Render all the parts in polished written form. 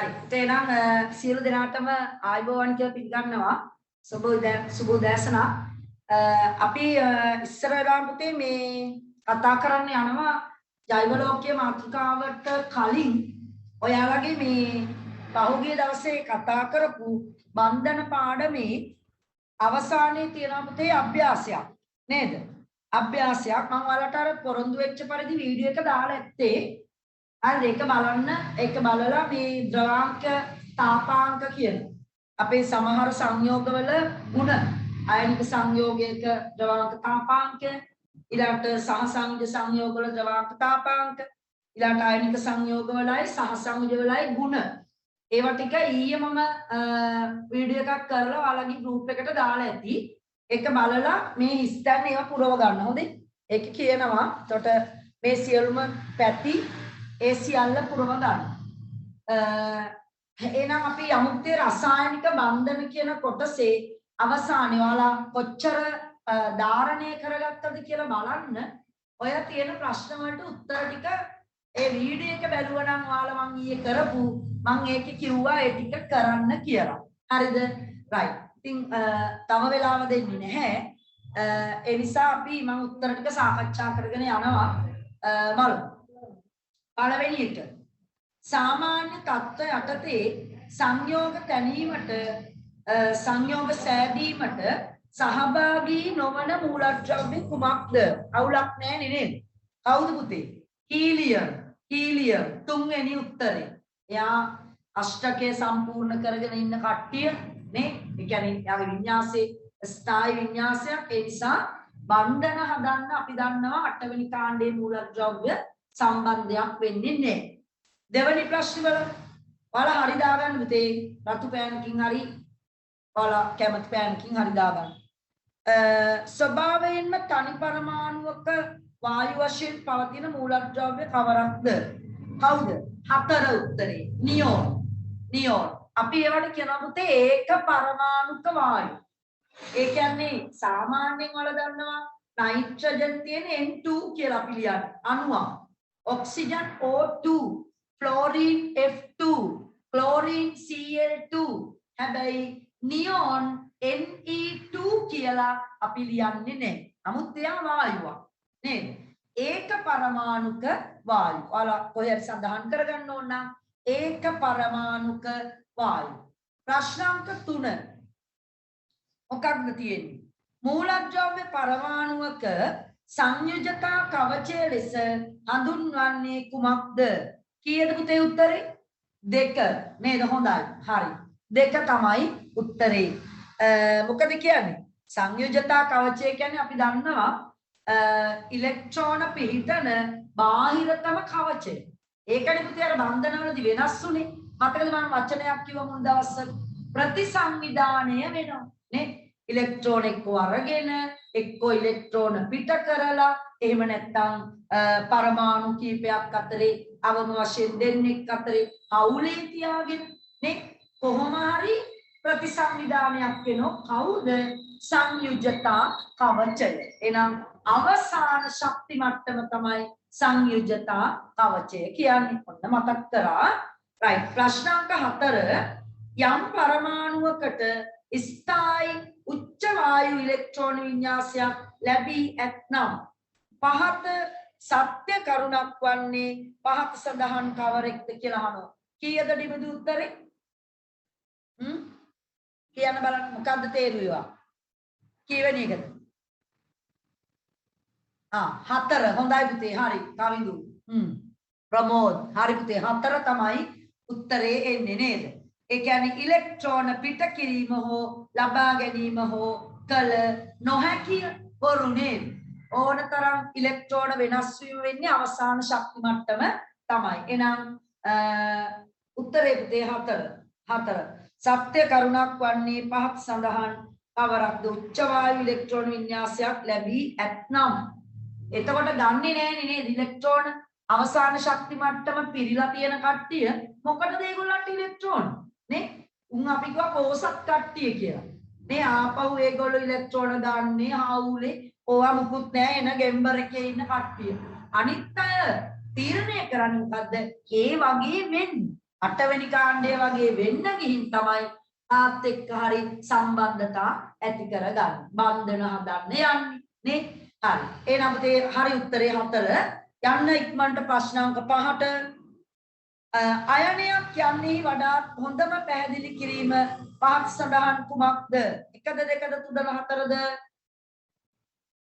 හරි. එහෙනම් සියලු දෙනාටම ආයුබෝවන් කියලා පිළිගන්නවා. සුබ උදෑසන. අපි ඉස්සර වෙලා පුතේ මේ කතා කරන්න යනවා ජෛව ලෝකයේ මාතෘකාවට කලින් ඔයාලගේ මේ පහුගිය දවසේ කතා කරපු බන්ධන පාඩමේ අවසානයේ තියෙන පුතේ අභ්‍යාසයක් නේද? අභ්‍යාසයක් මම ඔයාලට අර පොරොන්දු වෙච්ච පරිදි වීඩියෝ එක දාලා ඇත්තේ. හරි ඒක බලන්න ඒක බලලා මේ ද්‍රවාංක තාපාංක කියන අපේ සමහර සංයෝගවල ගුණ අයනික සංයෝගයක ද්‍රවාංක තාපාංක ඊළඟට සහසංයෝජ සංයෝගවල ද්‍රවාංක තාපාංක ඊළඟට අයනික සංයෝගවලයි සහසංයෝජවලයි ගුණ ඒවා ටික ඊයේ මම වීඩියෝ එකක් කරලා ඔයාලගේ ගෲප් එකට දාලා ඇති ඒක බලලා මේ හිස්තැන් ඒවා පුරව ගන්න හොඳේ ඒක කියනවා එතකොට මේ සියලුම පැති ඒ සියල්ල පුරව ගන්න. එහෙනම් අපි යමුත්තේ රසායනික බන්ධන කියන කොටසේ අවසානයේ ඔයාලා කොච්චර ධාරණය කරගත්තද කියලා බලන්න ඔය තියෙන ප්‍රශ්න වලට උත්තර ටික ඒ වීඩියෝ එක බැලුවා නම් ඔයාලා මම ඊයේ කරපු මම ඒකේ කිව්වා ඒ ටික කරන්න කියලා. හරිද? right. ඉතින් තව වෙලාව දෙන්නේ නැහැ. ඒ නිසා අපි මම උත්තර ටික සාකච්ඡා කරගෙන යනවා. බලමු. පළවෙනි එක සාමාන්‍ය තත්ත්ව යටතේ සංයෝග තැනීමට සංයෝග සෑදීමට සහභාගී නොවන මූලද්‍රව්‍ය කුමක්ද? අවුලක් නැහැ නේද? කවුද පුතේ? හීලියම් තුන්වෙනි උත්තරේ. එයා අෂ්ටකය සම්පූර්ණ කරගෙන ඉන්න කට්ටිය නේ. ඒ කියන්නේ යාගේ විඤ්ඤාසයේ ස්ථායි විඤ්ඤාසයක්. ඒ නිසා බන්ධන හදන්න අපි දන්නවා 8 වෙනි කාණ්ඩයේ මූලද්‍රව්‍ය සම්බන්ධයක් වෙන්නේ නැහැ. දෙවැනි ප්‍රශ්න වල ඔයාලා හරි දාගන්න පුතේ. රතු පෑනකින් හරි ඔයාලා කැමති පෑනකින් හරි දාගන්න. ස්වභාවයෙන්ම තනි පරමාණුක වායු වශයෙන් පවතින මූලද්‍රව්‍ය කවරක්ද? කවුද? 4 උත්තරේ. නියෝන්. අපි ඒවට කියනවා පුතේ ඒක පරමාණුක වායු. ඒ කියන්නේ සාමාන්‍යයෙන් ඔයාලා දන්නවා නයිට්‍රජන් තියෙන N2 කියලා අපි ලියන්නේ අණුවක්. Oxygen O2, fluorine F2, chlorine Cl2. හැබැයි නියෝන් Ne2 කියලා අපි ලියන්නේ නැහැ. නමුත් එයා වායුවක් නේද? ඒක පරමාණුක වායු. ඔයාලා කොහේ සඳහන් කරගන්න ඕන නම් ඒක පරමාණුක වායු. ප්‍රශ්නාංක 3. මොකක්ද තියෙන්නේ? මූලද්‍රව්‍ය පරමාණුවක සංයුජතා කවචය ලෙස හඳුන්වන්නේ කුමක්ද? කීයද පුතේ උත්තරේ? 2 නේද? හොඳයි. හරි. 2 තමයි උත්තරේ. මොකද කියන්නේ? සංයුජතා කවචය කියන්නේ අපි දන්නවා ඉලෙක්ට්‍රෝන පිහිටන බාහිරතම කවචය. ඒකනේ පුතේ අර බන්ධනවලදී වෙනස් උනේ. මතකද මම වචනයක් කිව්ව මුල් දවස්වල ප්‍රතිසංවිධානය වෙනවා නේ. ඉලෙක්ට්‍රෝන එක්කෝ අරගෙන එක්කෝ ඉලෙක්ට්‍රෝන පිට කරලා එහෙම නැත්නම් පරමාණු කීපයක් අතරේ අවම වශයෙන් දෙන්නෙක් අතරේ අවුලේ තියාගෙන නේ කොහොම හරි ප්‍රතිසංවිධානයක් වෙනවා. කවුද? සංයුජතා කවචය. එහෙනම් අවසාන ශක්ති මට්ටම තමයි සංයුජතා කවචය කියන්නේ. ඔන්න මතක් කරා. right. ප්‍රශ්නාංක 4 යම් පරමාණුවකට ස්ථායි උච්ච වායු ඉලෙක්ට්‍රෝන විඤ්ඤාසයක් ලැබී ඇතනම් පහත සත්‍ය කරුණක් වන්නේ පහත සඳහන් කවරෙක්ද කියලා අහනවා. කීයද නිබඳු උත්තරේ? කියන්න බලන්න මොකද්ද තේරුවා? කීවෙනි එකද? 4. හොඳයි පුතේ. හරි. කවිඳු. ප්‍රමෝද්. හරි පුතේ. 4 තමයි උත්තරේ එන්නේ නේද? ඒ කියන්නේ ඉලෙක්ට්‍රෝන පිට කිරීම හෝ ලබා ගැනීම හෝ කල නොහැකිය බොරු නේද? ඕනතරම් ඉලෙක්ට්‍රෝන වෙනස් වීම වෙන්නේ අවසාන ශක්ති මට්ටම තමයි. එහෙනම් උත්තරේ පුතේ 4. සත්‍ය කරුණක් වන්නේ පහත් සඳහන් කවරක්ද? උච්ච වායු ඉලෙක්ට්‍රෝන විඤ්ඤාසයක් ලැබී ඇතනම්. එතකොට ගන්නෙ නෑනේ නේද ඉලෙක්ට්‍රෝන අවසාන ශක්ති මට්ටම පිරීලා තියෙන කට්ටිය මොකටද ඒගොල්ලන්ට ඉලෙක්ට්‍රෝන නේ? උන් අපි කිව්වා පෝසත් කට්ටිය කියලා. මේ ආපහු ඒගොල්ලෝ ඉලෙක්ට්‍රෝන දාන්නේ ආවුලේ ඕවා මුකුත් නෑ එන ගෙම්බර් එකේ ඉන්න කට්ටිය. අනිත් අය තීරණය කරන්නේ මොකද්ද? ඒ වගේ වෙන්නේ. අටවෙනි කාණ්ඩය වගේ වෙන්න ගිහින් තමයි තාත් එක්ක හරි සම්බන්ධතා ඇති කරගන්න. බන්ධන හදන්න යන්නේ නේ. හරි. එහෙනම් පුතේ හරි උත්තරේ 4. යන්න ඉක්මනට ප්‍රශ්න අංක 5ට. අයනයක් යන්නේ වඩාත් හොඳම පැහැදිලි කිරීම පහක් සඳහන් කුමක්ද? 1ද 2ද 3ද 4ද?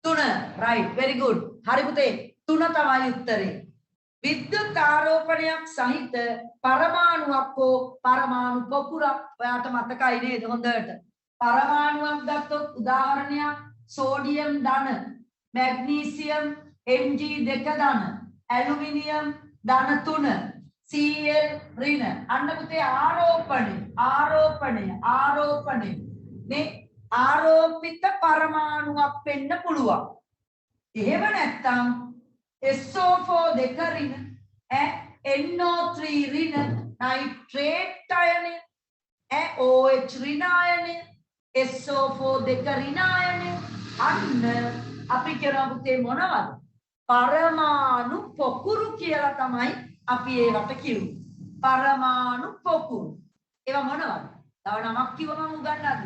3. right very good. හරි පුතේ 3 තමයි උත්තරේ. විද්‍යුත් ආරෝපණයක් සහිත පරමාණුවක් හෝ පරමාණු පොකුරක් ඔයාට මතකයි නේද හොඳට? පරමාණුවක් ගත්තොත් උදාහරණයක් සෝඩියම් ධන, මැග්නීසියම් Mg2 ධන, ඇලුමිනියම් ධන 3, Cl ඍණ. අන්න පුතේ ආරෝපණය මේ ආරෝපිත පරමාණුවක් වෙන්න පුළුවන්. එහෙම නැත්නම් SO4 දෙක ඍණ, NO3 ඍණ, නයිට්‍රේට් අයනය, OH ඍණ අයනය, SO4 දෙක ඍණ අයනය. අන්න අපි කියනවා පුතේ මොනවද? පරමාණු පොකුරු කියලා තමයි අපි ඒවට කිව්වේ. පරමාණු පොකුරු. ඒවා මොනවද? තව නමක් කිව්වම උගන්වන්න.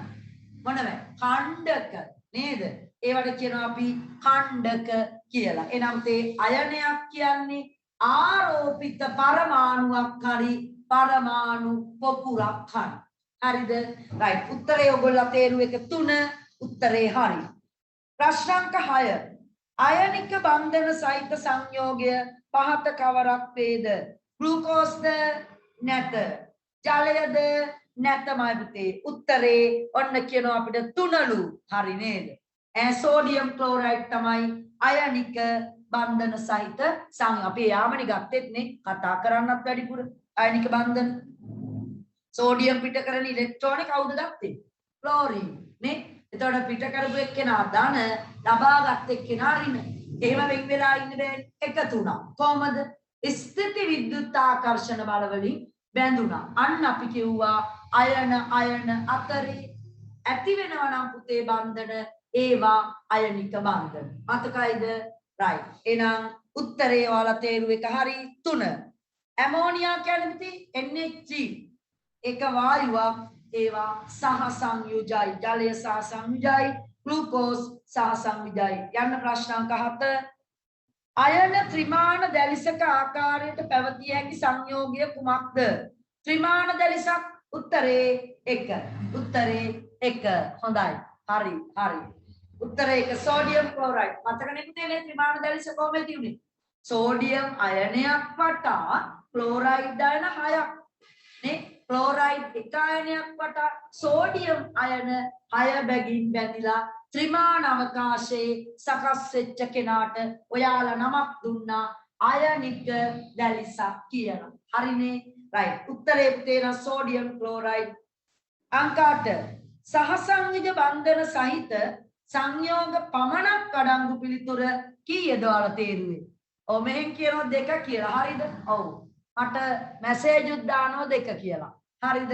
මොනවද? ඛණ්ඩක නේද? ඒවට කියනවා අපි ඛණ්ඩක කියලා. එනම් තේ අයනයක් කියන්නේ ආරෝපිත පරමාණුවක් හරි පරමාණු පොකුරක් හරි. හරිද? right. උත්තරේ ඔයගොල්ලෝ තේරුව එක 3. උත්තරේ හරි. ප්‍රශ්න අංක 6. අයනික බන්ධන සහිත සංයෝගය පහත කවරක් වේද? ග්ලූකෝස්ද නැත? ජලයද නැතමයි පුතේ. උත්තරේ ඔන්න කියනවා අපිට 3ලු. හරි නේද? සෝඩියම් ක්ලෝරයිඩ් තමයි අයනික බන්ධන සහිත අපි යාමනි ගත්තෙත් නේ කතා කරන්නත් වැඩිපුර අයනික බන්ධන. සෝඩියම් පිට කරන ඉලෙක්ට්‍රෝන කවුද ගත්තේ? ක්ලෝරින් නේ. එතකොට පිට කරපු එක්කෙනා ධන, ලබා ගත්ත එක්කෙනා ඍණ. එහෙම වෙන් වෙලා ඉන්න බෑ, එකතු වුණා. කොහමද? ස්ථිති විද්‍යුත් ආකර්ෂණ බල වලින් බැඳුණා. අන්න අපි කිව්වා අයන අතරේ ඇති වෙනවා නම් පුතේ බන්ධන ඒවා අයනික බන්ධන. මතකයිද? right. එහෙනම් උත්තරේ ඔයාලා තේරුව එක හරි 3. ඇමෝනියා කියන්නේ පුතේ NH3. ඒක වායුවක්. ඒවා සහ සංයුජයි. ජලය සහ සංයුජයි. ග්ලූකෝස් සහ සංයුජයි. යන්න ප්‍රශ්න අංක 7. අයන ත්‍රිමාන දැලිසක ආකාරයට පැවතිය හැකි සංයෝගය කුමක්ද? ත්‍රිමාන දැලිසක්. උත්තරේ 1. උත්තරේ 1. හොඳයි. හරි. උත්තරේ 1 සෝඩියම් ක්ලෝරයිඩ්. මතක නෙමෙයි ත්‍රිමාන දැලිස කොහොමද තියුනේ? සෝඩියම් අයනයක් වටා ක්ලෝරයිඩ් අයන 6ක් නේ. ක්ලෝරයිඩ් එක අයනයක් වටා සෝඩියම් අයන 6 බැගින් බැඳිලා ත්‍රිමාන අවකාශයේ සකස් වෙච්ච කෙනාට ඔයාලා නමක් දුන්නා අයනික දැලිසක් කියලා. හරිනේ? right. උත්තරේ පුතේ සෝඩියම් ක්ලෝරයිඩ්. අංක 8. සහසංයුජ බන්ධන සහිත සංයෝග පමණක් අඩංගු පිළිතුර කීයද ඔයාලා තේරුවේ? ඔව් මෙහෙන් කියනවා 2 කියලා. හරිද? ඔව්. මට මැසේජ් උත් දානවා 2 කියලා. හරිද?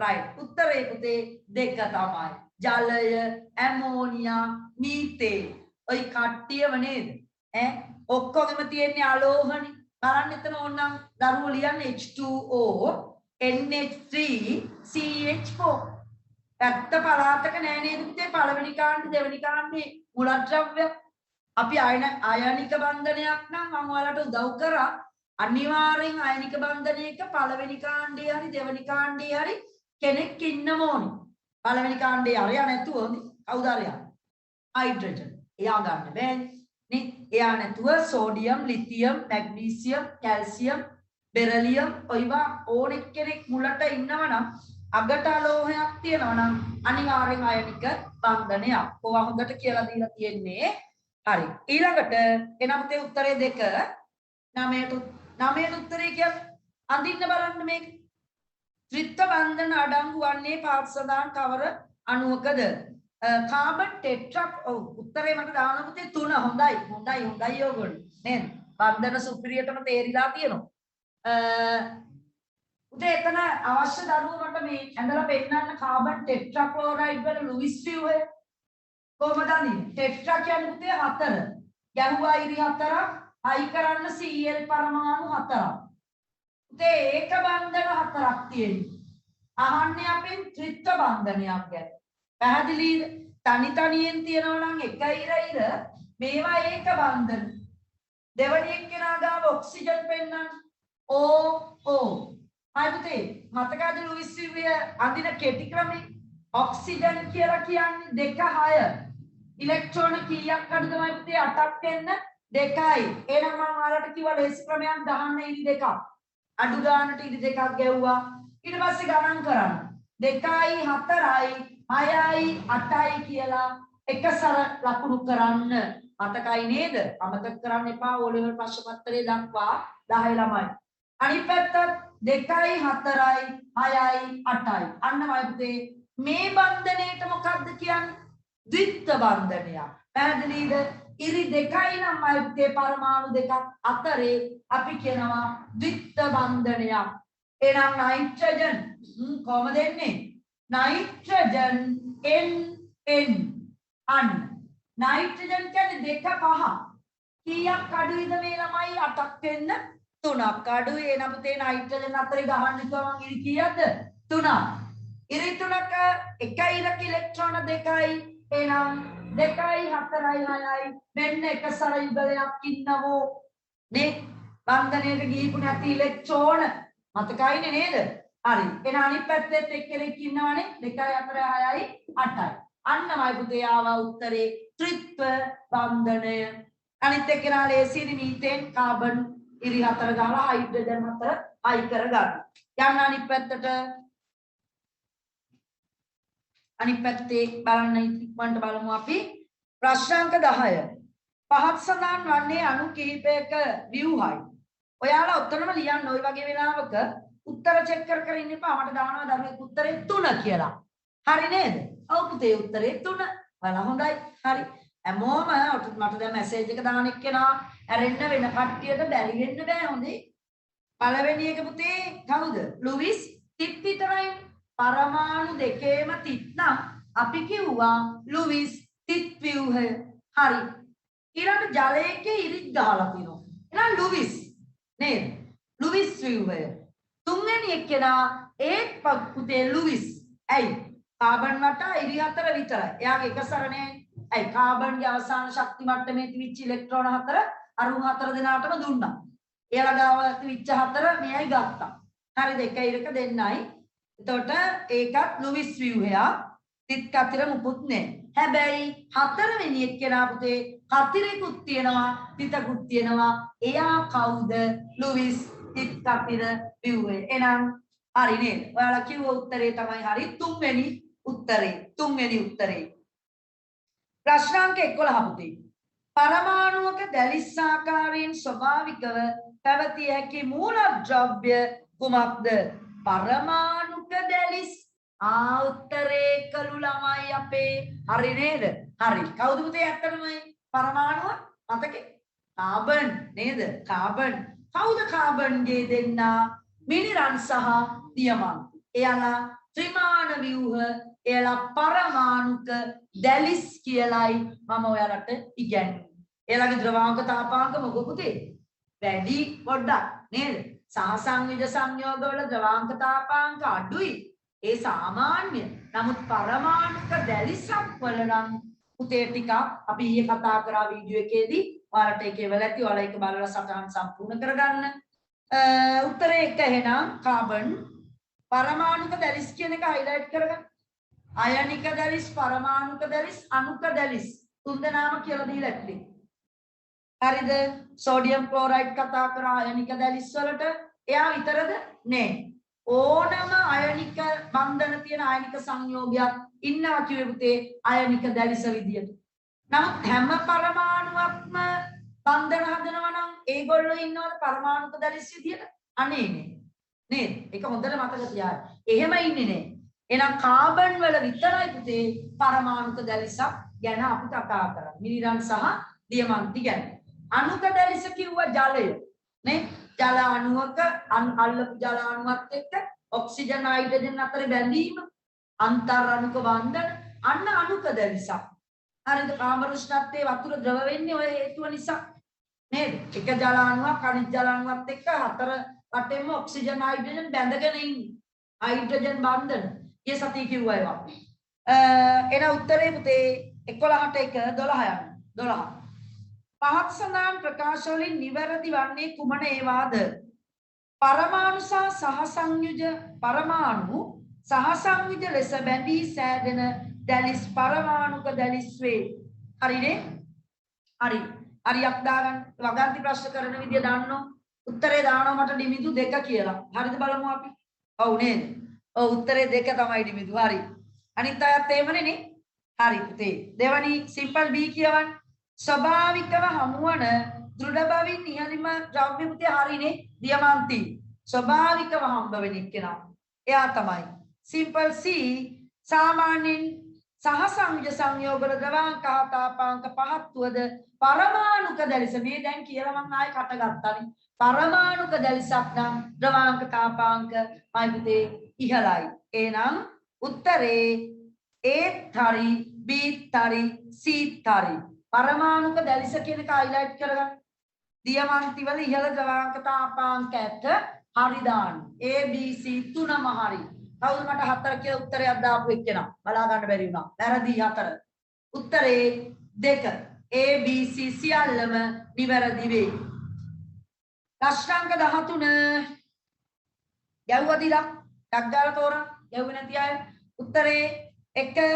right. උත්තරේ පුතේ 2 තමයි. ජලය, ඇමෝනියා, මීතේන්. ඔය කට්ටියම නේද? ඔක්කොගෙම තියෙන්නේ අලෝහනේ. බලන්න එතන ඕනනම් දරුවෝ ලියන්නේ H2O, NH3, CH4. පැත්ත පළාතක නෑ නේද පුතේ? පළවෙනි කාණ්ඩේ දෙවෙනි කාණ්ඩේ මූලද්‍රව්‍ය. අපි අයනික බන්ධනයක් නම් මම ඔයාලට උදව් කරා. අනිවාර්යෙන් අයනික බන්ධනයක පළවෙනි කාණ්ඩේ හරි දෙවෙනි කාණ්ඩේ හරි කෙනෙක් ඉන්නම ඕනේ. පළවෙනි කාණ්ඩේ අරයා නැතුව කවුද අරයා? හයිඩ්‍රජන්. එයා ගන්න බෑනේ නේ. එයා නැතුව sodium, lithium, magnesium, calcium, beryllium ඔයවා ඕනෙක් කෙනෙක් මුලට ඉන්නවනම් අගට අලෝහයක් තියෙනවා නම් අනිවාර්යෙන් අයනික බන්ධනයක්. ඔවා හොඳට කියලා දීලා තියෙන්නේ. හරි. ඊළඟට එනම් තේ උත්තරේ 2. 9ට උත්තරේ කියන්නේ අඳින්න බලන්න මේක. ත්‍රිත්ව බන්ධන අඩංගු වන්නේ පාත් සඳහන් කවර අණුවකද? කාබන් ටෙට්‍රා. ඔව් උත්තරේ මට දාන්න පුතේ 3. හොඳයි ඕගොල්ලෝ නේද? බන්ධන සුපිරියටම තේරිලා තියෙනවා. උදේ එතන අවශ්‍ය දරුවෝ මට මේ ඇඳලා පෙන්නන්න කාබන් ටෙට්‍රා ක්ලෝරයිඩ් වල ලුයිස් ෆියුවේ කොහමද අඳින්නේ? ටෙට්‍රා කියන්නේ පුතේ 4. ගැහුවා ඉරි 4ක් අයි කරන්න Cl පරමාණු 4ක්. පුතේ ඒක බන්ධන හතරක් තියෙනවා. අහන්නේ අපෙන් ත්‍රිත්ව බන්ධනයක් ගැන. පැහැදිලිද? තනි තනියෙන් තියනවා නම් එක ඉර මේවා ඒක බන්ධන. දෙවැනි එක්කෙනා ගාව ඔක්සිජන් පෙන්නන්න. ඕ හරි පුතේ මතකද ලුයිස් විවිය අඳින කෙටි ක්‍රමේ ඔක්සිජන් කියලා කියන්නේ 2 6 ඉලෙක්ට්‍රෝන කීයක් අඩුද මම පුතේ 8ක් එන්න 2යි. එහෙනම් මම ඔයාලට කිව්වා ලේසි ක්‍රමයක් දාන්න ඉරි 2ක්. අඩු ගානට ඉරි 2ක් ගැව්වා. ඊට පස්සේ ගණන් කරන්න. 2යි 4යි 6යි 8යි කියලා එකසර ලකුණු කරන්න. මතකයි නේද? අමතක කරන්න එපා O level ප්‍රශ්න පත්‍රයේ දක්වා 10 ළමයි. අනිත් පැත්ත 2යි 4යි 6යි 8යි. අන්න වයිපතේ මේ බන්ධනයේට මොකක්ද කියන්නේ? ද්විත්ව බන්ධනයක්. පැහැදිලිද? ඉරි 2යි නම් වයිපතේ පරමාණු දෙකක් අතරේ අපි කියනවා ද්විත්ව බන්ධනයක්. එහෙනම් නයිට්‍රජන් කොහමද එන්නේ? නයිට්‍රජන් N අන්න නයිට්‍රජන් කියන්නේ 2 5 කීයක් අඩුයිද මේ ළමයි 8ක් වෙන්න 3ක් අඩුයි. එන පුතේ නයිට්‍රජන් අතරේ ගහන්න කිව්වම ඉරි කීයක්ද? 3ක්. ඉරි 3ක එක ඉරක ඉලෙක්ට්‍රෝන 2යි. එහෙනම් 2යි 4යි 6යි මෙන්න එකසර යුගලයක් ඉන්නවෝ නේ. බන්ධනයට ගිහිපු නැති ඉලෙක්ට්‍රෝන මතකයිනේ නේද? හරි. එහෙනම් අනිත් පැත්තෙත් එක්කෙනෙක් ඉන්නවනේ 2යි 4යි 6යි 8යි. අන්නමයි පුතේ ආවා උත්තරේ ත්‍රිත්ව බන්ධනය. අනිත් එක්කෙනා ලේසියනි මීතේන් කාබන් ඉරි 4 ගහලා හයිඩ්‍රජන් 4 අයි කරගන්න. යන්න අනිත් පැත්තට. අනිත් පැත්තේ බලන්න ඉක්මනට බලමු අපි ප්‍රශ්නාංක 10. පහත් සඳහන් වන්නේ අණු කිහිපයක ව්‍යුහයි. ඔයාලා උත්තරම ලියන්න ওই වගේ වෙලාවක උත්තර චෙක් කර ඉන්න එපා. මට දානවා දරුවෙක් උත්තරේ 3 කියලා. හරි නේද? ඔව් පුතේ උත්තරේ 3. බලන්න හොඳයි. හරි. හැමෝම මට දැන් මැසේජ් එක දාන එක්කෙනා ඇරෙන්න වෙන කට්ටියට බැරි වෙන්න බෑ හොඳේ. පළවෙනි එක පුතේ කවුද? ලුයිස් තිත් විතරයි. පරමාණු දෙකේම තිත් නම් අපි කිව්වා ලුයිස් තිත් ව්‍යුහය. හරි. ඊළඟ ජලයේ ඉරිත් ගහලා තිනවා. එහෙනම් ලුයිස් නේද? ලුයිස් ව්‍යුහය. තුන්වෙනි එක්කෙනා ඒත් පුතේ ලුයිස්. ඇයි? කාබන් වට ඉරි 4 විතරයි. එයාගේ එකසරනේ. ඇයි කාබන්ගේ අවසාන ශක්ති මට්ටමේ තිබිච්ච ඉලෙක්ට්‍රෝන 4 අණු 4 දෙනාටම දුන්නා. එයාලා ගාව තිබිච්ච 4 මෙයයි ගත්තා. හරිද? එක ඉරක දෙන්නයි. එතකොට ඒකත් ලුයිස් ව්‍යුහය. තිත් කතිර මුකුත් නැහැ. හැබැයි හතරවෙනි එක්කෙනා පුතේ කතිරෙකුත් තියෙනවා, තිතකුත් තියෙනවා. එයා කවුද? ලුයිස් තිත් කතිර ව්‍යුහය. එහෙනම් හරි නේද? ඔයාලා කිව්ව උත්තරේ තමයි හරි. තුන්වෙනි උත්තරේ. ප්‍රශ්නාංක 11 පුතේ. පරමාණුවක දැලිස් ආකාරයෙන් ස්වභාවිකව පැවතිය හැකි මූලද්‍රව්‍ය කුමක්ද? පරමාණුක දැලිස්. උත්තරේ කළු ළමයි අපේ. හරි නේද? හරි. කවුද පුතේ ඇත්තටම පරමාණුව? මතකේ? කාබන් නේද? කාබන්. කවුද කාබන්ගේ දෙන්නා? මිනිරන් සහ දියමන්ති. එයාලා ත්‍රිමාන ව්‍යුහ, එයාලා පරමාණුක දැලිස් කියලායි මම ඔයාලට ඉගැන්වුවේ. එයාලගේ ද්‍රවාංක තාපාංක මොකද පුතේ? වැඩි පොඩ්ඩක් නේද? සහසංවිධ සංයෝගවල ද්‍රවාංක තාපාංක අඩුයි. ඒ සාමාන්‍ය. නමුත් පරමාණුක දැලිසක් වල නම් පුතේ ටිකක් අපි ඊයේ කතා කරා වීඩියෝ එකේදී ඔයාලට ඒක එවලා ඇති. ඔයාලා ඒක බලලා සටහන් සම්පූර්ණ කරගන්න. උත්තරේ 1 එහෙනම් කාබන්. පරමාණුක දැලිස් කියන එක හයිලයිට් කරගන්න. අයනික දැලිස්, පරමාණුක දැලිස්, අණුක දැලිස්. තුන් දෙනාම කියලා දීලා ඇත්තේ. හරිද? සෝඩියම් ක්ලෝරයිඩ් කතා කරා අයනික දැලිස් වලට. එයා විතරද? නෑ. ඕනම අයනික බන්ධන තියෙන අයනික සංයෝගයක් ඉන්නවා කිව්වේ පුතේ අයනික දැලිස විදියට. නමුත් හැම පරමාණුවක්ම බන්ධන හදනවා නම් ඒගොල්ලෝ ඉන්නවද පරමාණුක දැලිස් විදියට? අනේ නේද? ඒක හොඳට මතක තියාගන්න. එහෙම ඉන්නේ නෑ. එහෙනම් කාබන් වල විතරයි පුතේ පරමාණුක දැලිසක් ගැන අපි කතා කරන්නේ. මිනිරන් සහ දියමන්ති ගැන. අණුක දැලිස කිව්වා ජලය නේ? ජල අණුවක අල්ලපු ජල අණුවත් එක්ක ඔක්සිජන් හයිඩ්‍රජන් අතර බැඳීම අන්තර් අණුක බන්ධන අන්න අණුක දැලිසක්. හරිද? කාමර උෂ්ණත්වයේ වතුර ද්‍රව වෙන්නේ ඔය හේතුව නිසා නේද? එක ජල අණුවක් අනිත් ජල අණුවත් එක්ක හතර රටෙම ඔක්සිජන් හයිඩ්‍රජන් බැඳගෙන ඉන්නේ. හයිඩ්‍රජන් බන්ධන. ඊයේ සතිය කිව්වා ඒවා. එන උත්තරේ පුතේ 11ට 1 12 යන 12. පහත් සඳහන් ප්‍රකාශ වලින් නිවැරදි වන්නේ කුමන ඒවාද? පරමාණු සහ සංයුජ ලෙස බැඳී සෑදෙන දැලිස් පරමාණුක දැලිස් වේ. හරිනේ? හරි. හරියක් දාගන්න. වගන්ති ප්‍රශ්න කරන විදිය දන්නෝ. උත්තරේ දානවා මට ඩිමිදු 2 කියලා. හරිද බලමු අපි. ඔව් නේද? ඔව් උත්තරේ 2 තමයි ඩිමිදු. හරි. අනිත් අයත් එහෙමනේ නේ. හරි පුතේ. දෙවනි සිම්පල් B කියවන්න. ස්වභාවිකව හමුවන දෘಢ බවින් ඉහළිම ද්‍රව්‍ය පුතේ හරිනේ. දියමන්ති. ස්වභාවිකව හම්බ වෙන එක්කෙනා. එයා තමයි. සිම්පල් C සාමාන්‍යයෙන් සහ සංයුජ සංයෝගවල ද්‍රවාංක තාපාංක පහත් වූද පරමාණුක දැලිස මේ දැන් කියලා මම ආයෙ කට ගත්තානේ. පරමාණුක දැලිසක් නම් ද්‍රවාංක තාපාංක මයිපුතේ ඉහළයි. එහෙනම් උත්තරේ ඒත් හරි බීත් හරි සීත් හරි. පරමාණුක දැලිස කියන එක highlight කරගන්න. දියමන්ති වල ඉහළ ද්‍රවාංක තාපාංක ඇත හරි දාන්න. A B C තුනම හරි. කවුද මට 4 කියලා උත්තරයක් දාපු එක්කෙනා? බලා ගන්න බැරි වුණා. වැරදි 4. උත්තරේ 2. A B C සියල්ලම නිවැරදි වෙයි. ප්‍රශ්නාංක 13 යවුවදිලා ඩග්ගාලා තෝරන්න. යවුවේ නැති අය උත්තරේ 1.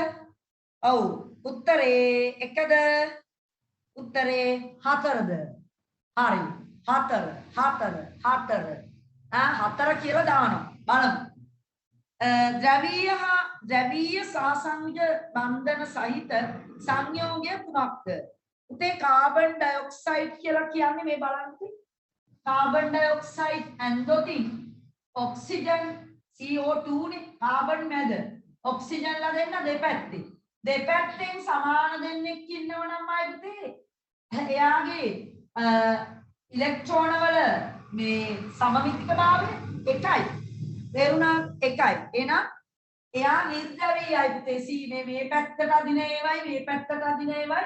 ඔව් උත්තරේ 1ද උත්තරේ 4ද? හරි 4 කියලා දානවා. බලමු. ද්‍රවීය සහ සංයුජ බන්ධන සහිත සංයෝගය කුමක්ද? උතේ කාබන් ඩයොක්සයිඩ් කියලා කියන්නේ මේ බලන්න. කාබන් ඩයොක්සයිඩ් ඇන්ඩෝටින් ඔක්සිජන් CO2 නේ කාබන් මැද ඔක්සිජන්ලා දෙන්න දෙපැත්තේ. දෙපැත්තෙන් සමාන දෙන්නෙක් ඉන්නවනම් අය පුතේ එයාගේ ඉලෙක්ට්‍රෝන වල මේ සමමිතිකභාවය එකයි. තේරුණා? එකයි. එහෙනම් එයා නිර්ද්‍රවීයයි පුතේ. C මේ පැත්තට අදින ඒවයි මේ පැත්තට අදින ඒවයි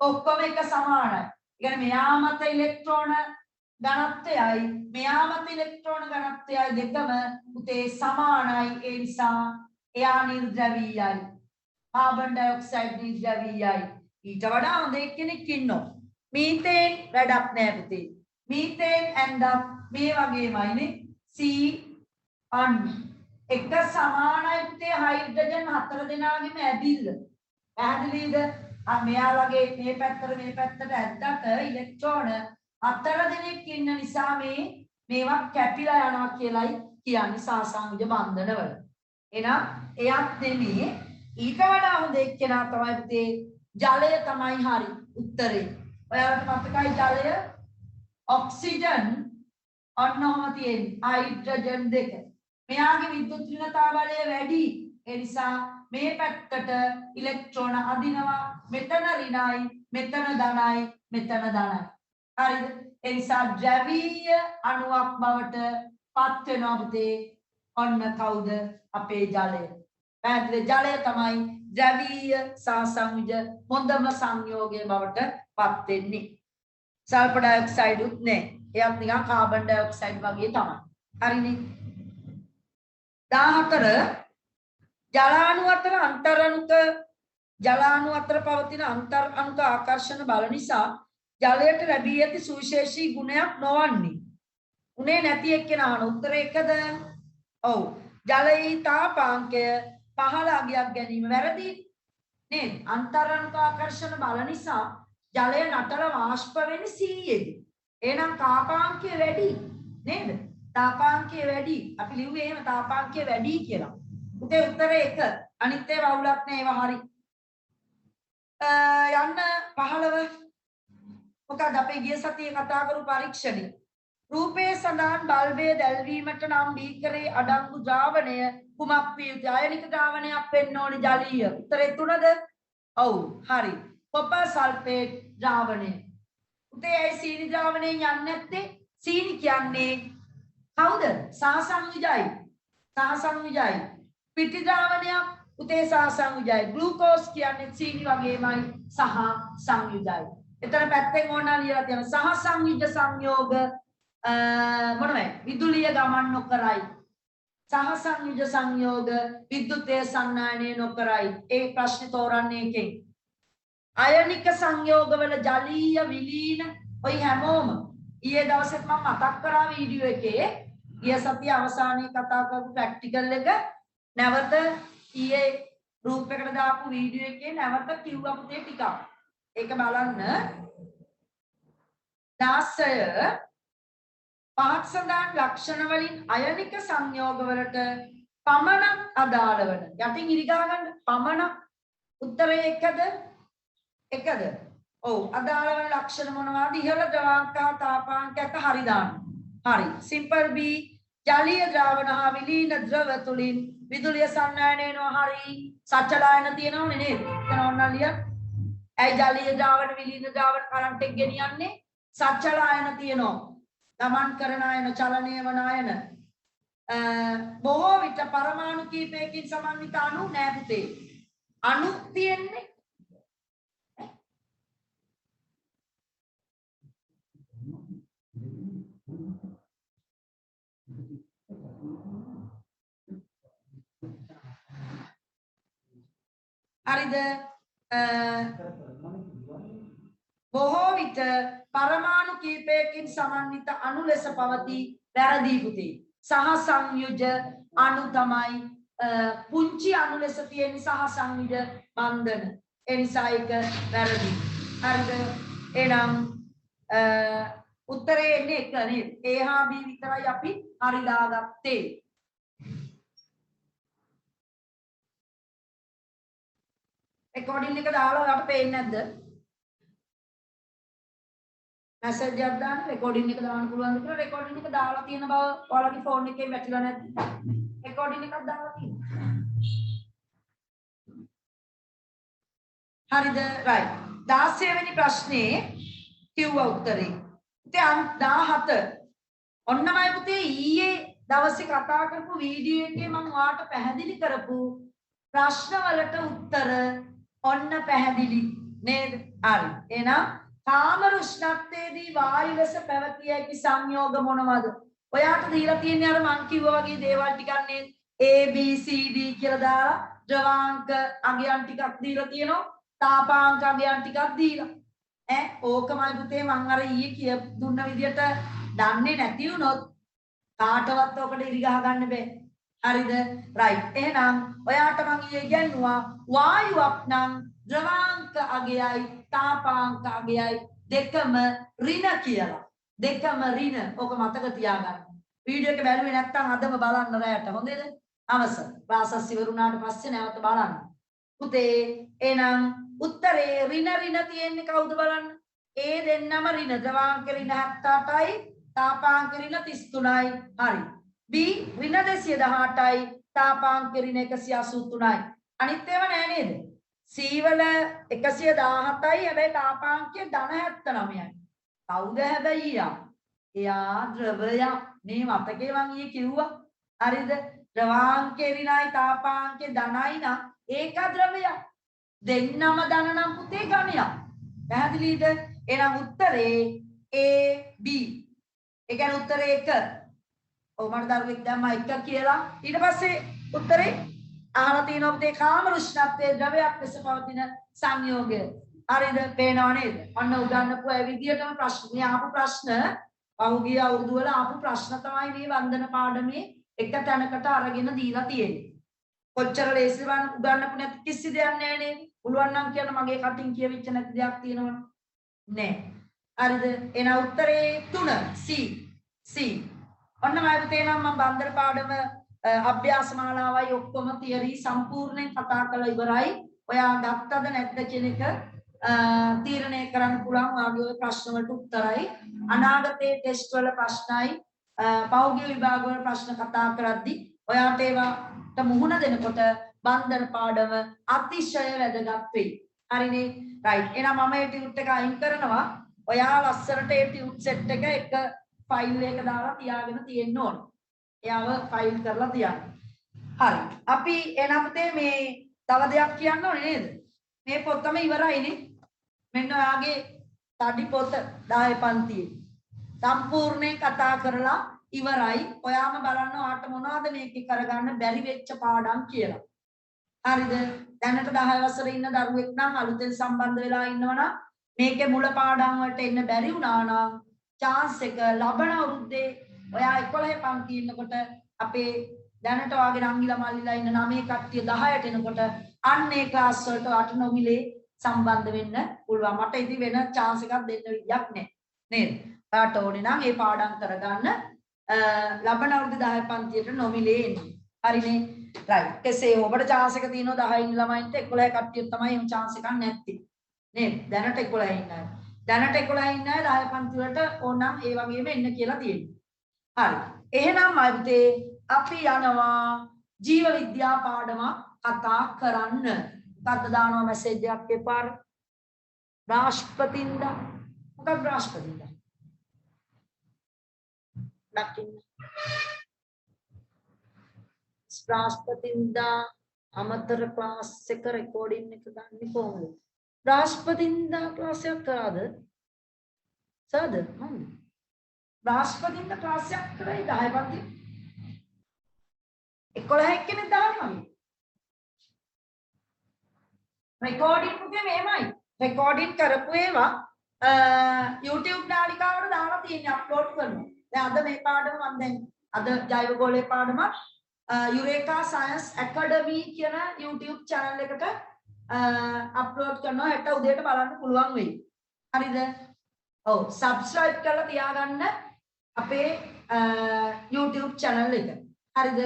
ඔක්කොම එක සමානයි. ඒ කියන්නේ මෙයා මත ඉලෙක්ට්‍රෝන ඝනත්වයයි මෙයා මත ඉලෙක්ට්‍රෝන ඝනත්වයයි දෙකම පුතේ සමානයි. ඒ නිසා එයා නිර්ද්‍රවීයයි. Carbon dioxide නිර්ද්‍රවීයයි. ඊට වඩා හොඳ කෙනෙක් ඉන්නවා. මීතේන් වැඩක් නෑ පුතේ. මීතේන් ඇන්දක් මේ වගේමයිනේ. C අන්න එක සමානයි පුතේ හයිඩ්‍රජන් 4 දෙනාගේම ඇදිල්ල. පැහැදිලිද? මෙයා වගේ මේ පැත්තට ඇද්දට ඉලෙක්ට්‍රෝන 4 දෙනෙක් ඉන්න නිසා මේවා කැපිලා යනවා කියලායි කියන්නේ සාසංයුජ බන්ධනවල. එහෙනම් එයත් නෙමෙයි ඊට වඩා හොඳ එක්කෙනා තමයි පුතේ ජලය තමයි හරි උත්තරේ. ඔයාලට මතකයි ජලය ඔක්සිජන් ඔන්නෝම තියෙන්නේ හයිඩ්‍රජන් 2. මෙයාගේ විද්‍යුත් ඍණතා බලය වැඩි. ඒ නිසා මේ පැත්තට ඉලෙක්ට්‍රෝන අදිනවා. මෙතන ඍණයි, මෙතන ධනයි, මෙතන ධනයි. හරිද? ඒ නිසා ද්‍රවීය අණුවක් බවට පත් වෙනවා පුතේ. ඔන්න කවුද? අපේ ජලය. පැහැදිලි? ජලය තමයි ද්‍රවීය සහ සංයුජ හොඳම සංයෝගය බවට පත් වෙන්නේ. සල්ෆර් ඩයොක්සයිඩ් උත් නෑ. එයත් නිකන් කාබන් ඩයොක්සයිඩ් වගේ තමයි. හරිනේ? 14 ජලාණු අතර පවතින අන්තර් අණුක ආකර්ෂණ බල නිසා ජලයට ලැබී ඇති සුවිශේෂී ගුණයක් නොවන්නේ. උනේ නැති එක්කෙනා අහන උත්තරේ 1ද? ඔව්. ජලයේ තාපාංකය 15 අගයක් ගැනීම වැරදි නේද? අන්තර් අණුක ආකර්ෂණ බල නිසා ජලය නතර වාෂ්ප වෙන්නේ 100ෙදි. එහෙනම් තාපාංකය වැඩි නේද? තාපාංකය වැඩි. අපි ලිව්වේ එහෙම තාපාංකය වැඩි කියලා. උතේ උත්තරේ 1. අනිත් ඒවා අවුලක් නෑ ඒවා හරි. යන්න 15. මොකද අපේ ගිය සතියේ කතා කරපු පරීක්ෂණය. රූපයේ සඳහන් බල්බය දැල්වීමට නම් බීකරේ අඩංගු ද්‍රාවණය කුමක් විය යුතුද? අයනික ද්‍රාවණයක් වෙන්න ඕනේ ජලීය. උත්තරේ 3ද? ඔව් හරි. Copper sulphate ද්‍රාවණය. උතේ ඇයි සීනි ද්‍රාවණයෙන් යන්නේ නැත්තේ? සීනි කියන්නේ කවුද? සහසංයුජයි. සහසංයුජයි. පිටි ද්‍රාවණයක් උතේ සහසංයුජයි. ග්ලූකෝස් කියන්නේ සීනි වගේමයි සහ සංයුජයි. එතන පැත්තෙන් ඕනනම් ලියලා තියෙනවා සහසංයුජ සංයෝග මොනවයි විදුලිය ගමන් නොකරයි සහ සංයුජ සංයෝග විද්‍යුතය සන්නායනය නොකරයි ඒ ප්‍රශ්නේ තෝරන්නේ එකෙන් අයනික සංයෝගවල ජලීය විලීන ඔය හැමෝම ඊයේ දවසෙත් මම මතක් කරා වීඩියෝ එකේ ඊයේ සතිය අවසානයේ කතා කරපු ප්‍රැක්ටිකල් එක නැවත ඊයේ ගෲප් එකට දාපු වීඩියෝ එකේ නැවත කිව්වා පුතේ ටිකක් ඒක බලන්න 16 පහත් සඳහන් ලක්ෂණ වලින් අයනික සංයෝග වලට පමණක් අදාළ වන යටින් ඉරිගා ගන්න පමණක් උත්තරය එකද ඔව් අදාළ වන ලක්ෂණ මොනවාද ඉහළ ද්‍රවාංක තාපාංකයක හරි දාන්න හරි සිම්පල් B ජලීය ද්‍රාවණ හා විලීන ද්‍රව තුලින් විදුලිය සන්නායනය වෙනවා හරි සචලායන තියෙනවනේ නේද එතන ඕනනම් ලියන්න ඇයි ජලීය ද්‍රාවණ විලීන ද්‍රාවණ කරන්ට් එක ගෙනියන්නේ සචලායන තියෙනවා ගමන් කරන අයන චලනය වන අයන බොහෝ විට පරමාණු කීපයකින් සමන්විත අණු නෑ පුතේ අණු තියෙන්නේ හරිද බොහෝ විට පරමාණු කීපයකින් සමන්විත අණු ලෙස පවතී වැරදි පුතේ සහ සංයුජ අණු තමයි පුංචි අණු ලෙස තියෙන සහ සංයුජ බන්ධන ඒ නිසා ඒක වැරදි හරිද එහෙනම් උත්තරේ එන්නේ එක නේද A හා B විතරයි අපි හරි දාගත්තේ රෙකෝඩින් එක දාලා ඔයාලට පේන්නේ නැද්ද මැසේජ් එකක් දාන්න රෙකෝඩින් එක දාන්න පුළුවන්ද කියලා රෙකෝඩින් එක දාලා තියෙන බව ඔයාලගේ ෆෝන් එකේ වැටිලා නැද්ද රෙකෝඩින් එකක් දාලා තියෙනවා හරිද රයිට් 16 වෙනි ප්‍රශ්නේ කිව්වා උත්තරේ ඉතින් 17 ඔන්නමයි පුතේ ඊයේ දවසේ කතා කරපු වීඩියෝ එකේ මම ඔයාලට පැහැදිලි කරපු ප්‍රශ්න වලට උත්තර ඔන්න පැහැදිලි නේද හරි එහෙනම් කාම රුෂ්ණත්වයේදී වායු ලෙස පැවතිය හැකි සංයෝග මොනවද? ඔයාට දීලා තියෙන්නේ අර මං කිව්වා වගේ දේවල් ටිකක් නේද? A B C D කියලා දාලා ද්‍රවාංක අගයන් ටිකක් දීලා තියෙනවා. තාපාංක අගයන් ටිකක් දීලා. ඕකමයි පුතේ මං අර ඊයේ කිය දුන්න විදියට දන්නේ නැති වුණොත් කාටවත් ඔකට ඉරි ගහ ගන්න බෑ. හරිද? රයිට්. එහෙනම් ඔයාට මං ඊයේ ඉගෙනුවා වායුවක් නම් ද්‍රවාංක අගයයි තාපාංක අගයයි දෙකම ඍණ කියලා. දෙකම ඍණ. ඕක මතක තියාගන්න. වීඩියෝ එක බැලුවේ නැත්නම් අදම බලන්න රැයට. හොඳේද? අවසන්. ක්ලාසස් ඉවරුනාට පස්සේ නැවත බලන්න. පුතේ එහෙනම් උත්තරේ ඍණ තියෙන්නේ කවුද බලන්න? A දෙන්නම ඍණ. ද්‍රවාංක ඍණ 78යි තාපාංක ඍණ 33යි. හරි. B ඍණ 218යි තාපාංක ඍණ 183යි. අනිත් ඒවා නෑ නේද? C වල 117යි හැබැයි තාපාංකය ධන 79යි. කවුද හැබැයි එයා ද්‍රවයක්. මේ මතකේ මං ඊයේ කිව්වා. හරිද? ද්‍රවාංකේ ඍණයි තාපාංකේ ධනයි නම් ඒක ද්‍රවයක්. දෙන්නම ධන නම් පුතේ ඝනයක්. පැහැදිලිද? එහෙනම් උත්තරේ A B. ඒ කියන්නේ උත්තරේ 1. ඔව් මට දරුවෙක් දැම්මා 1 කියලා. ඊට පස්සේ උත්තරේ අහලා තියෙනවා පුතේ කාම රුෂ්ණත්වයේ ද්‍රවයක් ලෙස පවතින සංයෝගය. හරිද? පේනව නේද? ඔන්න උගන්වපු ඒ විදිහටම ප්‍රශ්න. මේ ආපු ප්‍රශ්න පහුගිය අවුරුදු වල ආපු ප්‍රශ්න තමයි මේ වන්දන පාඩමේ එක තැනකට අරගෙන දීලා තියෙන්නේ. කොච්චර ලේසි වන් උගන්වපු නැති කිසි දෙයක් නැහැ නේද? පුළුවන් නම් කියන්න මගේ කටින් කියවිච්ච නැති දෙයක් තියෙනවද? නැහැ. හරිද? එහෙනම් උත්තරේ 3 C. ඔන්න මම පුතේ නම් මම වන්දන පාඩම අභ්‍යාස මාලාවයි ඔක්කොම තියරි සම්පූර්ණයෙන් කතා කරලා ඉවරයි. ඔයා ගත්තද නැද්ද කියන එක තීරණය කරන්න පුළුවන්. ඔයාගේ ප්‍රශ්න වලට උත්තරයි අනාගතයේ ටෙස්ට් වල ප්‍රශ්නයි පෞද්ගලික විභාග වල ප්‍රශ්න කතා කරද්දී ඔයාට ඒවට මුහුණ දෙනකොට වන්දන පාඩම අතිශය වැදගත් වෙයි. හරිනේ? රයිට්. එහෙනම් මම මේ ටියුට් එක අයින් කරනවා. ඔයා ලස්සරට ඒ ටියුට් සෙට් එක ෆයිල් එක දාලා තියාගෙන තියෙන්න ඕන. එයාව ෆයිල් කරලා තියන්න. හරි. අපි එනම් මේ තව දෙයක් කියන්න ඕනේ නේද? මේ පොතම ඉවරයිනේ. මෙන්න ඔයාගේ තඩි පොත 10 පන්තියේ. සම්පූර්ණයෙන් කතා කරලා ඉවරයි. ඔයාම බලන්න ඔයාට මොනවද මේකේ කරගන්න බැරි වෙච්ච පාඩම් කියලා. හරිද? දැනට 10 වසරේ ඉන්න දරුවෙක් නම් අලුතෙන් සම්බන්ධ වෙලා ඉන්නවනම් මේකේ මුල පාඩම් වලට එන්න බැරි වුණා නම් chance එක ලබන අවුරුද්දේ ඔයා 11 පන්ති ඉන්නකොට අපේ දැනට වාගේ රංගිලා මල්ලිලා ඉන්න 9 කට්ටිය 10ට එනකොට අන්න ඒ ක්ලාස් වලට අට නොමිලේ සම්බන්ධ වෙන්න පුළුවන්. මට ඉතින් වෙන chance එකක් දෙන්න විදියක් නැහැ. නේද? ඔයාට ඕනේ නම් ඒ පාඩම් කරගන්න ලබන අවුරුදු 10 පන්තියට නොමිලේ එන්නේ. හරිනේ? right. කෙසේ ඔබට chance එක තියෙනවා 10 ඉන්න ළමයින්ට 11 කට්ටිය තමයි එහෙම chance එකක් නැත්තේ. නේද? දැනට 11 ඉන්න අය. දැනට 11 ඉන්න අය 10 පන්ති වලට ඕනම් ඒ වගේම එන්න කියලා තියෙනවා. හරි. එහෙනම් අයිතේ අපි යනවා ජීව විද්‍යා පාඩම කතා කරන්න. මොකක්ද දානවා මැසේජ් එකක් එපාර. බ්‍රහස්පතින්දා. මොකක්ද බ්‍රහස්පතින්දා? දකින්න. බ්‍රහස්පතින්දා අමතර ක්ලාස් එක රෙකෝඩින් එක ගන්න කොහොමද? බ්‍රහස්පතින්දා ක්ලාස් එකක් කරාද? සාද? මම බ්‍රහස්පතින්දා ක්ලාස් එකක් කරයි 10 පන්ති 11 කෙනෙක් දානවා මම. රෙකෝඩින් පුතේ මෙහෙමයි. රෙකෝඩින් කරපු ඒවා YouTube නාලිකාවට දාලා තියෙන්නේ අප්ලෝඩ් කරනවා. දැන් අද මේ පාඩම මම දැන් අද ජෛව ගෝලයේ පාඩම යුරේකා සයන්ස් ඇකඩමි කියන YouTube channel එකට අප්ලෝඩ් කරනවා. හෙට උදේට බලන්න පුළුවන් වෙයි. හරිද? ඔව් subscribe කරලා තියාගන්න අපේ YouTube channel එක. හරිද?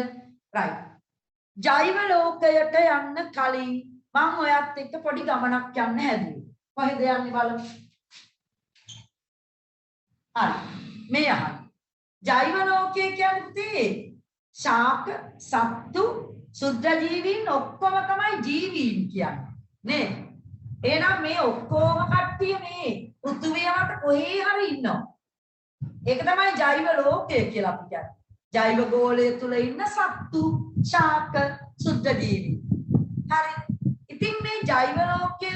right. ජෛව ලෝකයට යන්න කලින් මම ඔයත් එක්ක පොඩි ගමනක් යන්න හැදුවේ. කොහෙද යන්නේ බලමු. හරි. මේ අහන්න. ජෛව ලෝකය කියන්නේ ශාක, සත්තු, සුද්ධ ජීවීන් ඔක්කොම තමයි ජීවීන් කියන්නේ. නේ? එහෙනම් මේ ඔක්කොම කට්ටිය මේ පෘථුවිය මත කොහේ හරි ඉන්නවා. ඒක තමයි ජෛව ලෝකය කියලා අපි කියන්නේ. ජෛව ගෝලය තුල ඉන්න සත්තු, ශාක, සුද්ධ ජීවීන්. හරි. ඉතින් මේ ජෛව ලෝකය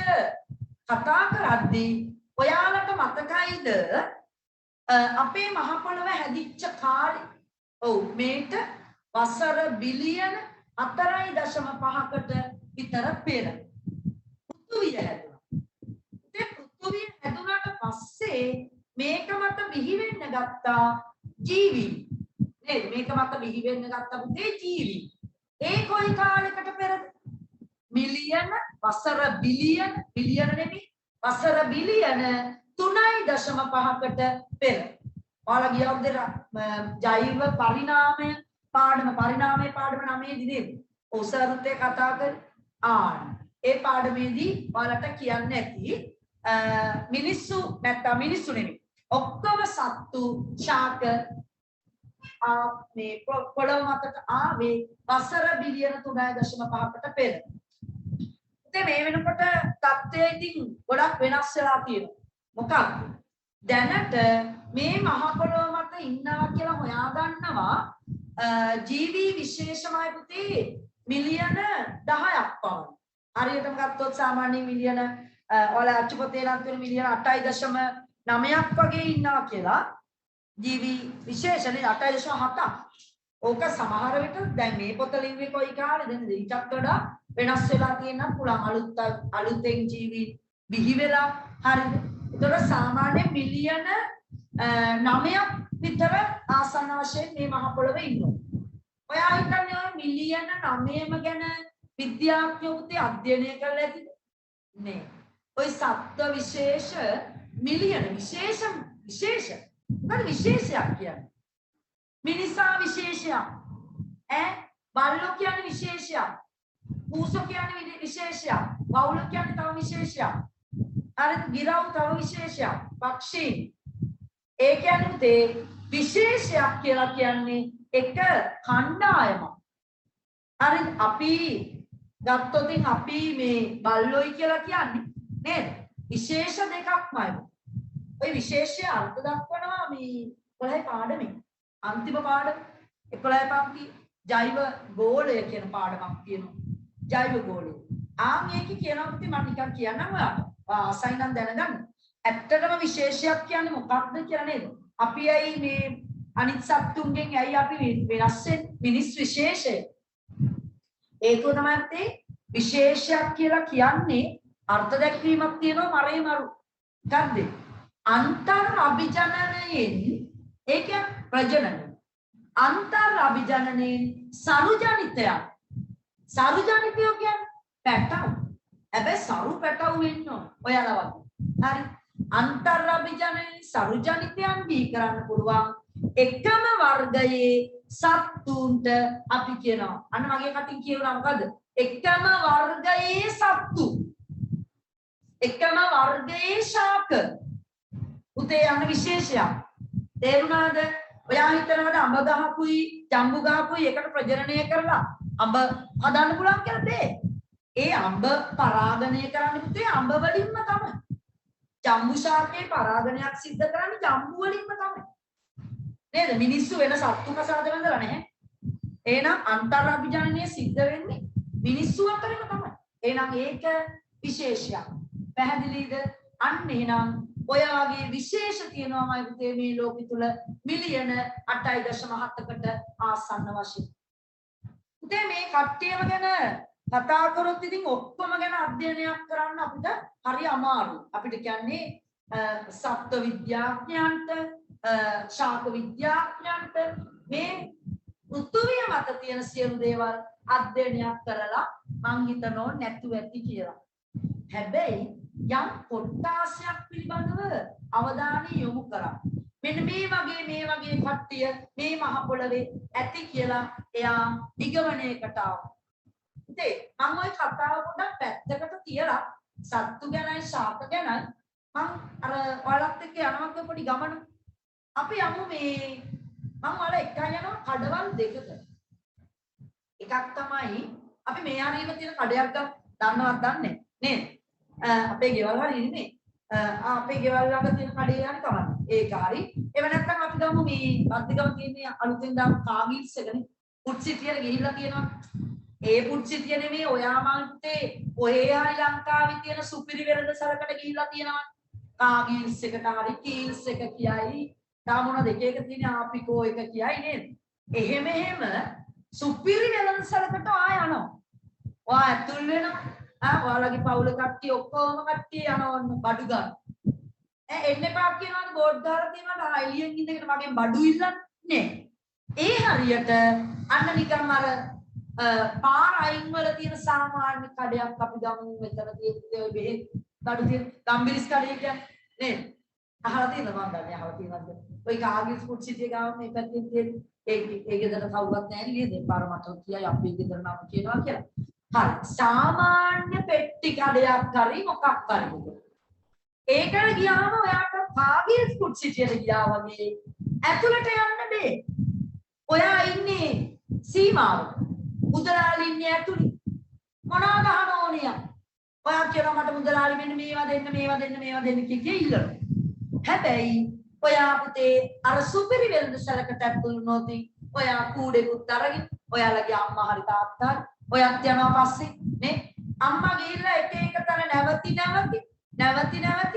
කතා කරද්දී ඔයාලට මතකයිද අපේ මහ පොළව හැදිච්ච කාලේ? ඔව් මේට වසර බිලියන 4.5කට විතර පෙර පෘථුවිය හැදුණා. ඒ පෘථුවිය හැදුණාට පස්සේ මේක මත බිහි වෙන්න ගත්තා ජීවි. නේද? මේක මත බිහි වෙන්න ගත්ත පුතේ ජීවි. ඒ කොයි කාලයකට පෙරද? මිලියන වසර බිලියන නෙමෙයි වසර බිලියන 3.5කට පෙර. ඔයාලා ගිය අවුරුද්දේ ජෛව පරිණාමය පාඩම 9 දී නේද? ඔසරුත් ඒ කතා කරා. ඒ පාඩමේදී ඔයාලට කියන්නේ ඇති මිනිස්සු නැත්නම් මිනිස්සු නෙමෙයි. ඔක්කොම සත්තු ශාක මේ පොළොව මතට ආවේ වසර බිලියන 3.5කට පෙර. මේ වෙනකොට තත්ත්වය ඉතින් ගොඩක් වෙනස් වෙලා තියෙනවා. මොකක්ද? දැනට මේ මහ පොළොව මත ඉන්නවා කියලා හොයාගන්නවා ජීවී විශේෂමයි පුතේ මිලියන 10ක් පමණ. හරියටම ගත්තොත් සාමාන්‍ය මිලියන ඔයාලා අච්චුපතේ නම් තියෙන මිලියන 8.9ක් වගේ ඉන්නවා කියලා ජීවී විශේෂනේ 8.7ක්. ඕක සමහර විට දැන් මේ පොත ලිව්වේ කොයි කාලෙද නේද? ඊටත් වඩා වෙනස් වෙලා තියෙනවා පුළුවන් අලුතෙන් ජීවි බිහි වෙලා හරිද? ඒතකොට සාමාන්‍ය මිලියන 9ක් විතර ආසන්න වශයෙන් මේ මහ පොළොවේ ඉන්නවා. ඔයා හිතන්නේ ඔය මිලියන 9ම ගැන විද්‍යාඥයෝ උතේ අධ්‍යයනය කරලා ඇතිද? නේ. ඔය සත්ත්ව විශේෂ මිලියන විශේෂ මොකද විශේෂයක් කියන්නේ? මිනිසා විශේෂයක්. බල්ලෝ කියන්නේ විශේෂයක්. පූසෝ කියන්නේ විශේෂයක්. වවුලෝ කියන්නේ තව විශේෂයක්. හරිද? ගිරව් තව විශේෂයක්. පක්ෂී. ඒ කියන්නේ විශේෂයක් කියලා කියන්නේ එක කණ්ඩායමක්. හරිද? අපි ගත්තොත් අපි මේ බල්ලෝයි කියලා කියන්නේ නේද? විශේෂ දෙකක්මයි. ඔය විශේෂය අර්ථ දක්වනවා මේ 11 පාඩමේ. අන්තිම පාඩම 11 පන්ති ජෛව ගෝලය කියන පාඩමක් තියෙනවා. ජෛව ගෝලය. මේක කියනවා පුතේ මම නිකන් කියන්නම් ඔයාලට. ආසයි නම් දැනගන්න. ඇත්තටම විශේෂයක් කියන්නේ මොකක්ද කියලා නේද? අපි ඇයි මේ අනිත් සත්තුන්ගෙන් ඇයි අපි වෙනස් වෙන්නේ? මිනිස් විශේෂය. ඒකෝ තමයි තේ විශේෂයක් කියලා කියන්නේ අර්ථ දැක්වීමක් තියෙනවා මරේ මරු. ගද්ද අන්තර් අභිජනනයෙන් ඒ කියන්නේ ප්‍රජනන. අන්තර් අභිජනනයෙන් සරුජනිතය. සරුජනිතය කියන්නේ පැටව. හැබැයි සරු පැටව වෙන්න ඕන. ඔයාලා වගේ. හරි. අන්තර් අභිජනනයෙන් සරුජනිතයන් දී කරන්න පුළුවන්. එකම වර්ගයේ සත්තුන්ට අපි කියනවා. අන්න මගේ කටින් කියනවා මොකද? එකම වර්ගයේ සත්තු. එකම වර්ගයේ ශාක. උතේ යන විශේෂයක්. තේරුණාද? ඔයා හිතනවාද අඹ ගහකුයි ජම්බු ගහකුයි එකට ප්‍රජනනය කරලා අඹ හදන්න පුළුවන් කියලා බෑ. ඒ අඹ පරාගණය කරන්නේ පුතේ අඹ වලින්ම තමයි. ජම්බු ශාකයේ පරාගණයක් සිද්ධ කරන්නේ ජම්බු වලින්ම තමයි. නේද? මිනිස්සු වෙන සත්තු කසාද වෙනදලා නැහැ. එහෙනම් අන්තර් අභිජනනය සිද්ධ වෙන්නේ මිනිස්සු අතරින්ම තමයි. එහෙනම් ඒක විශේෂයක්. පැහැදිලිද? අන්න එහෙනම් ඔය වගේ විශේෂ තියෙනවාමයි පුතේ මේ ලෝකෙ තුල මිලියන 8.7කට ආසන්න වශයෙන්. පුතේ මේ කට්ටියම ගැන කතා කරොත් ඉතින් ඔක්කොම ගැන අධ්‍යයනයක් කරන්න අපිට හරි අමාරුයි. අපිට කියන්නේ සත්ත්ව විද්‍යාඥයන්ට ශාක විද්‍යාඥයන්ට මේ පෘථුවිය මත තියෙන සියලු දේවල් අධ්‍යයනයක් කරලා මං හිතනෝ නැතුව ඇති කියලා. හැබැයි යම් කොටාසයක් පිළිබඳව අවධානය යොමු කරා. මෙන්න මේ වගේ කට්ටිය මේ මහ පොළවේ ඇති කියලා එයා නිගමනයකට ආවා. ඉතින් මම ওই කතාව පොඩ්ඩක් පැත්තකට තියලා සත්තු ගැනයි ශාක ගැනයි මම අර ඔයාලත් එක්ක යනවා පොඩි ගමන. අපි යමු මේ මම ඔයාලා එක්ක යනවා කඩවල් දෙකකට. එකක් තමයි අපි මේ හරියම තියෙන කඩයක් දන්නවත් දන්නේ නේද? අපේ ගෙවල් හරි ඉන්නේ. අපේ ගෙවල් ළඟ තියෙන කඩේ යන තමයි. ඒක හරි. එව නැත්නම් අපි ගමු මේ අද්දිගම තියෙන අලුතෙන් දාපු කාගිල්ස් එකනේ. පුට් සිටියට ගිහිල්ලා තියෙනවා. ඒ පුට් සිටිය නෙමෙයි ඔයා මන්තේ ඔහේ හරි ලංකාවේ තියෙන සුපිරි වෙළඳ සැලකට ගිහිල්ලා තියෙනවා. කාගිල්ස් එකට හරි කීල්ස් එක කියයි. තා මොනවද එක එක තියෙන ආපිකෝ එක කියයි නේද? එහෙම සුපිරි වෙළඳ සැලකට යනවා. ඔයා ඇතුල් වෙනවා. ඔයාලගේ පවුල කට්ටිය ඔක්කොම කට්ටිය යනවා බඩු ගන්න. එන්න එපා කියනවාද බෝඩ් දාලා තියෙනවාද එළියෙන් ඉඳගෙන මගෙන් බඩු ඉල්ලන්නේ. ඒ හරියට අන්න නිකන් අර පාර අයින් වල තියෙන සාමාන්‍ය කඩයක් අපි ගමු මෙතන තියෙන බෙහෙත් බඩු තියෙන ගම්බිරිස් කඩේ කියන්නේ නේද? අහලා තියෙනවද මම දන්නේ අහලා තියෙනවද? ඔය කාගිස් පුට් සිටිය ගාව මේ පැත්තේ තියෙන ඒ ගෙදර කවුරුත් නැහැ නේද? පාර මට කියයි අපේ ගෙදර නම කියනවා කියලා. හරි සාමාන්‍ය පෙට්ටි කඩයක් හරි මොකක් හරි ඒකට ගියාම ඔයාට කාගිල්ස් පුට් සිටියට ගියා වගේ ඇතුළට යන්න බෑ. ඔයා ඉන්නේ සීමාවක. මුදලාලි ඉන්නේ ඇතුළේ. මොනවා ගහන ඕනිය? ඔයා කියනවා මට මුදලාලි මෙන්න මේවා දෙන්න කිය ඉල්ලනවා. හැබැයි ඔයා පුතේ අර සුපිරි වෙළඳ සැලකට ඇතුළු නොදී ඔයා කූඩේකුත් අරගෙන ඔයාලගේ අම්මා හරි තාත්තා හරි ඔයත් යනවා පස්සේ නේ අම්මා ගිහිල්ලා එක එක තැන නැවති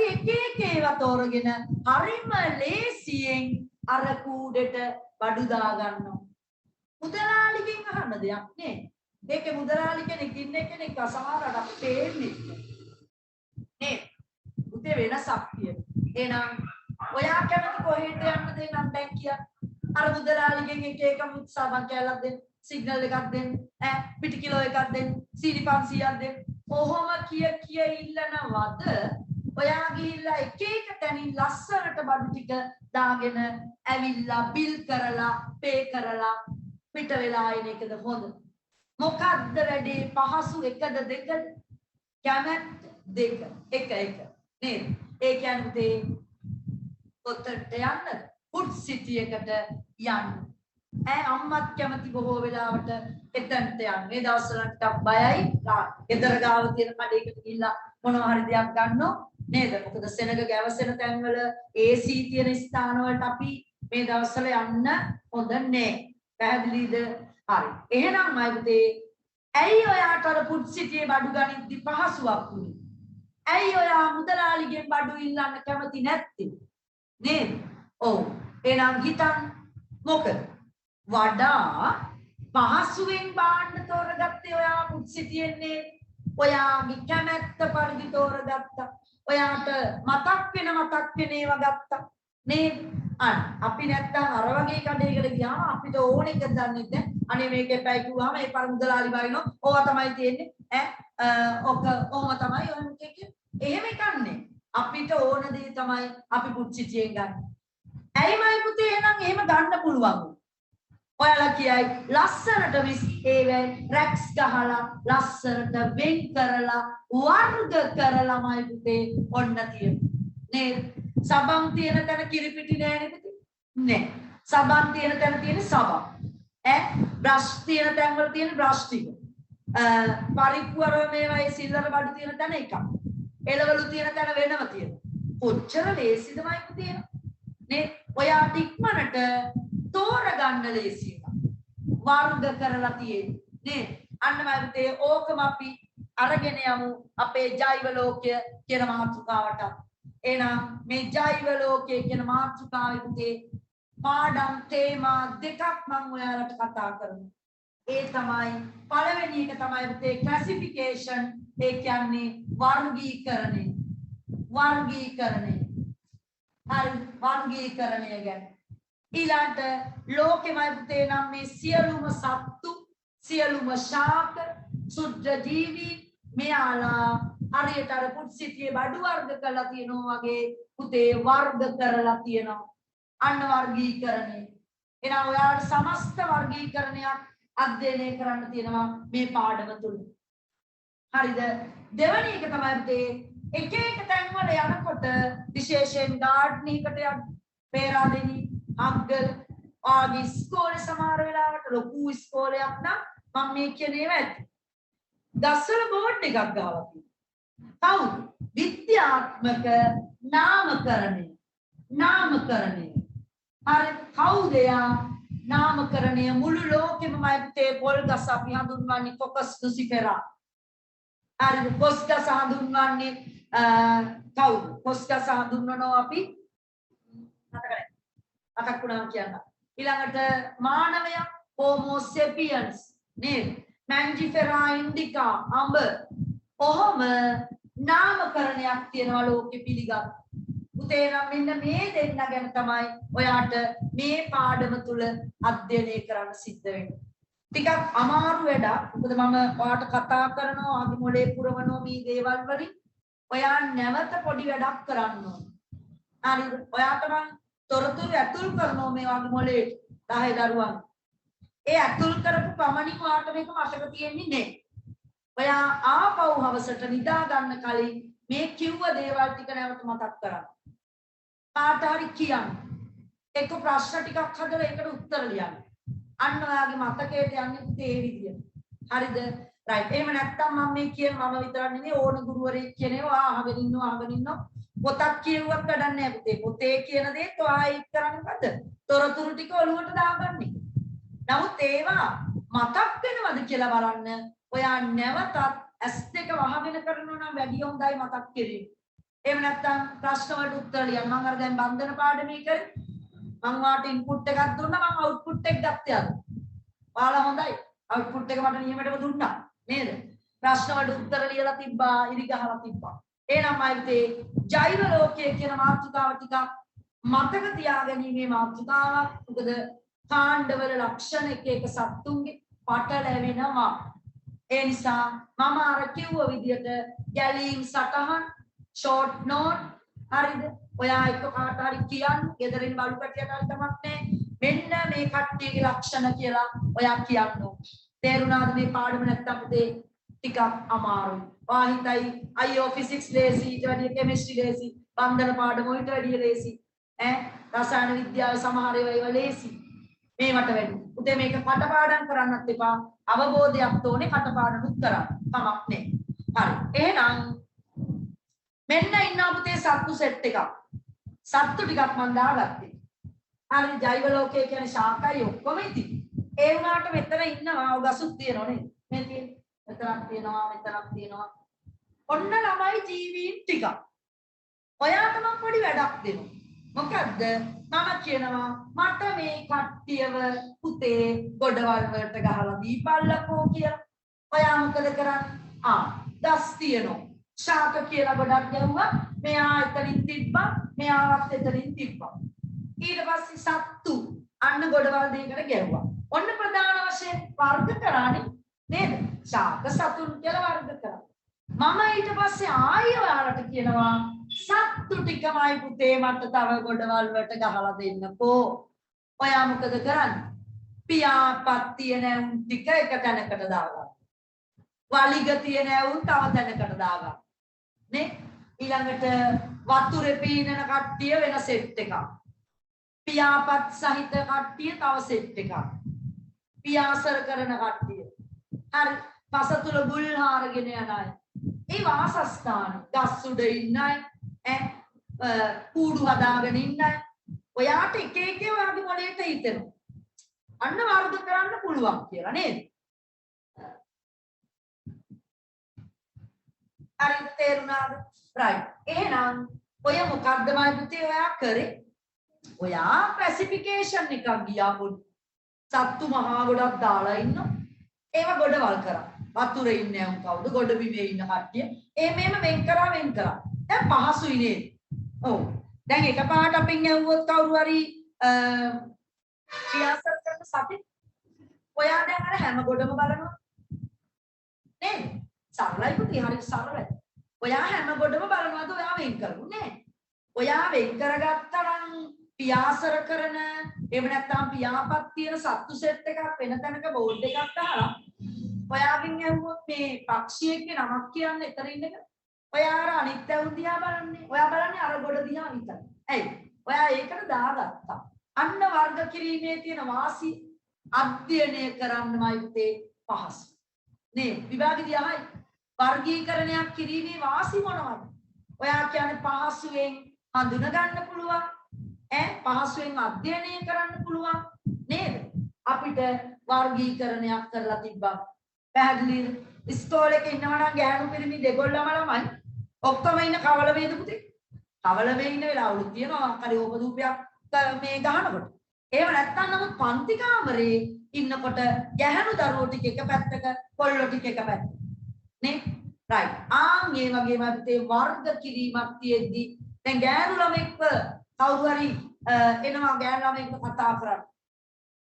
එක ඒවා තෝරගෙන හරිම ලේසියෙන් අර කූඩේට බඩු දා ගන්නවා. මුදලාලිගෙන් අහන්න දෙයක් නේ. ඒකේ මුදලාලි කෙනෙක් ඉන්නේ කෙනෙක් අසමාරට අපි තේන්නේ නේ. උතේ වෙනසක් තියෙනවා. එහෙනම් ඔයා කැමති කොහෙට යන්නද නම් දැන් කියන්න. අර මුදලාලිගෙන් එක එක මුත්සාවන් කැලක් දෙන්න. සිග්නල් එකක් දෙන්න පිටි කිලෝ එකක් දෙන්න සීනි 500ක් දෙන්න කොහොම කිය ඉල්ලනවද ඔයා ගිහිල්ලා එක එක තැනින් ලස්සනට බඩු ටික දාගෙන ඇවිල්ලා බිල් කරලා පේ කරලා පිට වෙලා එන එකද හොඳ මොකක්ද වැඩේ පහසු එකද දෙකද කැමැත්ත දෙක එක නේද ඒ කියන්නේ ඔතට යන්න පුට් සිටියකට යන්න අම්මත් කැමති බොහෝ වෙලාවට එතනට යන්න. මේ දවස්වල ටිකක් බයයි. ගෙදර ගාව තියෙන කඩේකට ගිහිල්ලා මොනවා හරි දෙයක් ගන්නෝ නේද? මොකද සෙනග ගැවසෙන තැන්වල AC තියෙන ස්ථාන වලට අපි මේ දවස්වල යන්න හොඳ නෑ. පැහැදිලිද? හරි. එහෙනම් මයි පුතේ ඇයි ඔයාට අර පුට් සිටියේ බඩු ගනිද්දි පහසුවක් වුනේ? ඇයි ඔයා මුදලාලිගෙන් බඩු ඉල්ලන්න කැමති නැත්තේ? නේද? ඔව්. එහෙනම් හිතන්න මොකද වඩා පහසුවෙන් බාන්න තෝරගත්තේ ඔයා පුත්සි තියන්නේ ඔයාගේ කැමැත්ත පරිදි තෝරගත්තා. ඔයාට මතක් වෙන ඒවා ගත්තා. නේද? අපි නැත්තම් අර වගේ කඩේකට ගියාම අපිට ඕන එක දන්නේ නැහැ. අනේ මේක එපයි කිව්වම ඒ පරමුදලාලි බයිනෝ ඕවා තමයි තියෙන්නේ. ඔක ඕම තමයි ඔය මුකේ. එහෙම එකන්නේ. අපිට ඕන දේ තමයි අපි පුත්සිතියෙන් ගන්න. ඇයි මයි පුතේ එහෙනම් එහෙම ගන්න පුළුවන්. ඔයාලා කියයි ලස්සනට රැක්ස් ගහලා ලස්සනට වෙන් කරලා වර්ග කරලාමයි පුතේ ඔන්න තියෙන්නේ. නේද? සබම් තියෙන තැන කිරිපිටි නෑ නේද? නෑ. සබම් තියෙන තැන තියෙන සබම්. බ්‍රෂ් තියෙන තැන් වල තියෙන බ්‍රෂ් ටික. පරිප්පු වල මේවා ඒ සිල්වර බඩු තියෙන තැන එකක්. එළවලු තියෙන තැන වෙනම තියෙනවා. කොච්චර ලේසිදමයි පුතේ. නේ? ඔයා ටික්මනට තෝරගන්න ලේසියි. වර්ග කරලා තියෙන්නේ. නේ? අන්නමයි පුතේ ඕකම අපි අරගෙන යමු අපේ ජෛව ලෝකය කියන මාතෘකාවට. එහෙනම් මේ ජෛව ලෝකය කියන මාතෘකාවේ පුතේ පාඩම් තේමා දෙකක් මම ඔයාලට කතා කරනවා. ඒ තමයි පළවෙනි එක තමයි පුතේ ක්ලාසිෆිකේෂන්. ඒ කියන්නේ වර්ගීකරණය. වර්ගීකරණය. හරි වර්ගීකරණය ගැන. ඊළඟට ලෝකෙමයි පුතේ නම් මේ සියලුම සත්තු සියලුම ශාක සුද්ධ ජීවි මෙයාලා හරියට අර පුත්සිතියේ බඩු වර්ග කරලා තියෙනවා වගේ පුතේ වර්ග කරලා තියෙනවා. අන්න වර්ගීකරණය. එහෙනම් ඔයාලට සමස්ත වර්ගීකරණයක් අධ්‍යයනය කරන්න තියෙනවා මේ පාඩම තුල. හරිද? දෙවැනි එක තමයි පුතේ එක එක තැන් වල යනකොට විශේෂයෙන් ගාඩ්න් එකට යන්න පේරාදෙනි අග්ගල ආගේ ඉස්කෝලේ සමහර වෙලාවට ලොකු ඉස්කෝලයක් නම් මම මේ කියන ඒවා ඇති. ගස්වල බෝඩ් එකක් ගහලා තියෙනවා. කවුද? විද්‍යාත්මක නාමකරණය. නාමකරණය. හරි කවුද යා? නාමකරණය මුළු ලෝකෙම මයිත්තේ පොල් ගස් අපි හඳුන්වන්නේ කොකස් නුසිෆෙරා. හරි කොස් ගස් හඳුන්වන්නේ කවුද? කොස් ගස් හඳුන්වනවා අපි මතක් වුණා කියන්න. ඊළඟට මානවයා Homo sapiens නේද? Mangifera indica අඹ. කොහොම නාමකරණයක් තියෙනවා ලෝකෙ පිළිගන්න. පුතේ නම් මෙන්න මේ දෙන්න ගැන තමයි ඔයාට මේ පාඩම තුල අධ්‍යයනය කරන්න සිද්ධ වෙන්නේ. ටිකක් අමාරු වැඩක්. මොකද මම ඔයාට කතා කරනවා ආදි මොලේ පුරවනවා මේ දේවල් වලින්. ඔයා නැවත පොඩි වැඩක් කරන්න ඕන. හරිද? ඔයාට මම තොරතුරු ඇතුල් කරනවා මේ වගේ මොලේ 10 දරුවන්. ඒ ඇතුල් කරපු පමණින් ඔයාට මේක මතක තියෙන්නේ නැහැ. ඔයා ආපහු හවසට නිදා ගන්න කලින් මේ කිව්ව දේවල් ටික නැවත මතක් කරගන්න. කාට හරි කියන්න. එක ප්‍රශ්න ටිකක් හදලා ඒකට උත්තර ලියන්න. අන්න ඔයාගේ මතකයට යන්නේ ඒ විදියට. හරිද? රයිට්. එහෙම නැත්නම් මම මේ කියන මම විතරක් නෙමෙයි ඕන ගුරුවරයෙක් කියන ඒවා අහගෙන ඉන්නවා. පොතක් කියුවත් වැඩක් නැහැ පුතේ. පොතේ කියන දේත් ඔයා ඒක කරන්නේ මොකද? තොරතුරු ටික ඔලුවට දාගන්නේ. නමුත් ඒවා මතක් වෙනවද කියලා බලන්න. ඔයා නැවතත් S2 වහගෙන කරනවා නම් වැඩි හොඳයි මතක් කිරීම. එහෙම නැත්නම් ප්‍රශ්න වලට උත්තර ලියන්න. මම අර දැන් බන්ධන පාඩමේ කරේ. මම වාට ඉන්පුට් එකක් දුන්නා මම අවුට්පුට් එක ගත්තේ අද. ඔයාලා හොඳයි. අවුට්පුට් එක මට නියමටම දුන්නා. නේද? ප්‍රශ්න වලට උත්තර ලියලා තිබ්බා, ඉරි ගහලා තිබ්බා. එහෙනම් අයිතේ ජෛව ලෝකයේ කියන මාතෘකාව ටිකක් මතක තියාගැනීමේ මාතෘකාවක්. මොකද කාණ්ඩවල ලක්ෂණ එක සත්තුන්ගේ පටලැවෙනවා. ඒ නිසා මම අර කිව්ව විදිහට ගැලීම් සටහන් ෂෝට් නෝට් හරිද? ඔයා එක කාට හරි කියන්න ගෙදරින් බලු කට්ටියට හරි තමක් නැහැ. මෙන්න මේ කට්ටියගේ ලක්ෂණ කියලා ඔයා කියන්න ඕන. තේරුණාද මේ පාඩම නැත්තම් පුතේ ටිකක් අමාරුයි. ඔයා හිතයි අයියෝ ෆිසික්ස් ලේසි, ඊට වැඩිය කෙමිස්ට්‍රි ලේසි, බන්ධන පාඩම ඊට වැඩිය ලේසි. රසායන විද්‍යාව සමහර ඒවා ලේසි. මේවට වැඩි. පුතේ මේක කටපාඩම් කරන්නත් එපා. අවබෝධයක් තෝනේ කටපාඩම්ුත් කරන්න. කමක් නැහැ. හරි. එහෙනම් මෙන්න ඉන්නා පුතේ සත්තු සෙට් එකක්. සත්තු ටිකක් මම දාගත්තේ. හරි ජෛව ලෝකයේ කියන්නේ ශාකයි ඔක්කොම ඉතින්. ඒ වුණාට මෙතන ඉන්නවා ගසුත් තියෙනවා නේද? මේ තියෙන්නේ. මෙතනක් තියෙනවා මෙතනක් තියෙනවා. ඔන්න ළමයි ජීවීන් ටිකක්. ඔයාට මම පොඩි වැඩක් දෙනවා. මොකද්ද මම කියනවා මට මේ කට්ටියව පුතේ ගොඩවල් වලට ගහලා දීපල්ලකෝ කියලා. ඔයා මොකද කරන්නේ? දස් තියනවා. ශාක කියලා ගොඩක් ගැහුවා. මෙයා එතනින් තිබ්බා. මෙයාවත් එතනින් තිබ්බා. ඊට පස්සේ සත්තු අන්න ගොඩවල් දෙකකට ගැහුවා. ඔන්න ප්‍රධාන වශයෙන් වර්ග කරානේ නේද? ශාක සතුන් කියලා වර්ග කරා. මම ඊට පස්සේ ආයෙ ඔයාලට කියනවා සත්තු ටිකමයි පුතේ මට තව ගොඩවල් වලට ගහලා දෙන්නකෝ. ඔයා මොකද කරන්නේ? පියාපත් තියෙන උන් ටික එක තැනකට දාගන්න. වලිග තියෙන උන් තව තැනකට දාගන්න. නේ? ඊළඟට වතුරේ පීනන කට්ටිය වෙන සෙට් එකක්. පියාපත් සහිත කට්ටිය තව සෙට් එකක්. පියාසර කරන කට්ටිය. හරි. පසතුල බුල් හාරගෙන යන අය. ඒ වාසස්ථාන ගස් උඩ ඉන්න අය කූඩු හදාගෙන ඉන්න අය. ඔයාට එක එක වගේ මොලේට හිතෙනවා. අන්න වර්ග කරන්න පුළුවන් කියලා නේද? හරිද තේරුණාද? right. එහෙනම් ඔය මොකද්ද මයි පුතේ ඔයා කරේ? ඔයා ක්ලාසිෆිකේෂන් එකක් ගියා පොඩි. සත්තු මහා ගොඩක් දාලා ඉන්නවා. ඒව ගොඩවල් කරා. වතුරේ ඉන්නේ උන් කවුද? ගොඩ බිමේ ඉන්න කට්ටිය. මේම වෙන් කරා. දැන් පහසුයි නේද? ඔව්. දැන් එකපාරට අපින් ඇහුවොත් කවුරු හරි ක්‍රියාසර කරන සතෙක් ඔයා දැන් අර හැම ගොඩම බලනවා. නේද? සරලයි පුතේ හරි සරලයි. ඔයා හැම ගොඩම බලනවාද ඔයා වෙන් කරුනේ නෑ. ඔයා වෙන් කරගත්තා නම් පියාසර කරන එහෙම නැත්නම් පියාපත් තියෙන සත්තු සෙට් එකක් වෙන තැනක බෝඩ් එකක් දාලා ඔයාගෙන් ඇහුවොත් මේ පක්ෂියෙක්ගේ නමක් කියන්න එතන ඉන්න එක. ඔයා අර අනිත් ඇවුන් දිහා බලන්නේ. ඔයා බලන්නේ අර ගොඩ දිහා විතරයි. ඇයි? ඔයා ඒකට දාගත්තා. අන්න වර්ග කිරීමේ තියෙන වාසි අධ්‍යයනය කරන්නමයි පුතේ පහසු. නේ විභාගෙ දිහායි වර්ගීකරණයක් කිරීමේ වාසි මොනවද? ඔයා කියන්නේ පහසුවෙන් හඳුන ගන්න පුළුවන්. පහසුවෙන් අධ්‍යයනය කරන්න පුළුවන් නේද? අපිට වර්ගීකරණයක් කරලා තිබ්බා. පැහැදිලිද? ඉස්කෝලේ එකේ ඉන්නවා නම් ගෑනු පිරිමි දෙගොල්ලම ළමයි ඔක්කොම ඉන්න කවල වේද පුතේ? කවල වේ ඉන්න වෙලාවලු තියෙනවා හරි ඕපදූපයක් මේ ගහනකොට. එහෙම නැත්නම් නමුත් පන්ති කාමරේ ඉන්නකොට ගැහණු දරුවෝ ටික එක පැත්තක කොල්ලෝ ටික එක පැත්තක. නේ? රයිට්. ඒ වගේම පුතේ වර්ග කිරීමක් තියෙද්දි දැන් ගෑනු ළමෙක්ව කවුරු හරි එනවා ගෑනු ළමෙක්ව කතා කරන්න.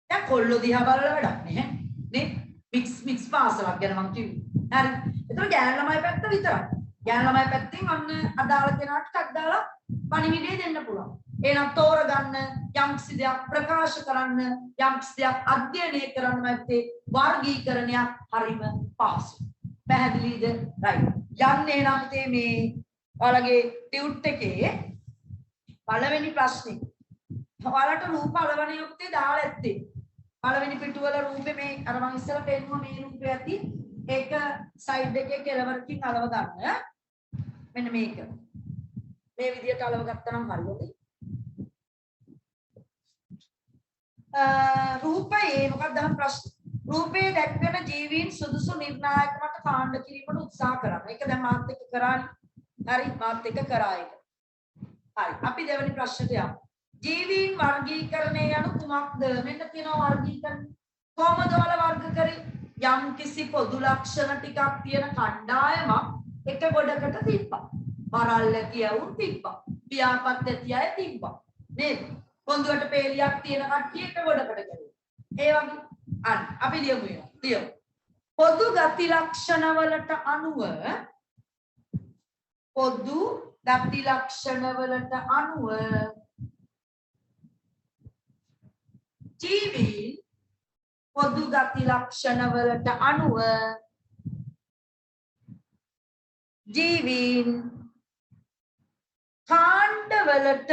දැන් කොල්ලෝ දිහා බලලා වැඩක් නැහැ. නේ? මික්ස් පාසලක් ගැන මම කිව්වේ. හරි. ඒතර ගෑනු ළමයි පැත්ත විතරයි. ගෑනු ළමයි පැත්තෙන් අන්න අදාළ කෙනාට ටක් දාලා පණිවිඩය දෙන්න පුළුවන්. එහෙනම් තෝරගන්න යම්කිසි දෙයක් ප්‍රකාශ කරන්න යම්කිසි දෙයක් අධ්‍යයනය කරන්න මැත්තේ වර්ගීකරණයක් හරිම පහසුයි. පැහැදිලිද? රයිට්. යන්නේ නම් මේ ඔයාලගේ ටියුට් එකේ පළවෙනි ප්‍රශ්නේ. ඔයාලට රූප අලවණ යුක්තේ දාලා ඇත්තේ. පළවෙනි පිටුවල රූපේ මේ අර මම ඉස්සෙල්ලා පෙන්නුවා මේ රූපේ ඇති ඒක සයිඩ් එකේ කෙලවරකින් අලව ගන්න. මෙන්න මේක. මේ විදියට අලව ගත්තා නම් හරියද? රූපයේ මොකක්ද ප්‍රශ්න? රූපයේ දැක්වෙන ජීවීන් සුදුසු නිර්ණායක මත කාණ්ඩ කිරීමට උත්සාහ කරනවා. ඒක දැන් මාත් එක්ක කරානේ. හරි මාත් එක්ක කරා ඒක. හරි. අපි දෙවෙනි ප්‍රශ්නට යමු. ජීවීන් වර්ගීකරණය යනු කුමක්ද? මෙන්න තියෙනවා වර්ගීකරණ. කොහොමද වල වර්ග කරේ? යම් කිසි පොදු ලක්ෂණ ටිකක් තියෙන කණ්ඩායමක් එක ගොඩකට තිබ්බා. වරල් ඇති ඇවුන් තිබ්බා. පියාපත් ඇති අය තිබ්බා. නේද? පොන්දුවට පේලියක් තියෙන කට්ටිය එක ගොඩකට ගියා. ඒ වගේ අන්න අපි ලියමු. පොදු ගති ලක්ෂණ වලට අනුව ජීවීන් පොදු ගති ලක්ෂණ වලට අනුව ජීවීන් කාණ්ඩවලට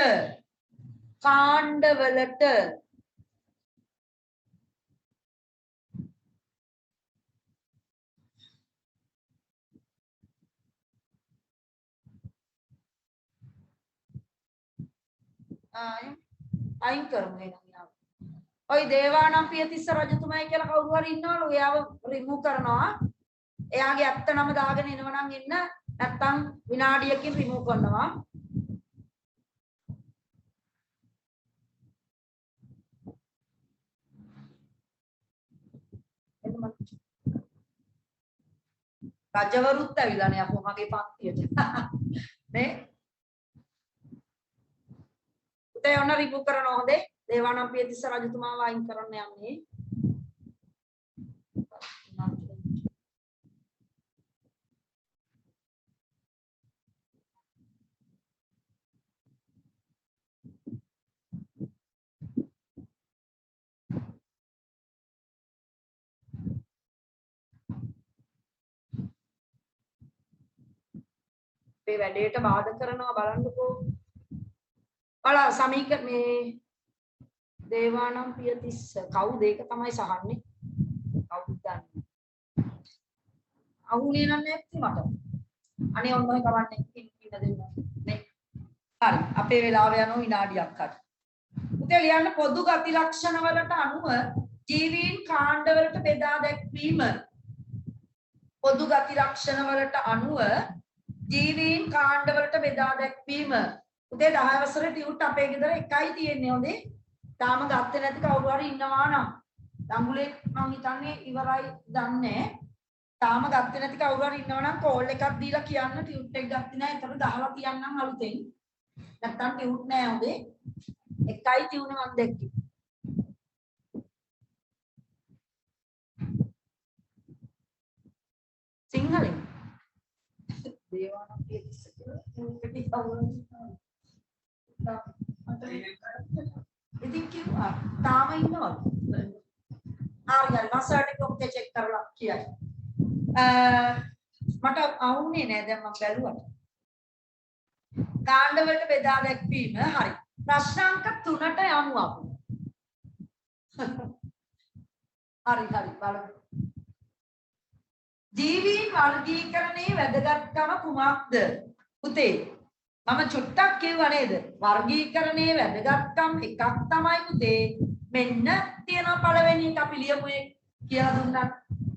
අයින් කරමු එහෙනම් යාව. ඔය දේවානම්පියතිස්ස රජතුමායි කියලා කවුරු හරි ඉන්නවලු එයාව රිමූව් කරනවා. එයාගේ ඇත්ත නම දාගෙන එනවනම් එන්න නැත්තම් විනාඩියකින් රිමූව් කරනවා. රජවරුත් ඇවිල්ලානේ අපෝ මගේ පන්තියට. නේ? උදේ ඔන්න රිමූව් කරනවා හොඳේ. දේවානම් පියතිස්ස රජතුමාව අයින් කරන්න යන්නේ. මේ වැඩේට බාධා කරනවා බලන්නකෝ. බලන්න සමීකරණ මේ දේවානම් පියතිස්ස කවුද ඒක තමයි සහන්නේ. කවුද දන්නේ. අහුනේ නම් නැති මට. අනේ ඔන්න ඔය කවන්නේ ඉන්න දෙන්න. නේ. හරි. අපේ වෙලාව යනවා විනාඩියක් හරි. උදේ ලියන්න පොදු ගති ලක්ෂණ වලට අනුව ජීවීන් කාණ්ඩ වලට බෙදා දැක්වීම. පොදු ගති ලක්ෂණ වලට අනුව ජීවීන් කාණ්ඩ වලට බෙදා දැක්වීම. උදේ 10 වසරේ ටියුට් අපේ ගෙදර එකයි තියෙන්නේ හොඳේ. තාම ගත්තේ නැති කවුරු හරි ඉන්නවා නම් දඟුලේ මං හිතන්නේ ඉවරයි දන්නේ. තාම ගත්තේ නැති කවුරු හරි ඉන්නවා නම් කෝල් එකක් දීලා කියන්න ටියුට් එක ගත්තේ නැහැ. ඒතර 10 තියන්නම් අලුතෙන්. නැත්තම් ටියුට් නෑ හොඳේ. එකයි ටියුනේ මං දැක්කේ. සිංහලෙන් දේවානම් පියතිස්ස කියලා ඉතින් කිව්වා තාම ඉන්නවද? හරි මාසට කොක්ක චෙක් කරලා කියයි. මට අහුන්නේ නෑ දැන් මම බැලුවා. කාණ්ඩ වලට බෙදා දැක්වීම හරි. ප්‍රශ්නාංක 3ට යමු අපි. හරි බලමු. ජීවීන් වර්ගීකරණයේ වැදගත්කම කුමක්ද? පුතේ මම චුට්ටක් කිව්වා නේද? වර්ගීකරණයේ වැදගත්කම් එකක් තමයි පුතේ. මෙන්න තියෙන පළවෙනි එක අපි ලියමු කියලා දුන්නා.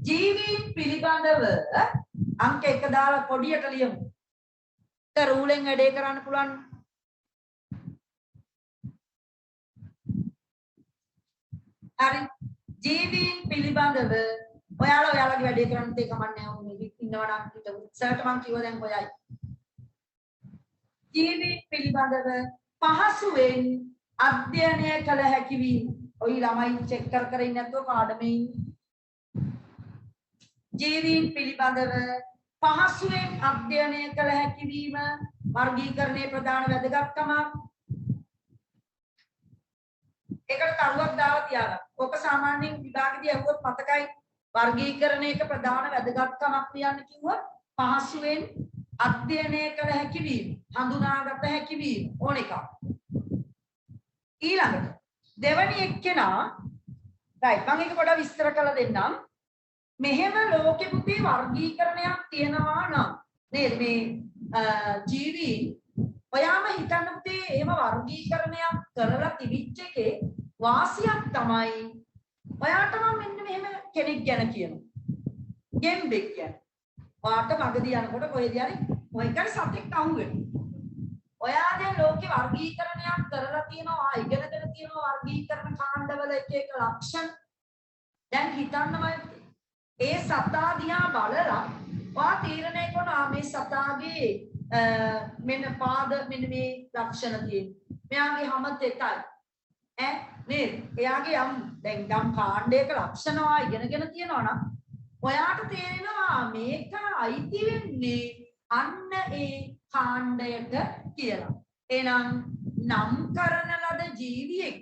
ජීවීන් පිළිබඳව අංක 1 දාලා පොඩියට ලියමු. ඒක රූලෙන් වැඩේ කරන්න පුළුවන්. හරි. ජීවීන් පිළිබඳව ඔයාලගේ වැඩේ කරන්න තේ කමන්නේ නැහැ. ඉන්නවා නම් හිටු. සර්ට මං කිව්වා දැන් ඔයයි. ජීවීන් පිළිබඳව පහසුවෙන් අධ්‍යයනය කළ හැකි වීම. ඔය ළමයි චෙක් කර ඉන්නේ නැත්නම් පාඩමේ ඉන්නේ. ජීවීන් පිළිබඳව පහසුවෙන් අධ්‍යයනය කළ හැකි වීම වර්ගීකරණයේ ප්‍රධාන වැදගත්කමක්. ඒකට කරුවක් දාලා තියාගන්න. ඔක සාමාන්‍යයෙන් විභාගෙදී අහුවොත් මතකයි. වර්ගීකරණයක ප්‍රධාන වැදගත්කමක් කියන්න කිව්වොත් පහසුවෙන් අධ්‍යයනය කළ හැකි වීම, හඳුනාගත හැකි වීම ඕන එකක්. ඊළඟට දෙවැනි එක්කෙනා right මම ඒක පොඩ්ඩක් විස්තර කරලා දෙන්නම්. මෙහෙම ලෝකෙ පුතේ වර්ගීකරණයක් තියෙනවා නම් නේද මේ ජීවී ඔයාම හිතන්න පුතේ එහෙම වර්ගීකරණයක් කරලා තිබිච්ච එකේ වාසියක් තමයි ඔයාට මම මෙන්න මෙහෙම කෙනෙක් ගැන කියනවා. ගෙම්බෙක් ගැන. ඔයාට මගදී යනකොට කොහෙද යන්නේ? මොකක්ද සතෙක් අහුවෙනවා. ඔයා දැන් ලෝකේ වර්ගීකරණයක් කරලා තියෙනවා, ඉගෙනගෙන තියෙනවා වර්ගීකරණ කාණ්ඩවල එක එක ලක්ෂණ. දැන් හිතන්නමයි ඒ සතා දිහා බලලා ඔයා තීරණය කරනවා මේ සතාගේ මෙන්න පාද මෙන්න මේ ලක්ෂණ තියෙනවා. මෙයාගේ හැම තෙතයි. නේද? එයාගේ දැන් කාණ්ඩයක ලක්ෂණ ඔයා ඉගෙනගෙන තියෙනවා නම් ඔයාට තේරෙනවා මේක අයිති වෙන්නේ අන්න ඒ කාණ්ඩයට කියලා. එහෙනම් නම් කරන ලද ජීවියෙක්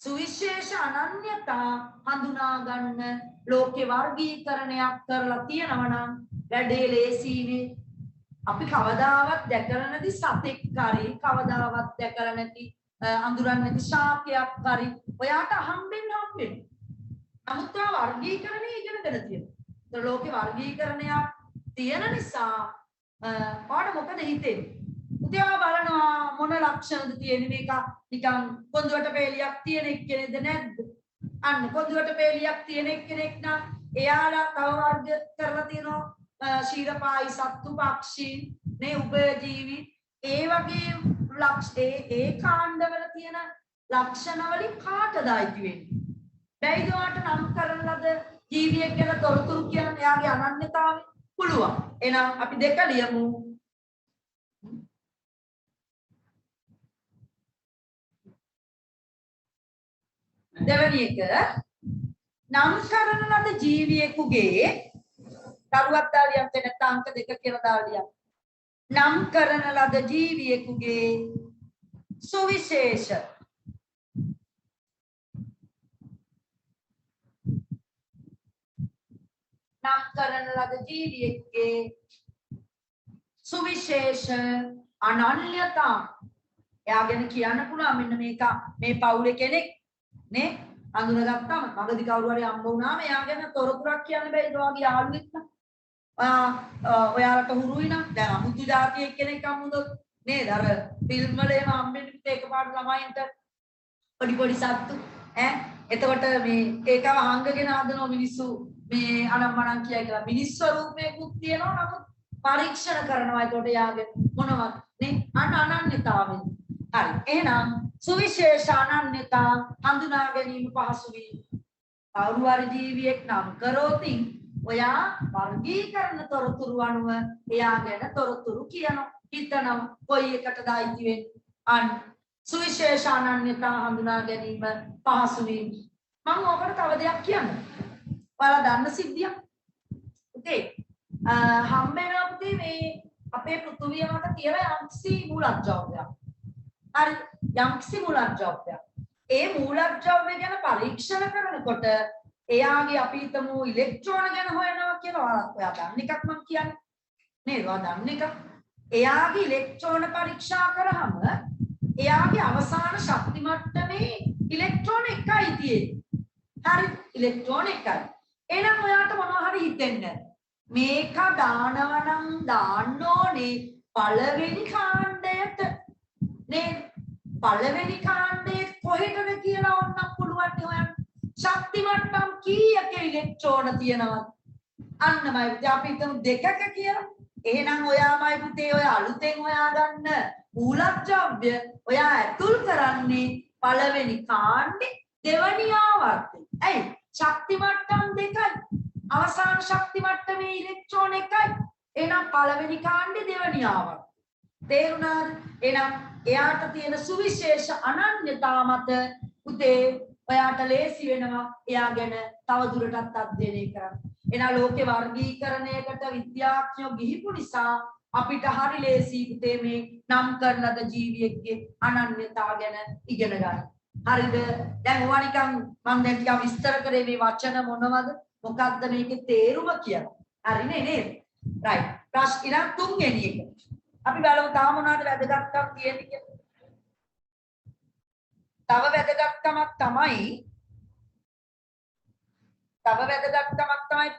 සුවිශේෂ අනන්‍යතා හඳුනා ගන්න ලෝකේ වර්ගීකරණයක් කරලා තියෙනවා නම් වැඩේ ලේසියිනේ. අපි කවදාවත් දැකලා නැති සතෙක් හරි කවදාවත් දැකලා නැති අඳුරන්නේ නැති ශාකයක් හරි ඔයාට හම්බෙන්න. නමුත් වර්ගීකරණය ඉගෙනගෙන තියෙනවා. ඒ ලෝකේ වර්ගීකරණයක් තියෙන නිසා ඔයාට මොකද හිතෙන්නේ? උදේව බලනවා මොන ලක්ෂණද තියෙන්නේ මේක නිකන් කොඳුරට පෙළියක් තියෙන එක්කෙනෙක්ද නැද්ද? අන්න කොඳුරට පෙළියක් තියෙන එක්කෙනෙක් නම් එයාලා තව වර්ග කරලා තියෙනවා ශීරපායි සත්තු පක්ෂී නේ උභයජීවි ඒ වගේ ඒ කාණ්ඩවල තියෙන ලක්ෂණ වලින් කාටද අයිති වෙන්නේ? බැයිද ඔයාලට නම් කරන ලද ජීවියෙක් ගැන තොරතුරු කියන එයාගේ අනන්‍යතාවය පුළුවන්. එහෙනම් අපි දෙක ලියමු. දෙවැනි එක නම් කරන ලද ජීවියෙකුගේ දරුවක් දාලියක් වෙනත් අංක දෙක කියලා දාලියක්. නම් කරන ලද ජීවියෙකුගේ සුවිශේෂ නම් කරන ලද ජීවියෙකුගේ සුවිශේෂ අනන්‍යතා. එයා ගැන කියන්න පුළුවන් මෙන්න මේක මේ පවුලේ කෙනෙක් නේ අඳුනගත්තාම මගදී කවුරු හරි හම්බ වුණාම එයා ගැන තොරතුරක් කියන්න බෑ. ඒ වගේ යාළුවෙක් නම් ඔයාලට හුරුයි නම් දැන් අමුතු જાතියෙක් කෙනෙක් හම්බුනොත් නේද අර ෆිල්ම් වල එහෙම හම්බෙන්නේ එකපාරට ළමයින්ට පොඩි පොඩි සත්තු ඈ එතකොට මේ ඒකව හංගගෙන හදනවා මිනිස්සු මේ අනම්මනම් කියයි කියලා මිනිස් ස්වරූපයකුත් තියෙනවා. නමුත් පරීක්ෂණ කරනවා. ඒකට යාගේ මොනවද නේ අනන්‍යතාවෙන්. හරි. එහෙනම් සුවිශේෂ අනන්‍යතා හඳුනා ගැනීම පහසු වී කවුරු හරි ජීවියෙක් නම් කරෝතින් ඔයා වර්ගීකරණ තොරතුරු අනුව එයා ගැන තොරතුරු කියනවා. හිතනවා කොයි එකටද අයිති වෙන්නේ. අන්න සුවිශේෂ අනන්‍යතා හඳුනා ගැනීම පහසු වීම. මම ඔකට තව දෙයක් කියන්නම්. ඔයාලා දන්න සිද්ධියක්. උදේ හම්බෙනවා පුතේ මේ අපේ පෘථුවිය මත තියෙන යම්කිසි මූලද්‍රව්‍යයක්. හරි යම්කිසි මූලද්‍රව්‍යයක්. ඒ මූලද්‍රව්‍ය ගැන පරීක්ෂණ කරනකොට එයාගේ අපි හිතමු ඉලෙක්ට්‍රෝන ගැන හොයනවා කියලා ඔයා දන්න එකක් මම කියන්නේ. නේද? ඔයා දන්න එක. එයාගේ ඉලෙක්ට්‍රෝන පරීක්ෂා කරාම එයාගේ අවසාන ශක්ති මට්ටමේ ඉලෙක්ට්‍රෝන එකයි තියෙන්නේ. හරි ඉලෙක්ට්‍රෝන එකයි. එහෙනම් ඔයාට මොනවා හරි හිතෙන්නේ මේක දානවා නම් දාන්න ඕනේ පළවෙනි කාණ්ඩයට නේද? පළවෙනි කාණ්ඩයේ කොහෙටද කියලා ඕනනම් පුළුවන් හොයන්න. ශක්ති මට්ටම් කීයක ඉලෙක්ට්‍රෝන තියෙනවද? අන්නමයි අපි හිතමු දෙකක කියලා. එහෙනම් ඔයාමයි පුතේ ඔය අලුතෙන් හොයාගන්න මූලද්‍රව්‍ය ඔයා ඇතුල් කරන්නේ පළවෙනි කාණ්ඩේ දෙවැනි ආවර්තය. ඇයි? ශක්ති මට්ටම් දෙකයි. අවසාන ශක්ති මට්ටමේ ඉලෙක්ට්‍රෝන එකයි. එහෙනම් පළවෙනි කාණ්ඩේ දෙවැනි ආවර්තය. තේරුණාද? එහෙනම් එයාට තියෙන සුවිශේෂ අනන්‍යතා මත පුතේ ඔයාට ලේසි වෙනවා එයා ගැන තව දුරටත් අධ්‍යයනය කරන්න. එහෙනම් ලෝකේ වර්ගීකරණයකට විද්‍යාඥයෝ ගිහිපු නිසා අපිට හරි ලේසි පුතේ මේ නම් කරන ලද ජීවියෙක්ගේ අනන්‍යතා ගැන ඉගෙන ගන්න. හරිද? දැන් ඔයා නිකන් මම දැන් ටිකක් විස්තර කරේ මේ වචන මොනවද? මොකක්ද මේකේ තේරුම කියලා. හරිනේ නේද? රයිට්. ප්‍රශ්න ඉතින් තුන්වෙනි එක. අපි බලමු තාම මොනවද වැදගත්කම් තියෙන්නේ කියලා. තව වැදගත්කමක් තමයි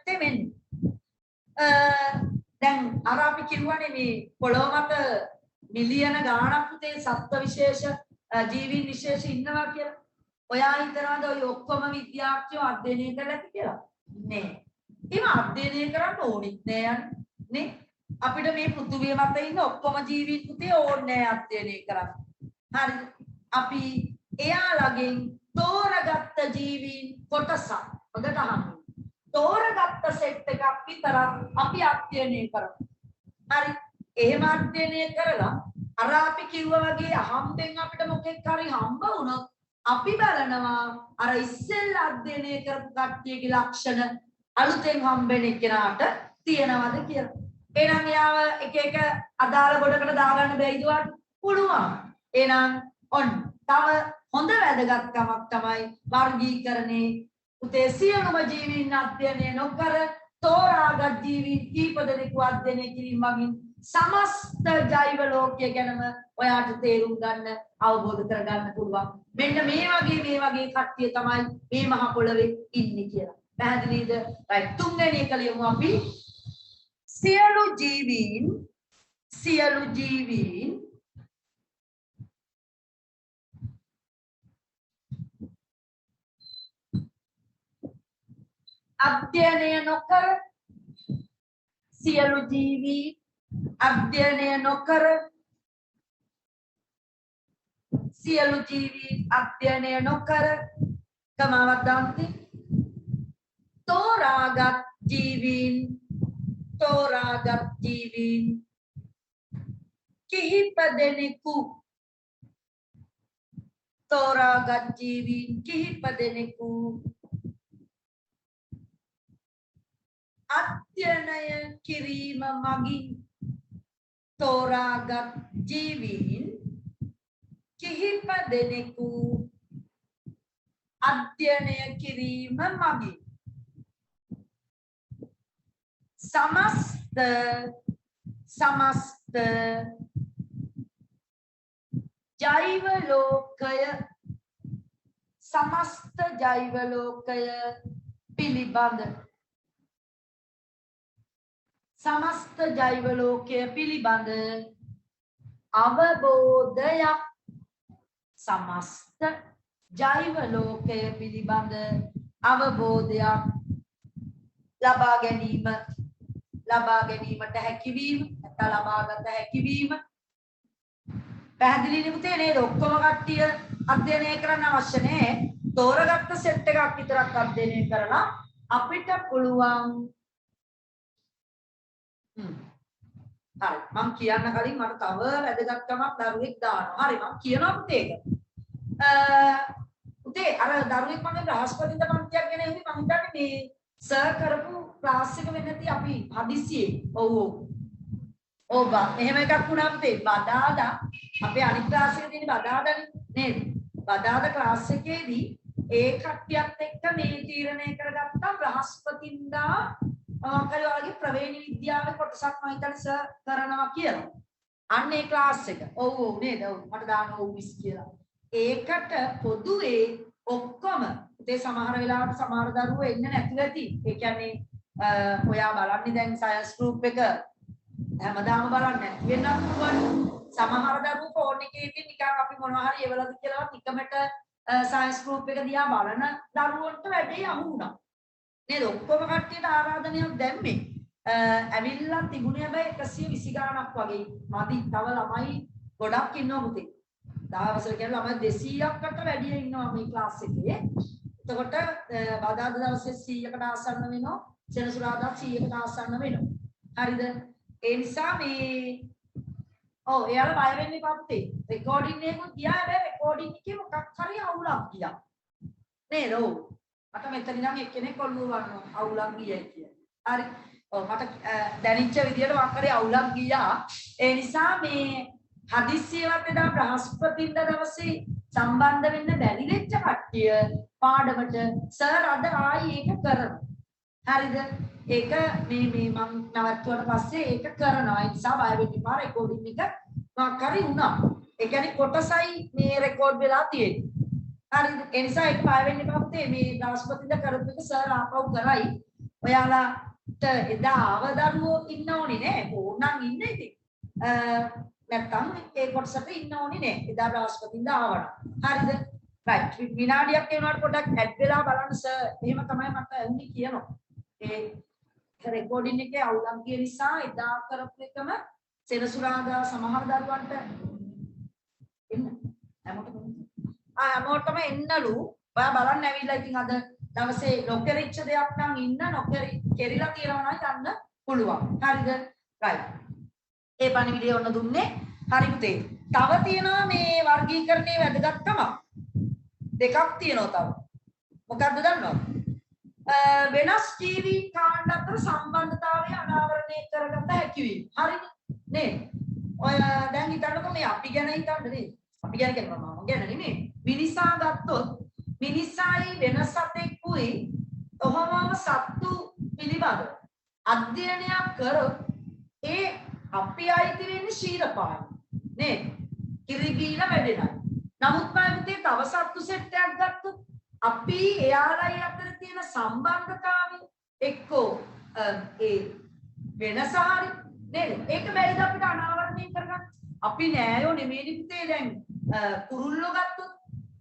තෙමෙන්නේ. දැන් අර අපි කියවනේ මේ පොළොව මත මිලියන ගාණක් පුතේ සත්ත්ව විශේෂ ජීවීන් විශේෂ ඉන්නවා කියලා. ඔයා හිතනවාද ඔය ඔක්කොම විද්‍යාඥයෝ අධ්‍යයනය කරලා කියලා? නෑ. ඒව අධ්‍යයනය කරන්න ඕනෙත් නෑ නේ. අපිට මේ පෘථුවිය මත ඉන්න ඔක්කොම ජීවීන් පුතේ ඕනේ නෑ අධ්‍යයනය කරන්න. හරිද? අපි එයාලගෙන් තෝරගත්ත ජීවීන් කොටසක් හොඳට අහන්න. තෝරගත්ත සෙට් එකක් විතරක් අපි අධ්‍යයනය කරමු. හරි. එහෙම අධ්‍යයනය කරලා අර අපි කිව්වා වගේ අහම්බෙන් අපිට මොකෙක් හරි හම්බ වුණොත් අපි බලනවා අර ඉස්සෙල්ලා අධ්‍යයනය කරපු කට්ටියගේ ලක්ෂණ අලුතෙන් හම්බෙන කෙනාට තියෙනවද කියලා. එහෙනම් යාව එක එක අදාළ ගොඩකට දාගන්න බැයිද වට? පුළුවන්. එහෙනම් ඔන්න තව හොඳ වැදගත්කමක් තමයි වර්ගීකරණේ උතේ සියලුම ජීවීන් අධ්‍යයනය නොකර තෝරාගත් ජීවීන් කීප දෙනෙකු අධ්‍යයනය කිරීම මගින් සමස්ත ජෛව ලෝකය ගැනම ඔයාට තේරුම් ගන්න අවබෝධ කරගන්න පුළුවන්. මෙන්න මේ වගේ කට්ටිය තමයි මේ මහ පොළවේ ඉන්නේ කියලා. පැහැදිලිද? right. තුන්වෙනි එක ලියමු අපි. සියලු ජීවීන් අධ්‍යයනය නොකර සියලු ජීවීන් අධ්‍යයනය නොකර කමාවක් දාන්නේ තෝරාගත් ජීවීන් තෝරාගත් ජීවීන් කිහිප දෙනෙකු තෝරාගත් ජීවීන් කිහිප දෙනෙකු අධ්‍යයනය කිරීම මගින් තෝරාගත් ජීවීන් කිහිප දෙනෙකු අධ්‍යයනය කිරීම මගින් समस्त जैव लोकय समस्त जैव लोकय පිළිබඳ समस्त जैव लोकय පිළිබඳ අවබෝධයක් समस्त जैव लोकय පිළිබඳ අවබෝධයක් ලබා ගැනීමට හැකියවීම නැත්නම් ලබාගත හැකියවීම පැහැදිලි නිමුතේ නේද ඔක්කොම කට්ටිය අධ්‍යයනය කරන්න අවශ්‍ය නැහැ තෝරගත්ත සෙට් එකක් විතරක් අධ්‍යයනය කරලා අපිට පුළුවන් හරි මම කියන්න කලින් මට තව වැදගත්කමක් දරුවෙක් දානවා හරි මම කියනවා පුතේ ඒක පුතේ අර දරුවෙක් මගේ බ්‍රහස්පතින්ද පන්තියක් ගැන එන්නේ මම හිතන්නේ මේ සර් කරපු ක්ලාස් එක වෙන්නේ නැති අපි හදිසියේ ඔව් බා එහෙම එකක් වුණා පුතේ බදාදා අපේ අනිත් ක්ලාස් එකේ තියෙන බදාදානේ නේද බදාදා ක්ලාස් එකේදී ඒ කට්ටියත් එක්ක මේ තීරණය කරගත්තා බ්‍රහස්පතින්දා මොකද වගේ ප්‍රවේණි විද්‍යාවේ කොටසක් මම හිතන්නේ සර් කරනවා කියලා අන්න ඒ ක්ලාස් එක ඔව් නේද ඔව් මට දාන්න ඔව් මිස් කියලා ඒකට පොදුවේ ඔක්කොම ඒ සමහර වෙලාවට සමහර දරුවෝ එන්නේ නැතුව ඇති. ඒ කියන්නේ ඔයා බලන්නේ දැන් සයන්ස් ගෲප් එක හැමදාම බලන්නේ නැති වෙන්නත් පුළුවන්. සමහර දරුවෝ ෆෝන් එකේදී නිකන් අපි මොනවා හරි එවලද කියලාවත් නිකමට සයන්ස් ගෲප් එක දිහා බලන දරුවන්ට වැඩේ අහු වුණා. නේද? ඔක්කොම කට්ටියට ආරාධනයක් දැම්මේ. ඇවිල්ලා තිබුණේ හැබැයි 120 ගාණක් වගේ. මදි තව ළමයි ගොඩක් ඉන්නවා පුතේ. දවසට කියන ළමයි 200කට වැඩි ඉන්නවා මේ ක්ලාස් එකේ. එතකොට බදාදා දවසේ 100කට ආසන්න වෙනවා සෙනසුරාදා 100කට ආසන්න වෙනවා හරිද ඒ නිසා මේ ඔව් එයාලා බය වෙන්න එපා පුතේ රෙකෝඩින් එකක් ගියා හැබැයි රෙකෝඩින් එකේ මොකක් හරි අවුලක් ගියා නේද ඔව් මට මෙතන ඉඳන් එක්කෙනෙක් ඔල්ලුව ගන්නවා අවුලක් ගියයි කියලා හරි ඔව් මට දැනෙච්ච විදියට මොකක් හරි අවුලක් ගියා ඒ නිසා මේ හදිස්සියවත් එදා බ්‍රහස්පතින්දා දවසේ සම්බන්ධ වෙන්න බැරි වෙච්ච කට්ටිය පාඩමට සර් අද ආයි ඒක කරනවා. හරිද? ඒක මේ මම නවත්වුවට පස්සේ ඒක කරනවා. ඒ නිසා බය වෙන්න එපා රෙකෝඩින් එක මොකක් හරි වුණා. ඒ කියන්නේ කොටසයි මේ රෙකෝඩ් වෙලා තියෙන්නේ. හරිද? ඒ නිසා ඒක බය වෙන්න එපා පුතේ මේ බ්‍රහස්පතින්දා කරපු එක සර් ආපහු කරයි. ඔයාලාට එදා ආව දරුවෝ ඉන්න ඕනේ නෑ. ඕනනම් ඉන්න ඉතින්. නැත්තම් ඒ කොටසට ඉන්න ඕනේ නෑ. එදා බ්‍රහස්පතින්දා ආවනම්. හරිද? right විනාඩියක් වෙනවාට පොඩ්ඩක් ඇඩ් වෙලා බලන්න සර් එහෙම තමයි මට ඇන්නේ කියනවා ඒ රෙකෝඩින් එකේ අවුලක් ගිය නිසා එදා කරපු එකම සෙනසුරාදා සමහර දරුවන්ට එන්න හැමෝටම එන්නලු ඔයා බලන්න ඇවිල්ලා ඉතින් අද දවසේ නොකරිච්ච දෙයක් නම් ඉන්න කෙරිලා තියනවා නම් යන්න පුළුවන් හරිද right ඒ පණිවිඩය ඔන්න දුන්නේ හරි පුතේ තව තියෙනවා මේ වර්ගීකරණයේ වැදගත්කම දෙකක් තියෙනවා තව. මොකක්ද දන්නවද? වෙනස් ජීවීන් කාණ්ඩ අතර සම්බන්ධතාවය අනාවරණය කරගත හැකි වීම. හරිද? නේද? ඔය දැන් හිතන්නකෝ මේ අපි ගැන හිතන්න නේද? අපි ගැන කියනවා මම ගැන නෙමෙයි. මිනිසා ගත්තොත් මිනිසායි වෙනස් සතෙකුයි ඔහොමම සත්තු පිළිබඳ අධ්‍යයනයක් කරොත් ඒ අපි අයිති වෙන්නේ ශීරපාලන. නේද? කිරිබීන වැඩෙනවා. නමුත් මම තව සත්තු සෙට් එකක් ගත්තොත් අපි එයාලයි අතර තියෙන සම්බන්ධතාවය එක්කෝ ඒ වෙනස හරි නේද? ඒක බැරිද අපිට අනාවරණය කරගන්න? අපි නෑයෝ නෙමෙයි පුතේ දැන් කුරුල්ලෝ ගත්තොත්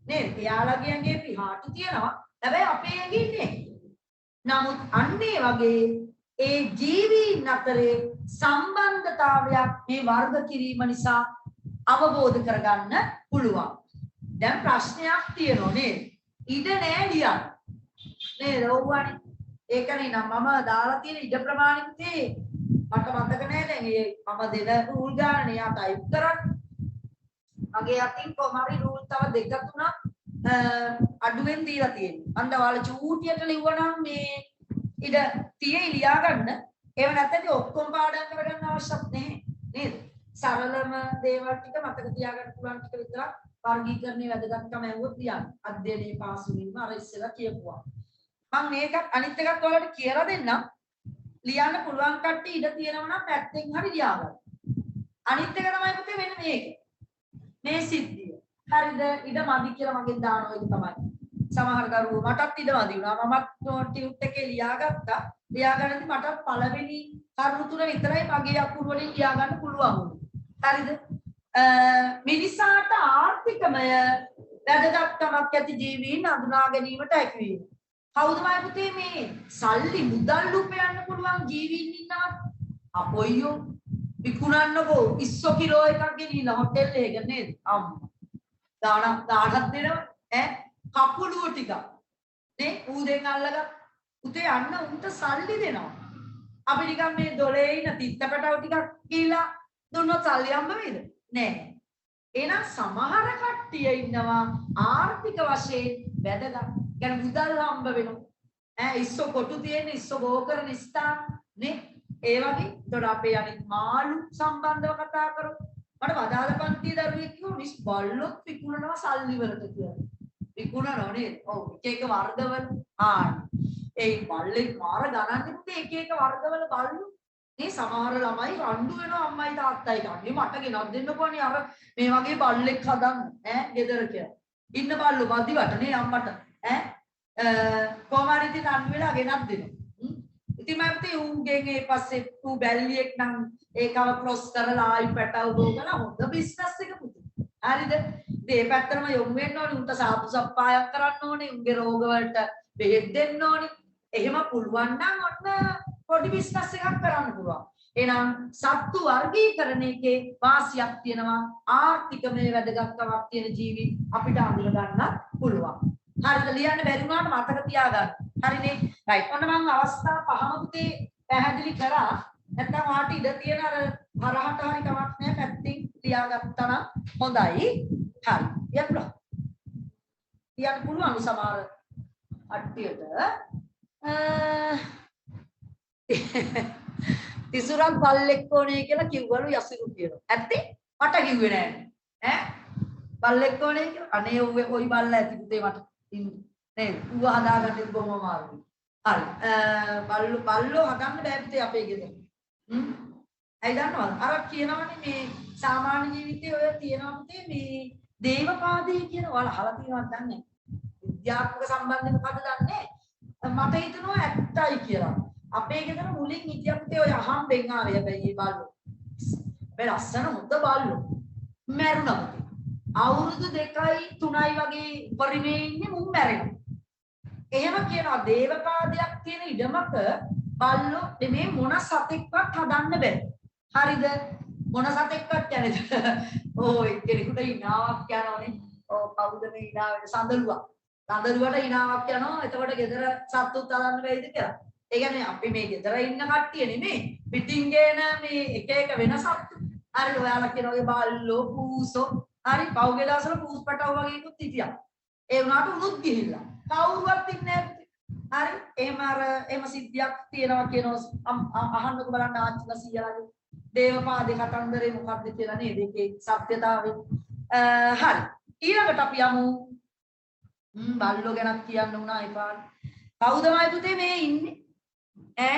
නේද? එයාලගේ ඇඟේ පිහාටු තියෙනවා. හැබැයි අපේ ඇඟේ ඉන්නේ. නමුත් අන්නේ වගේ ඒ ජීවීන් අතරේ සම්බන්ධතාවයක් මේ වර්ග කිරීම නිසා අවබෝධ කරගන්න පුළුවන්. දැන් ප්‍රශ්නයක් තියෙනවා නේද? ඉඩ නෑ ලියන්න. නේද? ඔව්වනේ. ඒකනේ නම් මම දාලා තියෙන ඉඩ ප්‍රමාණිතේ මට මතක නෑ දැන් මම දෙන රූල් ගාන යා ටයිප් කරන්නේ. මගේ අතින් කොහමරි රූල් තව දෙක තුනක් අඩුවෙන් දීලා තියෙනවා. අන්න ඔයාලා චූටියට ලිව්වනම් මේ ඉඩ තියේ ලියා ගන්න. ඒව නැත්නම් ඔක්කොම පාඩම් කරගන්න අවශ්‍යත් නැහැ. නේද? සරලම දේවල් ටික මතක තියාගන්න පුළුවන් ටික විතරක් වර්ගීකරණයේ වැදගත්කම ඇහුවොත් ලියන්න. අධ්‍යයනයේ පාසු වීම අර ඉස්සෙල්ලා කියපුවා. මම මේකත් අනිත් එකත් ඔයාලට කියලා දෙන්නම්. ලියන්න පුළුවන් කට්ටිය ඉඩ තියෙනවා නම් පැත්තෙන් හරි ලියා ගන්න. අනිත් එක තමයි පුතේ මෙන්න මේක. මේ සිද්ධිය. හරිද? ඉඩ මදි කියලා මගෙන් දානවා ඒක තමයි. සමහර දරුවෝ මටත් ඉඩ මදි වුණා. මමත් ටියුට් එකේ ලියාගත්තා. ලියාගන්නදී මටත් පළවෙනි කරුණු තුන විතරයි මගේ අකුරු වලින් ලියා ගන්න පුළුවන් වුණේ. හරිද? මිනිසාට ආර්ථිකමය වැදගත්කමක් ඇති ජීවීන් හඳුනා ගැනීමට හැකි වීම. කවුද මයි පුතේ මේ සල්ලි මුදල් උපයන්න පුළුවන් ජීවීන් ඉන්නවා? අපොයියෝ විකුණන්නකෝ ඉස්සෝ කිලෝ එකක් ගෙනිලා හොටෙල් එකක නේද? අම්මා. දානක් දෙනවා ඈ කපුළුව ටික. නේ ඌදෙන් අල්ලගත්ත. පුතේ අන්න උන්ට සල්ලි දෙනවා. අපි නිකන් මේ දොලේ ඉන්න තිත්තකටව ටිකක් ගිහිලා දුන්නොත් සල්ලි හම්බ වෙයිද? නෑ. එහෙනම් සමහර කට්ටිය ඉන්නවා ආර්ථික වශයෙන් වැදගත්. يعني මුදල් හම්බ වෙනවා. ඉස්සෝ කොටු තියෙන ඉස්සෝ ගෝ කරන ස්ථාන නේ. ඒ වගේ දොඩ අපේ අනිත් මාළු සම්බන්ධව කතා කරමු. මට වදාළ පන්තියේ දරුවෙක් කිව්වා මිස් බල්ලොත් විකුණනවා සල්ලි වලට කියලා. විකුණනවා නේද? ඔව් එක එක වර්ගවල. ඒ බල්ලෙක් මාර ගණන් ඉන්නේ එක එක වර්ගවල බල්ලු. මේ සමහර ළමයි රණ්ඩු වෙනවා අම්මයි තාත්තයි ගන්නේ මට ගෙනත් දෙන්නකෝනේ අර මේ වගේ බල්ලෙක් හදන්න ගෙදර කියලා. ඉන්න බල්ලු මදිවට නේ අම්මට කොහොම හරි ඉතින් රණ්ඩු වෙලා ගෙනත් දෙනවා. ඉතින් මම හිතුවේ ඌගෙන් ඒ පස්සේ ඌ බැල්ලියෙක් නම් ඒකව ක්‍රොස් කරලා ආයි පැටව ගෝකලා හොඳ බිස්නස් එක පුතේ. හරිද? ඉතින් මේ පැත්තටම යොමු වෙන්න ඕනේ උන්ට සාපු සප්පායක් කරන්න ඕනේ උන්ගේ රෝග වලට බෙහෙත් දෙන්න ඕනේ. එහෙම පුළුවන් නම් ඔන්න පොඩි බිස්නස් එකක් කරන්න පුළුවන්. එහෙනම් සත්තු වර්ගීකරණයේ වාසියක් තියෙනවා ආර්ථිකමය වැදගත්කමක් තියෙන ජීවි අපිට අඳුර ගන්න පුළුවන්. හරිද? ලියන්න බැරි වුණාට මතක තියාගන්න. හරිනේ? රයිට්. ඔන්න මම අවස්ථා පහම පුතේ පැහැදිලි කරා. නැත්නම් වාට ඉඳ තියෙන අර හරහට හරි කමක් නැහැ පැත්තෙන් ලියාගත්තා නම් හොඳයි. හරි. ලියන්න පුළුවන් සමහර අට්ටියට තිසුරක් බල්ලෙක් ඕනේ කියලා කිව්වලු යසිරු කියනවා. ඇත්තේ? මට කිව්වේ නෑනේ. බල්ලෙක් ඕනේ කියලා. අනේ ওই බල්ල ඇති පුතේ මට ඉන්නේ. නේද? ඌව හදාගන්න බොහොම අමාරුයි. හරි. බල්ලෝ හදන්න බෑ පුතේ අපේ ගෙදර. ඇයි දන්නවද? අර කියනවනේ මේ සාමාන්‍ය ජීවිතයේ ඔය තියෙනවා පුතේ මේ දේවපාදී කියන වල අහලා තියෙනවද දන්නේ නැහැ. විද්‍යාත්මක සම්බන්ධය මොකද්ද දන්නේ නැහැ. මට හිතෙනවා ඇත්තයි කියලා. අපේ ගෙදර මුලින් හිටියා පුතේ ඔය අහම්බෙන් ආවේ හැබැයි මේ බල්ලෝ. මේ ලස්සන හොඳ බල්ලෝ. මැරුණා පුතේ. අවුරුදු 2යි 3යි වගේ පරිමේ ඉන්නේ මුන් මැරෙනවා. එහෙම කියනවා දේවපාදයක් තියෙන ඉඩමක බල්ලෝ මේ මොන සතෙක්වත් හදන්න බෑ. හරිද? මොන සතෙක්වත් යන්නේ. ඕයි කෙනෙකුට ඉනාවක් යනවනේ. ඔව් කවුද මේ ඉනාවේ සඳලුවා. සඳලුවට ඉනාවක් යනවා. එතකොට ගෙදර සත්තුත් හදන්න බැයිද කියලා. ඒ කියන්නේ අපි මේ ගෙදර ඉන්න කට්ටිය නෙමෙයි. පිටින් ගේන මේ එක එක වෙන සත්තු. හරි ඔයාලා කියන ඔය බල්ලෝ පූසෝ හරි පවුගේ දවසල පූස් පැටව වගේ ඉක්ුත් හිටියා. ඒ වුණාට උනුත් ගිහිල්ලා. කවුරුවත් ඉන්නේ නැහැ. හරි එහෙම සිද්ධියක් තියෙනවා කියනවා අහන්නකෝ බලන්න ආච්චිලා සීයාලාගේ දේවපාදේ කතන්දරේ මොකක්ද කියලා නේද ඒකේ සත්‍යතාවය. හරි ඊළඟට අපි යමු බල්ලෝ ගැන කියන්න උනා ඒ පාඩ. කවුද මයි පුතේ මේ ඉන්නේ?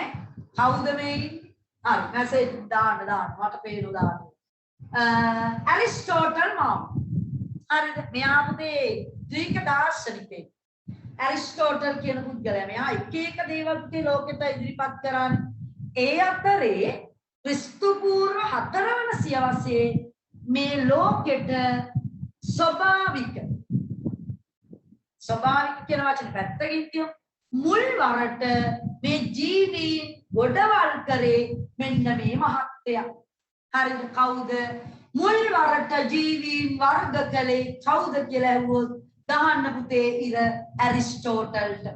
කවුද මේ ඉන්නේ? හරි මැසේජ් දාන්න මට පේනු දාන්න. ඇරිස්ටෝටල් මාම. හරිද? මෙයා පුතේ ග්‍රීක දාර්ශනිකයෙක්. ඇරිස්ටෝටල් කියන පුද්ගලයා මෙයා එක එක දේවල් පුතේ ලෝකෙට ඉදිරිපත් කරන්නේ. ඒ අතරේ ක්‍රිස්තු පූර්ව 4 වන සියවසේ මේ ලෝකෙට ස්වභාවික කියන වචනේ පැත්තකින් තියමු. මුල් වරට මේ ජීවීන් ගොඩවල් කරේ මෙන්න මේ මහත්තයා. හරිද? කවුද මුල් වරට ජීවීන් වර්ග කළේ කවුද කියලා ඇහුවොත් දහන්න පුතේ ඉර ඇරිස්ටෝටල්ට.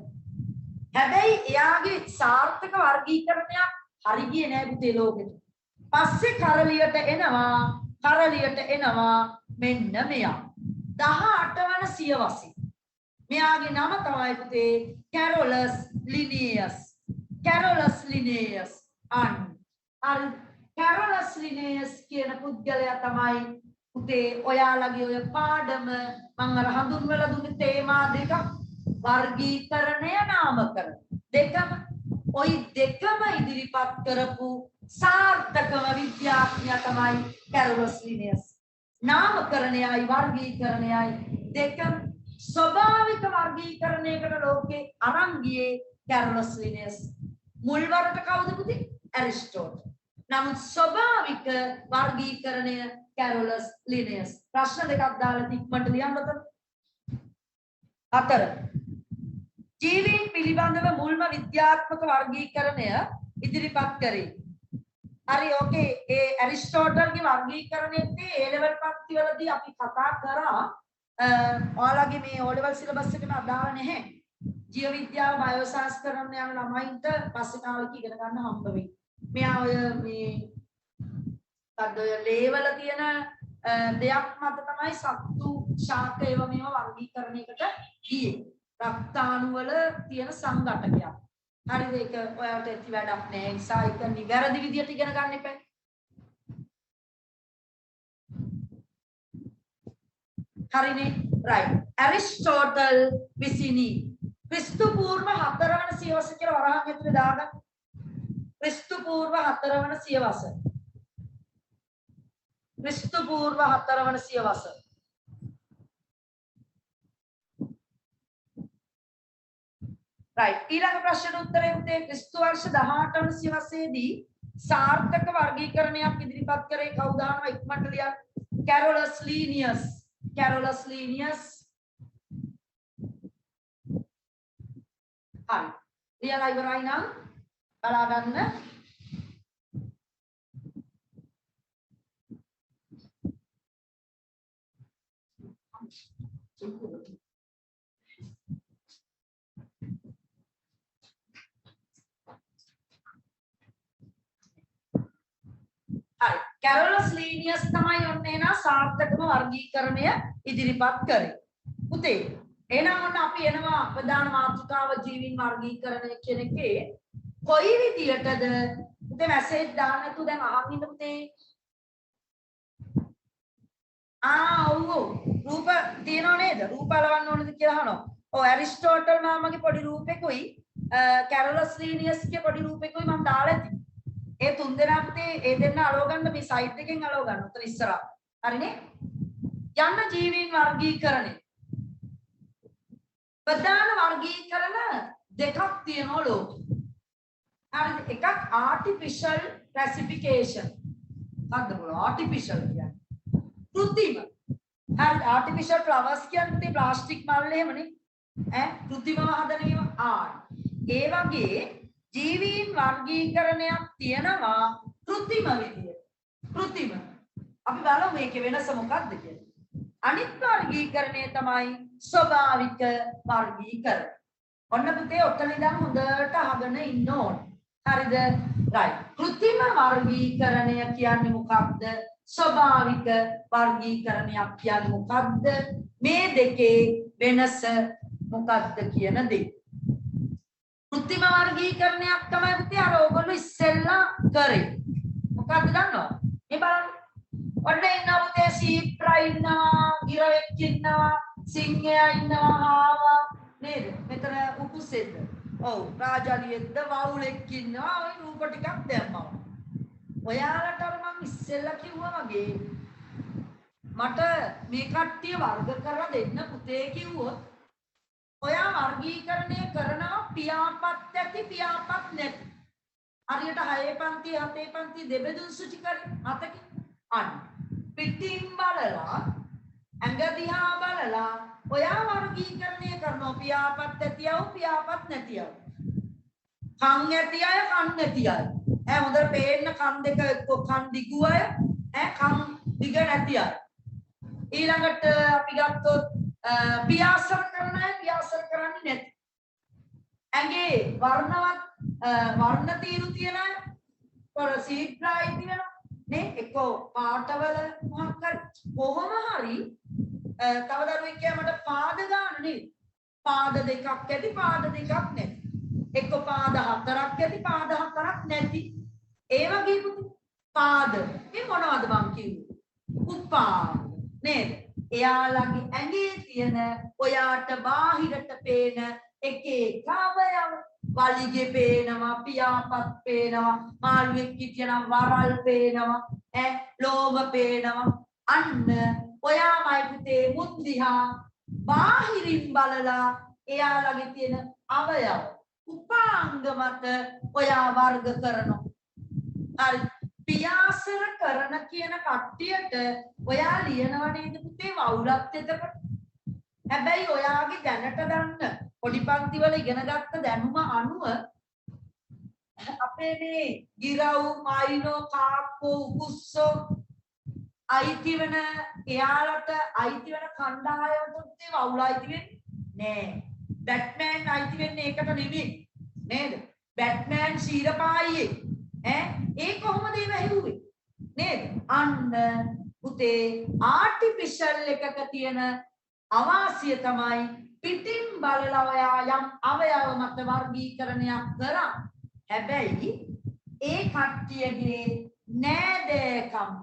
හැබැයි එයාගේ සාර්ථක වර්ගීකරණයක් හරි ගියේ නෑ පුතේ ලෝකෙට. පස්සේ කරලියට එනවා මෙන්න මෙයා 18 වන සියවසේ. මෙයාගේ නම තමයි පුතේ කැරොලස් ලිනියස්. කැරොලස් ලිනියස් අන් හරි කැරොලස් ලිනියස් කියන පුද්ගලයා තමයි පුතේ ඔයාලගේ ඔය පාඩම මම අර හඳුන්වලා දුන්නේ තේමා දෙකක් වර්ගීකරණය නාමකරණ දෙකම ওই දෙකම ඉදිරිපත් කරපු සාර්ථකම විද්‍යාඥයා තමයි කැරොලස් ලිනියස්. නාමකරණයයි වර්ගීකරණයයි දෙකම ස්වභාවික වර්ගීකරණයකට ලෝකේ අරන් ගියේ කැරොලස් ලිනියස්. මුල් වරට කවුද පුතේ? ඇරිස්ටෝටල්. නමුත් ස්වභාවික වර්ගීකරණය කැරොලස් ලිනියස්. ප්‍රශ්න දෙකක් දාලා ඉක්මනට ලියන්න ඔතන. 4. ජීවීන් පිළිබඳව මුල්ම විද්‍යාත්මක වර්ගීකරණය ඉදිරිපත් කරේ. හරි ඕකේ ඒ ඇරිස්ටෝටල්ගේ වර්ගීකරණයේදී A level පන්තිවලදී අපි කතා කරා ඔයාලගේ මේ O level සිලබස් එකට අදාළ නැහැ. ජීව විද්‍යාව බයෝ ශාස්ත්‍රණ යන ළමයින්ට පස්සේ කාලෙක ඉගෙන ගන්න හම්බ වෙයි. මෙයා ඔය මේ ඔය ලේවල තියෙන දෙයක් මත තමයි සත්තු ශාක ඒවා මේවා වර්ගීකරණයකට ගියේ. රක්තාණු වල තියෙන සංඝටකයක්. හරිද? ඒක ඔයාලට ඇති වැඩක් නෑ. ඒ නිසා ඒක නිවැරදි විදියට ඉගෙන ගන්න එපා. හරිනේ? right. ඇරිස්ටෝටල් විසිනි ක්‍රිස්තු පූර්ව 4 වන සියවස කියලා වරහන් ඇතුලේ දාගන්න. ක්‍රිස්තු පූර්ව 4 වන සියවස. ක්‍රිස්තු පූර්ව 4 වන සියවස. right. ඊළඟ ප්‍රශ්න උත්තරේ උත්තේ ක්‍රිස්තු වර්ෂ 18 වන සියවසේදී සාර්ථක වර්ගීකරණයක් ඉදිරිපත් කරේ කවුද? අහනවා ඉක්මනට ලියන්න. කැරොලස් ලිනියස්. කැරොලස් ලිනියස්. හරි. ලියලා ඉවරයි නම් බලා ගන්න. හරි. කැරොලස් ලිනියස් තමයි ඔන්නේ නා සාර්ථකම වර්ගීකරණය ඉදිරිපත් කරේ. පුතේ එහෙනම් ඔන්න අපි එනවා ප්‍රධාන මාතෘකාව ජීවීන් වර්ගීකරණය කියන එකේ කොයි විදියටද පුතේ මැසේජ් දාන්න නැතුව දැන් අහන් ඉන්න පුතේ. ඔව් රූප තියෙනව නේද? රූප අලවන්න ඕනද කියලා අහනවා. ඔව් ඇරිස්ටෝටල් මාමගේ පොඩි රූපෙකුයි කැරොලස් ලිනියස්ගේ පොඩි රූපෙකුයි මම දාලා ඇති. ඒ තුන් දෙනා පුතේ ඒ දෙන්න අලව ගන්න මේ සයිට් එකෙන් අලව ගන්න. උතන ඉස්සරහ. හරිනේ? යන්න ජීවීන් වර්ගීකරණය. ප්‍රධාන වර්ගීකරණ දෙකක් තියෙනවා ලෝකෙ. හරිද? එකක් artificial classification. මොකක්ද බලන්න artificial කියන්නේ? කෘත්‍රිම. හරි artificial flowers කියන්නේ ප්ලාස්ටික් මල් එහෙමනේ. කෘත්‍රිමව හදන ඒවා. ඒ වගේ ජීවීන් වර්ගීකරණයක් තියෙනවා කෘත්‍රිම විදියට. කෘත්‍රිම. අපි බලමු මේකේ වෙනස මොකක්ද කියලා. අනිත් වර්ගීකරණය තමයි ස්වභාවික වර්ගීකරණ. ඔන්න පුතේ ඔතන ඉඳන් හොඳට අහගෙන ඉන්න ඕන. හරිද? right. කෘත්‍රිම වර්ගීකරණය කියන්නේ මොකක්ද? ස්වභාවික වර්ගීකරණයක් කියන්නේ මොකක්ද? මේ දෙකේ වෙනස මොකක්ද කියන දේ. කෘත්‍රිම වර්ගීකරණයක් තමයි පුතේ අර ඕගොල්ලෝ ඉස්සෙල්ලා කරේ. මොකක්ද දන්නවද? මේ බලන්න. ඔන්න ඉන්නවා පුතේ සීප්‍රා ඉන්නවා, ගිරවෙක් ඉන්නවා, සිංහයා ඉන්නවා, ආවා නේද? මෙතන උකුසෙද්ද. ඔව් රාජාලියෙක්ද වවුලෙක් ඉන්නවා. ওই රූප ටිකක් දැම්මම. ඔයාලට අර මම ඉස්සෙල්ලා කිව්වා වගේ මට මේ කට්ටිය වර්ග කරලා දෙන්න පුතේ කිව්වොත් ඔයා වර්ගීකරණය කරනවා පියාපත් ඇති පියාපත් නැති. හරියට 6 පන්ති 7 පන්ති දෙබෙදුන් සුචි කරේ මතකයි. අන්න පිටින් බලලා ඇඟ දිහා බලලා ඔයා වර්ගීකරණය කරනවා පියාපත් ඇතියව පියාපත් නැතියව. කන් ඇති අය කන් නැති අය. හොඳට පේන්න කන් දෙක කන් දිගු අය කන් දිග නැති අය. ඊළඟට අපි ගත්තොත් පියාසර කරන අය පියාසර කරන්නේ නැති. ඇඟේ වර්ණවත් වර්ණ තීරු තියන අය පොර සීග්‍රා අයිති වෙනවා නේ එක්කෝ පාටවල මොකක් හරි කොහොම හරි තව දරුවෙක් කිය මට පාද ගන්න නේ පාද දෙකක් ඇති පාද දෙකක් නැති එක්ක පාද හතරක් ඇති පාද හතරක් නැති ඒ වගේ පුතේ පාද මේ මොනවද මං කිව්වේ උපාංග නේද එයාලගේ ඇඟේ තියෙන ඔයාට බාහිරට පේන එක එක අවයව වලිගේ පේනවා පියාපත් පේනවා මාළුවෙක් හිටියනම් වරල් පේනවා ලෝම පේනවා අන්න ඔයාමයි පුතේ මුත්දිහා බාහිරින් බලලා එයාලගේ තියෙන අවයව උපාංග මත ඔයා වර්ග කරනවා හරි පියාසර කරන කියන කට්ටියට ඔයා ලියනවා නේද පුතේ වවුලත් එතකොට හැබැයි ඔයාගේ දැනට ගන්න පොඩි පන්ති වල ඉගෙන ගත්ත දැනුම අනුව අපේ මේ ගිරව් මයිනෝ කාක්කෝ උකුස්සෝ අයිති වෙන එයාලට අයිති වෙන කණ්ඩායමට පුතේ වවුල අයිති වෙන්නේ නෑ බැට්මෑන් අයිති වෙන්නේ ඒකට නෙමෙයි නේද බැට්මෑන් ශීරපායියේ ඒ කොහොමද ඒව හැදුවේ නේද අන්න පුතේ ආටිෆිෂල් එකක තියෙන අවාසිය තමයි පිටින් බලලා ඔයා යම් අවයව මත වර්ගීකරණයක් කරා හැබැයි ඒ කට්ටියගේ නෑදෑකම්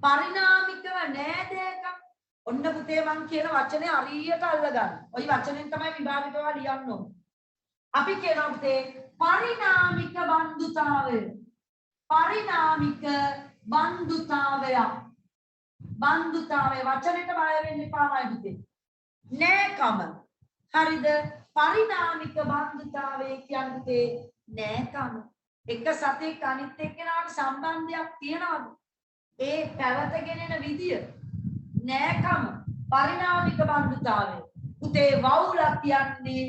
පරිණාමිකව නෑදෑකම් ඔන්න පුතේ මං කියන වචනේ හරියට අල්ලගන්න. ওই වචනෙන් තමයි විභාගෙට ඔයා ලියන්න ඕනේ. අපි කියනවා පුතේ පරිණාමික බන්දුතාවය. පරිණාමික බන්දුතාවය. බන්දුතාවය වචනෙට බය වෙන්න එපාමයි පුතේ. නෑකම. හරිද? පරිණාමික බන්දුතාවය කියන්නේ නෑකම. එක සතෙක් අනිත් එක්කෙනාට සම්බන්ධයක් තියනවද? ඒ පැවතගෙන එන විදිය නෑකම පරිණාමික බන්දුතාවය. පුතේ වවුලක් කියන්නේ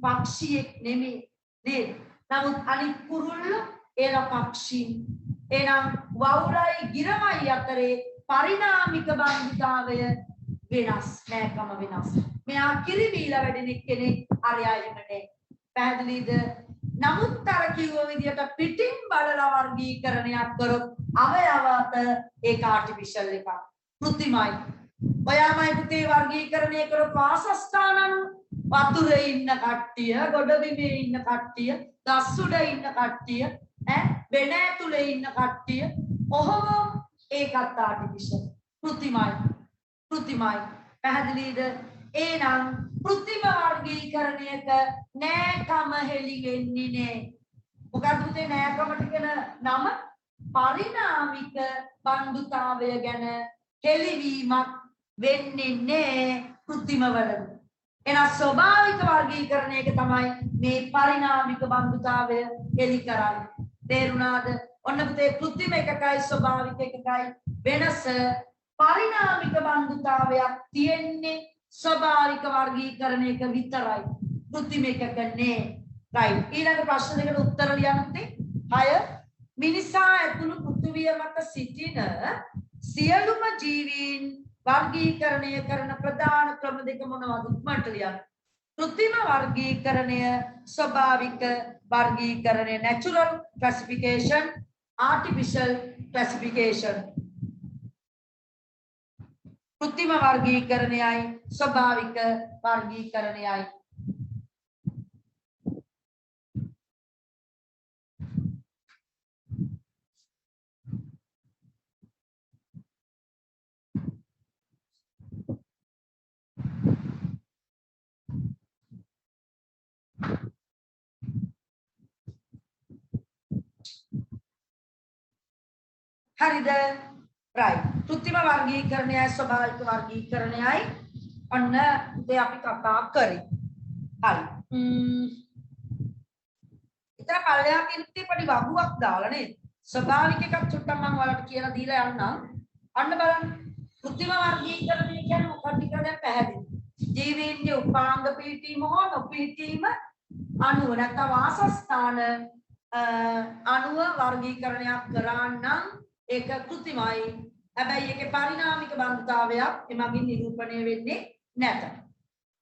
පක්ෂියෙක් නෙමෙයි නේද? නමුත් අනිත් කුරුල්ල ඒන පක්ෂී. එහෙනම් වවුලයි ගිරමයි අතරේ පරිණාමික බන්දුතාවය වෙනස් නෑකම වෙනස්. මෙයා කිරිබීලා වැඩෙන කෙනෙක් අරයයිම නෑ. පැහැදිලිද? නමුත් අර කිව්ව විදියට පිටින් බලලා වර්ගීකරණයක් කරොත් අවයව අතර ඒක ආටිෆිෂල් එකක්. કૃත්‍රිමයි. ඔයාමයි පුතේ වර්ගීකරණය කරොත් වාසස්ථානන් වතුරේ ඉන්න කට්ටිය, ගොඩබිමේ ඉන්න කට්ටිය, ගස් උඩ ඉන්න කට්ටිය, වෙන ඇතුලේ ඉන්න කට්ටිය, ඔහොම ඒකත් ආටිෆිෂල්. કૃත්‍රිමයි. કૃත්‍රිමයි. පැහැදිලිද? එහෙනම් કૃත්‍රිම වර්ගීකරණයක නෑකම හෙලි වෙන්නේ නෑ. මොකද පුතේ නෑකමට කියන නම පරිණාමික බන්දුතාවය ගැන හෙලිවීමක් වෙන්නේ නෑ કૃත්‍රිම වල. එහෙනම් ස්වභාවික වර්ගීකරණයක තමයි මේ පරිණාමික බන්දුතාවය හෙලි කරන්නේ. තේරුණාද? ඔන්න පුතේ කෘත්‍රිම එකකයි ස්වභාවික එකකයි වෙනස. පරිණාමික බන්දුතාවයක් තියෙන්නේ ස්වභාවික වර්ගීකරණයක විතරයි. කෘත්‍රිම එකක නෑ. right. ඊළඟ ප්‍රශ්න දෙකට උත්තර ලියන්න තේ. 6 මිනිසා ඇතුළු පෘථිවිය මත සිටින සියලුම ජීවීන් වර්ගීකරණය කරන ප්‍රධාන ක්‍රම දෙක මොනවද? උත්මට ලියන්න. કૃත්‍රිම වර්ගීකරණය, ස්වභාවික වර්ගීකරණය, natural classification, artificial classification. કૃત્રિમ વર્ગીકરણයයි સ્વાભાવિક વર્ગીકરણයයි. හරිද? right. કૃત્રિම වර්ගීකරණයයි ස්වභාවික වර්ගීකරණයයි ඔන්න ඉතින් අපි කතා කරේ. හරි. ඉතින් පළවෙනි කිරිටි පොඩි වගුවක් දාලා නේද? ස්වභාවික එකක් චුට්ටක් මම ඔයාලට කියලා දීලා යන්නම්. අන්න බලන්න. કૃත්‍රිම වර්ගීකරණය කියන්නේ මොකක්ද කියලා දැන් පැහැදිලි. ජීවීන්ගේ උපාංග පිහිටීම හෝ නොපිහිටීම අණුව නැත්නම් වාසස්ථාන අණුව වර්ගීකරණයක් කරා නම් ඒක કૃත්‍රිමයි. හැබැයි ඒකේ පරිණාමික බන්ධතාවයක් එමගින් නිරූපණය වෙන්නේ නැත.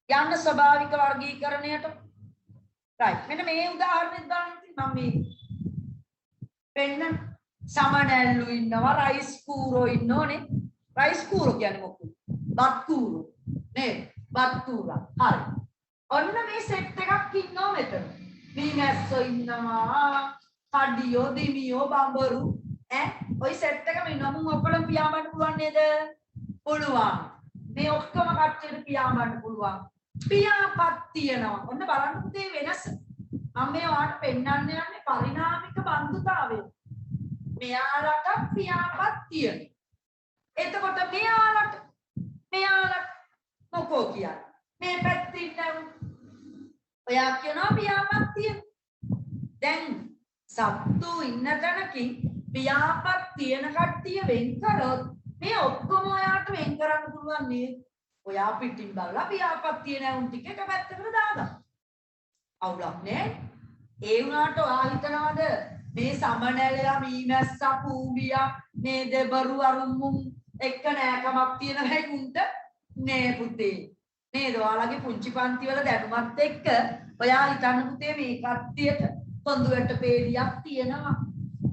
යන්න ස්වභාවික වර්ගීකරණයට. right. මෙන්න මේ උදාහරණයක් දාන්න මම මේ පෙන්න සමනැල්ලු ඉන්නවා රයිස් කූරෝ ඉන්නෝනේ රයිස් කූරෝ කියන්නේ මොකක්ද බත් කූරෝ නේ බත් කූරා හරි ඔන්න මේ සෙට් එකක් ඉන්නවා මෙතන මීමැස්සෝ ඉන්නවා කඩියෝ දිමියෝ බඹරු ඔය සෙට් එකම ඉන්නවා මුන් ඔක්කොම පියාඹන්න පුළුවන් නේද පුළුවන් මේ ඔක්කොම කට්ටියට පියාඹන්න පුළුවන් පියාපත් තියෙනවා ඔන්න බලන්න පුතේ වෙනස මම මේ ඔයාලට පෙන්නන්න යන්නේ පරිණාමික බන්ධුතාවය මෙයාලට පියාපත් තියෙනවා එතකොට මෙයාලට මොකෝ කියන්නේ මේ පැත්තේ ඉන්න ඔයා කියනවා පියාපත් තියෙනවා දැන් සත්තු ඉන්න තැනකින් පියාපත් තියෙන කට්ටිය වෙන් කරොත් මේ ඔක්කොම ඔයාට වෙන් කරන්න පුළුවන් නේද ඔයා පිටින් බලලා පියාපත් තියෙන උන් ටික එක පැත්තකට දාගන්න අවුලක් නෑ ඒ වුණාට ඔයා හිතනවාද මේ සමනැලයා මීමැස්සා කූඹියා මේ දෙබරු අරුම්මුම් එක්ක නෑකමක් තියෙන හැයිුන්ට නේ පුතේ නේද ඔයාලගේ පුංචි පන්ති වල දැනුමත් එක්ක ඔයා හිතන්න පුතේ මේ කට්ටියට කොඳුයට පේලියක් තියෙනවා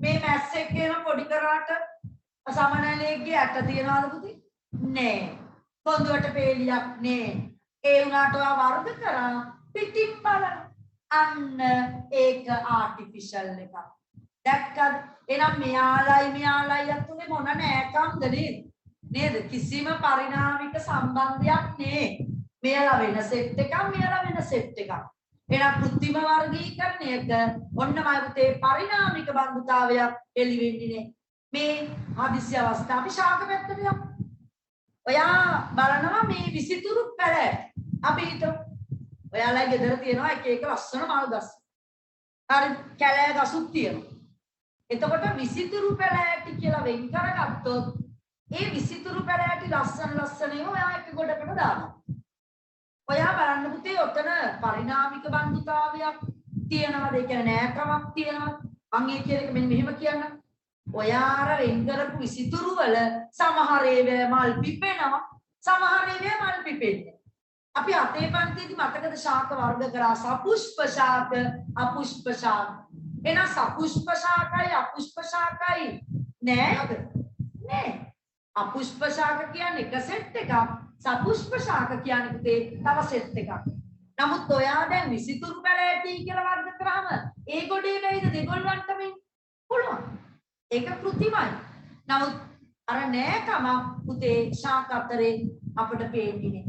මේ මැස්සෙක් කියන පොඩි කරාට සමනැලේගේ ඇට තියනවාද පුතේ නෑ කොඳුයට පේලියක් නෑ ඒ වුණාට ඔයා වර්ග කරා පිටින් බලන්න අන්න ඒක ආටිෆිෂල් එකක් දැක්කද එහෙනම් මෙයාලයි අතුලේ මොන නෑකම්ද නේද කිසිම පරිණාමික සම්බන්ධයක් නේ මෙයාලා වෙන සෙට් එකක් මෙයාලා වෙන සෙට් එකක් එහෙනම් කෘත්‍රිම වර්ගීකරණයක ඔන්නමයි පුතේ පරිණාමික බන්ධුතාවයක් එළි වෙන්නේ මේ හදිසි අවස්ථා අපි ශාක පැත්තට යමු ඔයා බලනවා මේ විසිතුරු පැලැට අපි හිතමු ඔයාලා ගෙදර තියෙනවා එක එක ලස්සන මල් ගස්. හරි කැලෑ ගසුත් තියෙනවා. එතකොට විසිතුරු පැලෑටි කියලා වෙන් කරගත්තොත් ඒ විසිතුරු පැලෑටි ලස්සන ඒවා ඔයා එක ගොඩකට දානවා. ඔයා බලන්න පුතේ ඔතන පරිණාමික බන්ධුතාවයක් තියෙනවද? ඒ කියන්නේ නෑකමක් තියෙනවද? මම ඒ කියන එක මෙන්න මෙහෙම කියන්නම්. ඔයා අර වෙන් කරපු විසිතුරු වල සමහර ඒවා මල් පිපෙනවා. සමහර ඒවා මල් පිපෙන්නේ අපි අතේ පන්තියේදී මතකද ශාක වර්ග කරා සපුෂ්ප ශාක අපුෂ්ප ශාක එන සපුෂ්ප ශාකයි අපුෂ්ප ශාකයි නේද නේ අපුෂ්ප ශාක කියන්නේ එක සෙට් එකක් සපුෂ්ප ශාක කියන්නේ පුතේ තව සෙට් එකක් නමුත් ඔයා දැන් විසිතුරු පැලෑටි කියලා වර්ග කරාම ඒ ගොඩේ වෙයිද දෙගොල්ලන්ටම පුළුවන් ඒක කෘත්‍රිමයි නමුත් අර නෑකම පුතේ ශාක අතරේ අපිට පේන්නේ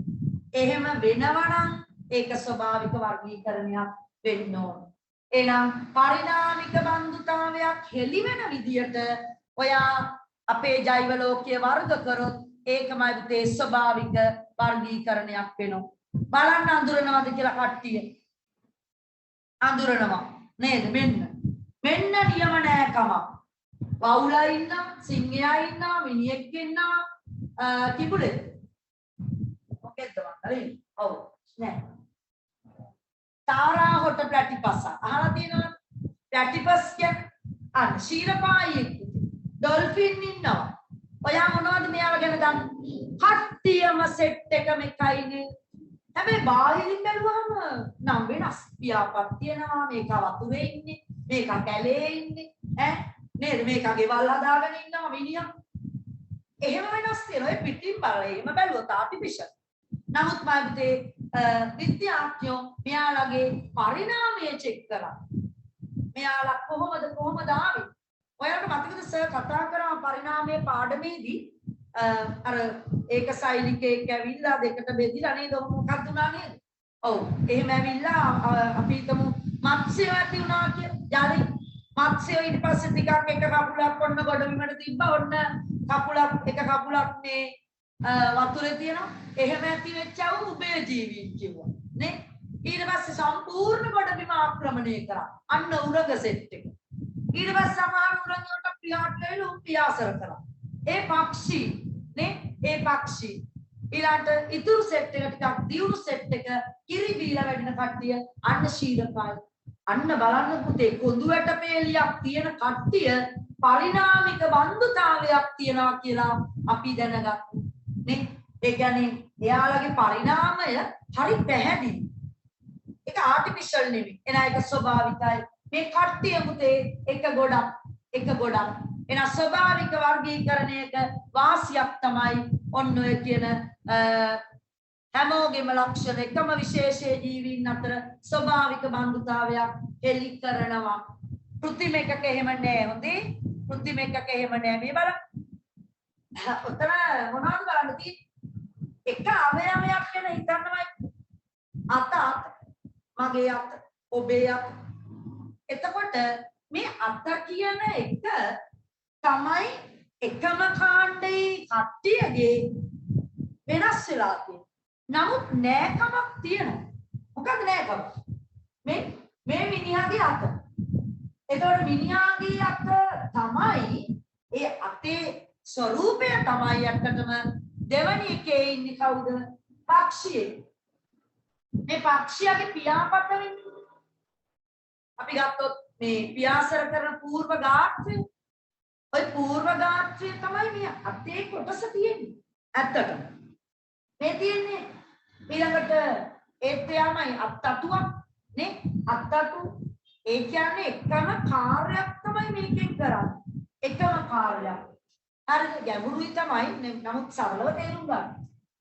එහෙම වෙනවනම් ඒක ස්වභාවික වර්ගීකරණයක් වෙන්න ඕන. එහෙනම් පරිණාමික බන්ධුතාවයක් හෙළි වෙන විදියට ඔයා අපේ ජෛව ලෝකයේ වර්ග කරොත් ඒකමයි පුතේ ස්වභාවික වර්ගීකරණයක් වෙනවා. බලන්න අඳුරනවද කියලා කට්ටිය. අඳුරනවා නේද? මෙන්න නියම නෑකම. වවුලා ඉන්නවා, සිංහයා ඉන්නවා, මිනිහෙක් ඉන්නවා, කිඹුලෙක් Oh, nah. Tara hota platypus. Ahala තියෙනවද? platypus කියන්නේ අන්න ශීරපායියෙක්. ඩොල්ෆින් ඉන්නවා. ඔයා මොනවද මෙයාලා ගැන දන්නේ? කට්ටියම සෙට් එකම එකයිනේ. හැබැයි බාහිරින් බැලුවම නම් වෙනස්. පියාපත් තියෙනවා, මේක වතුරේ ඉන්නේ, මේක කැලේ ඉන්නේ, නේද? මේක ගෙවල් හදාගෙන ඉන්නවා මිනිහා. එහෙම වෙනස් තියෙනවා. ඒ පිටින් බලලා එහෙම බැලුවොත් ආටිෆිෂල්. නමුත් මාතේ විද්‍යාඥයෝ මෙයාලගේ පරිණාමය චෙක් කරා. මෙයාලා කොහොමද ආවේ? ඔයාලට මතකද සර් කතා කරා පරිණාමයේ පාඩමේදී අර ඒක සෛලිකයෙක් ඇවිල්ලා දෙකට බෙදිලා නේද මොකක්ද උනා නේද? ඔව්. එහෙම ඇවිල්ලා අපි හිතමු මත්ස්‍ය ඇති වුණා කියලා. යලි මත්ස්‍ය ඊට පස්සේ ටිකක් එක කකුලක් ඔන්න ගොඩබිමට තිබ්බා. ඔන්න එක කකුලක් මේ වතුරේ තියෙනවා එහෙම ඇති වෙච්චව උභය ජීවීන් කිව්වා නේ ඊට පස්සේ සම්පූර්ණ ගොඩබිම ආක්‍රමණය කරා අන්න උරග සෙට් එක ඊට පස්සේ සමහර උරග වලට පියාට ලැබිලා උන් පියාසර කරා ඒ පක්ෂි නේ ඒ පක්ෂි ඊළාට ඉතුරු සෙට් එක ටිකක් දියුණු සෙට් එක කිරි බීලා වැඩින කට්ටිය අන්න ශීලපායි අන්න බලන්න පුතේ කොඳුයට පේලියක් තියෙන කට්ටිය පරිණාමික බන්ධුතාවයක් තියනවා කියලා අපි දැනගත්තා නේ ඒ කියන්නේ එයාලගේ පරිණාමය හරි පැහැදිලි ඒක ආටිෆිෂල් නෙවෙයි එන එක ස්වභාවිකයි මේ කට්ටිය පුතේ එක ගොඩක් එක ගොඩක්. එහෙනම් ස්වභාවික වර්ගීකරණයක වාසියක් තමයි ඔන්න ඔය කියන හැමෝගෙම ලක්ෂණ එකම විශේෂයේ ජීවීන් අතර ස්වභාවික බන්ධුතාවයක් එලි කරනවා. කෘත්‍රිම එකක එහෙම නෑ. හොඳේ. කෘත්‍රිම එකක එහෙම නෑ. මේ බලන්න. උතන මොනවද බලන්න තියෙන්නේ? එක අවයවයක් ගැන හිතන්නමයි. අත මගේ අත ඔබේ අත. එතකොට මේ අත කියන එක තමයි එකම කාණ්ඩේ කට්ටියගේ වෙනස් වෙලා තියෙන්නේ. නමුත් නෑකමක් තියෙනවා. මොකද නෑකම? මේ මිනිහාගේ අත. එතකොට මිනිහාගේ අත තමයි ඒ අතේ ස්වરૂපය තමයි යටටම දෙවනි එකේ ඉන්නේ කවුද? පක්ෂියෙක්. මේ පක්ෂියාගේ පියාපත වෙන්නේ. අපි ගත්තොත් මේ පියාසර කරන පූර්ව ගාත්‍රය. ওই පූර්ව ගාත්‍රය තමයි මේ අතේ කොටස තියෙන්නේ. ඇත්තටම. මේ තියෙන්නේ ඊළඟට ඒත් යමයි අත්තටුවක් නේ අත්තටු ඒ කියන්නේ එකම කාර්යයක් තමයි මේකෙන් කරන්නේ. එකම කාර්යයක්. හරිද? ගැඹුරුයි තමයි. නමුත් සරලව තේරුම් ගන්න.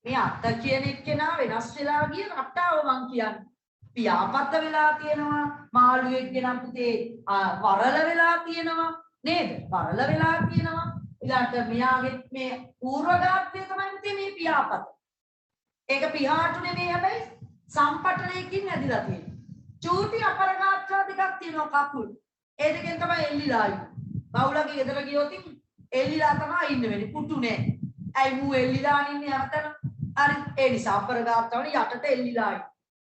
මේ අත්ත කියන එක්කෙනා වෙනස් වෙලා ගිය රටාව මං කියන්නේ. පියාපත වෙලා තියෙනවා. මාළුවෙක් ගෙනම් පුතේ වරල වෙලා තියෙනවා. නේද? වරල වෙලා තියෙනවා. ඊළඟට මෙයාගේ මේ පූර්වගාත්‍රය තමයි පුතේ මේ පියාපත. ඒක පියාටු නෙමෙයි හැබැයි සම්පටලයකින් ඇදිලා තියෙනවා. චූටි අපරගාත්‍රා දෙකක් තියෙනවා කකුල්. ඒ දෙකෙන් තමයි එල්ලිලා ඉන්නේ. බවුලගේ ගෙදර ගියොත් එල්ලිලා තමයි ඉන්න වෙන්නේ. පුටු නෑ. ඇයි මූ එල්ලිලා ඉන්නේ අතන? හරි ඒ නිසා අපරගාත්‍රාවල යටට එල්ලිලා ඉන්නේ.